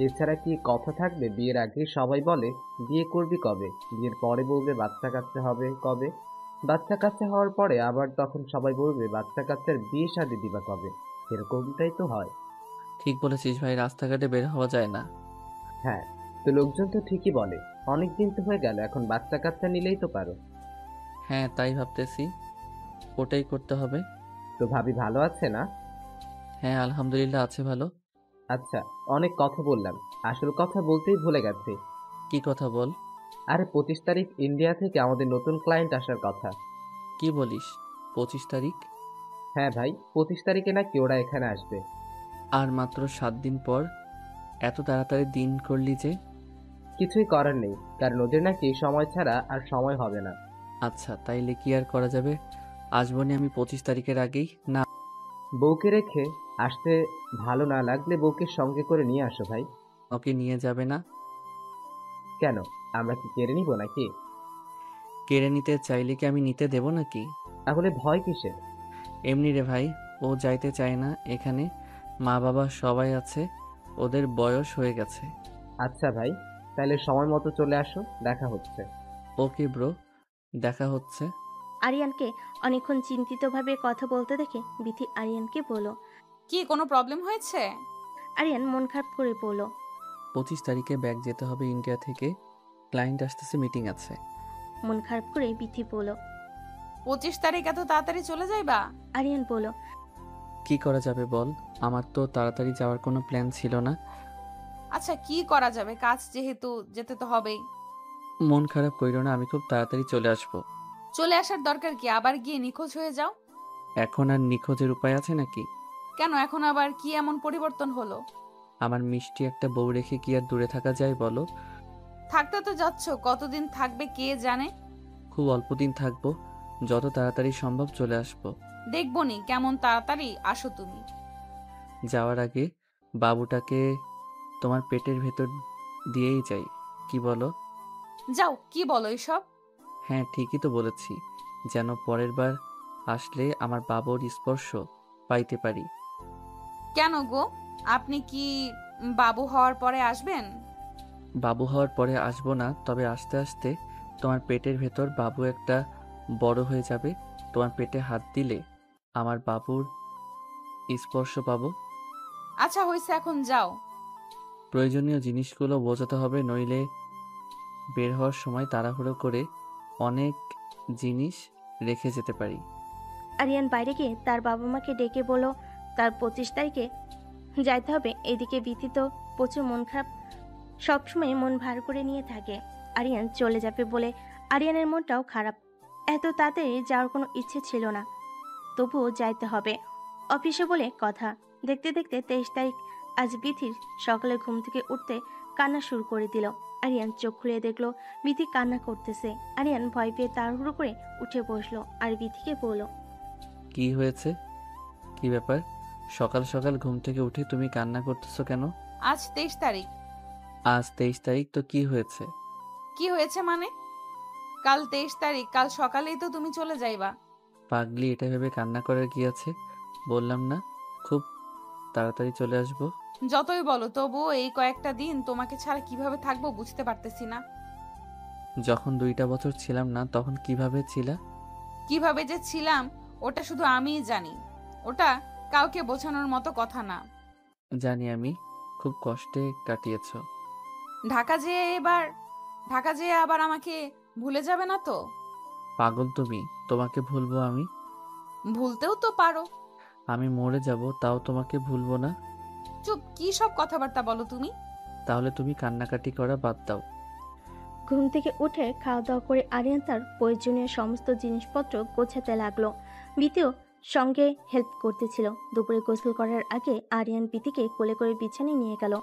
এছাড়া কি কথা থাকবে? বিয়ের আগে সবাই বলে বিয়ে করবি কবে, বিয়ের পরে বলবে বাচ্চা কাচ্চা হবে কবে, বাচ্চা কাচ্চা হওয়ার পরে আবার তখন সবাই বলবে বাচ্চা কাচ্চার বিয়ে শাদী দিবা কবে। এরকমটাই তো হয়। ঠিক বলেছিস ভাই, রাস্তাঘাটে বের হওয়া যায় না। হ্যাঁ, তো লোকজন তো ঠিকই বলে, অনেক দিন তো হয়ে গেল, এখন বাচ্চা কাচ্চা নিলেই তো পারো। হ্যাঁ, তাই ভাবতেছি, ওটাই করতে হবে। তো ভাবি ভালো আছে না? হ্যাঁ আলহামদুলিল্লাহ, আছে ভালো। আচ্ছা, অনেক কথা বললাম, আসল কথা বলতেই ভুলে গেছি। কি কথা বল। আরে 25 তারিখ ইন্ডিয়া থেকে আমাদের নতুন ক্লায়েন্ট আসার কথা। কি বলিস, 25 তারিখ? হ্যাঁ ভাই, 25 তারিখে নাকি ওরা এখানে আসবে। আর মাত্র 7 দিন পর, এত তাড়াতাড়ি দিন করলি যে? কিছুই করার নেই, কারণ ওদের নাকি সময় ছাড়া আর সময় হবে না। আচ্ছা, তাইলে কি আর করা যাবে, আসবো নি আমি 25 তারিখের আগেই। না, বউকে রেখে আসতে ভালো না লাগলে বউকে সঙ্গে করে নিয়ে আসো ভাই। ওকে নিয়ে যাবে না? কেন, আমরা কি কেড়ে নিব নাকি? কেড়ে নিতে চাইলে কি আমি নিতে দেব নাকি? তাহলে ভয় কিসের? এমনি রে ভাই, ও যাইতে চায় না এখানে, মা বাবা সবাই আছে, ওদের বয়স হয়ে গেছে। আচ্ছা ভাই, তাহলে সময় মতো চলে আসো, দেখা হচ্ছে। ওকে ব্রো, দেখা হচ্ছে। আরিয়ানকে অনেকক্ষণ চিন্তিতভাবে কথা বলতে দেখে বিথি আরিয়ানকে বলল। কি কোনো প্রবলেম হয়েছে? আরিয়ান মন খারাপ করে বলল, 25 তারিখে ব্যাগ যেতে হবে ইন্ডিয়া থেকে, ক্লায়েন্ট আসতেছে, মিটিং আছে। মন খারাপ করে বিথি বলল। 25 তারিখ এত তাড়াতাড়ি চলে যাইবা? আরিয়ান বলল, কি করা যাবে বল, আমার তো তাড়াতাড়ি যাওয়ার কোনো প্ল্যান ছিল না। আচ্ছা, কি করা যাবে, কাজ যেহেতু যেতে তো হবেই। মন খারাপ কইরো না, আমি খুব তাড়াতাড়ি চলে আসবো। চলে আসার দরকার কি, আবার গিয়ে নিখোঁজ হয়ে যাও। এখন আর নিখোঁজের উপায় আছে নাকি? কেন, এখন আবার কি এমন পরিবর্তন হলো? আমার মিষ্টি একটা বউ রেখে কি আর দূরে থাকা যায় বলো? থাকতে তো যাচ্ছ, কতদিন থাকবে কে জানে। খুব অল্প দিন থাকবো, যত তাড়াতাড়ি সম্ভব চলে আসবো। দেখবো নি কেমন তাড়াতাড়ি আসো তুমি। যাওয়ার আগে বাবুটাকে তোমার পেটের ভেতর দিয়েই যাই, কি বলো? যাও, কি বলো এসব? হ্যাঁ ঠিকই তো বলেছি, যেন পরের বার আসলে আমার বাবুর স্পর্শ পাইতে পারি। কেন গো, আপনি কি বাবু হওয়ার পরে আসবেন? বাবু হওয়ার পরে আসবো না, তবে আস্তে আস্তে তোমার পেটের ভেতর বাবু একটা বড় হয়ে যাবে। তোমার পেটে হাত দিলে আমার বাবুর স্পর্শ পাবো। আচ্ছা হয়েছে, এখন যাও। প্রয়োজনীয় জিনিসগুলো বোঝাতে হবে, নইলে বের হওয়ার সময় তাড়াহুড়ো করে অনেক জিনিস রেখে যেতে পারি। আরিয়ান বাইরে গিয়ে তার বাবা মাকে ডেকে বলল তার 25 তারিখে যাইতে হবে। এদিকে বিথি তো প্রচুর মন খারাপ, সবসময় মন ভার করে নিয়ে থাকে। আরিয়ান চলে যাবে বলে আরিয়ানের মনটাও খারাপ। এত তাড়াতাড়ি যাওয়ার কোনো ইচ্ছে ছিল না, তবুও যাইতে হবে অফিসে বলে কথা। দেখতে দেখতে 23 তারিখ। আজ বিথির সকালে ঘুম থেকে উঠতে কান্না শুরু করে দিল। আরিয়ান চোখ খুলে দেখলো বিথি কান্না করতেছে। আরিয়ান ভয় পেয়ে তাড়াহুড়ো করে উঠে বসলো আর বিথিকে বলল, কি হয়েছে? কি ব্যাপার? সকাল সকাল ঘুম থেকে উঠে তুমি কান্না করতেছো কেন? আজ 23 তারিখ। আজ 23 তারিখ তো কি হয়েছে? কি হয়েছে মানে? কাল 23 তারিখ, কাল সকালেই তো তুমি চলে যাইবা। পাগলি, এটা ভেবে কান্না করার কি আছে? বললাম না খুব তাড়াতাড়ি চলে আসবো। যতই বলো তবুও এই কয়েকটা দিন তোমাকে ছাড়া কিভাবে থাকবো বুঝতে পারতেছি না। যখন 2টা বছর ছিলাম না তখন কিভাবে ছিলা? কিভাবে যে ছিলাম ওটা শুধু আমিই জানি, ওটা কাউকে বোঝানোর মতো কথা না। জানি, আমি খুব কষ্টে কাটিয়েছো। ঢাকা যেয়ে আবার আমাকে ভুলে যাবে না তো? পাগল তুমি, তোমাকে ভুলবো আমি? ভুলতেও তো পারো। আমি মরে যাব তাও তোমাকে ভুলবো না। চুপ, কি সব কথাবার্তা বলো তুমি? তাহলে তুমি কান্নাকাটি করা বাদ দাও। ঘুম থেকে উঠে খাওয়া দাওয়া করে আরিয়ান তার প্রয়োজনীয় সমস্ত জিনিসপত্র গোছাতে লাগলো। বিথিও সঙ্গে হেল্প করতেছিল। দুপুরে গোসল করার আগে আরিয়ান বিথিকে কোলে করে বিছানায় নিয়ে গেল।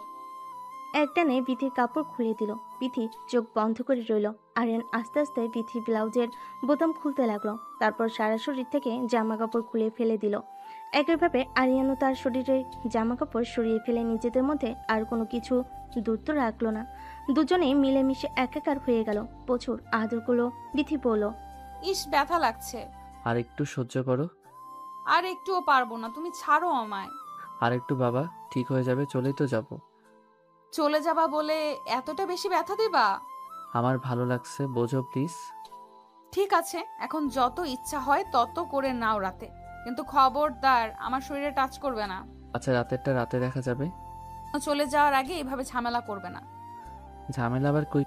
একটানে বিথির কাপড় খুলে দিল। বিথি চোখ বন্ধ করে রইল। আরিয়ান আস্তে আস্তে বিথির ব্লাউজের বোতাম খুলতে লাগলো। তারপর সারা শরীর থেকে জামা কাপড় খুলে ফেলে দিল। একইভাবে আরিয়ানও তার শরীরের জামা কাপড় সরিয়ে ফেলে নিজেদের মধ্যে আর কোনো কিছু দূরত্ব রাখলো না। দুজনেই মিলেমিশে একাকার হয়ে গেল। প্রচুর আদর করলো। বিথি বলল, ইস, ব্যথা লাগছে। আর একটু সহ্য করো। আর একটুও পারবো না, তুমি ছাড়ো আমায়। আর একটু বাবা, ঠিক হয়ে যাবে, চলেই তো যাব। চলে যাবা বলে এতটা বেশি ব্যথা দিবা? আমার ভালো লাগছে, বোঝো প্লিজ। ঠিক আছে, এখন যত ইচ্ছা হয় তত করে নাও রাতে, কিন্তু খবরদার আমার শরীরে টাচ করবে না। আচ্ছা, রাতেরটা রাতে দেখা যাবে। চলে যাওয়ার আগে এভাবে ঝামেলা করবে না। ঝামেলা আবার কই?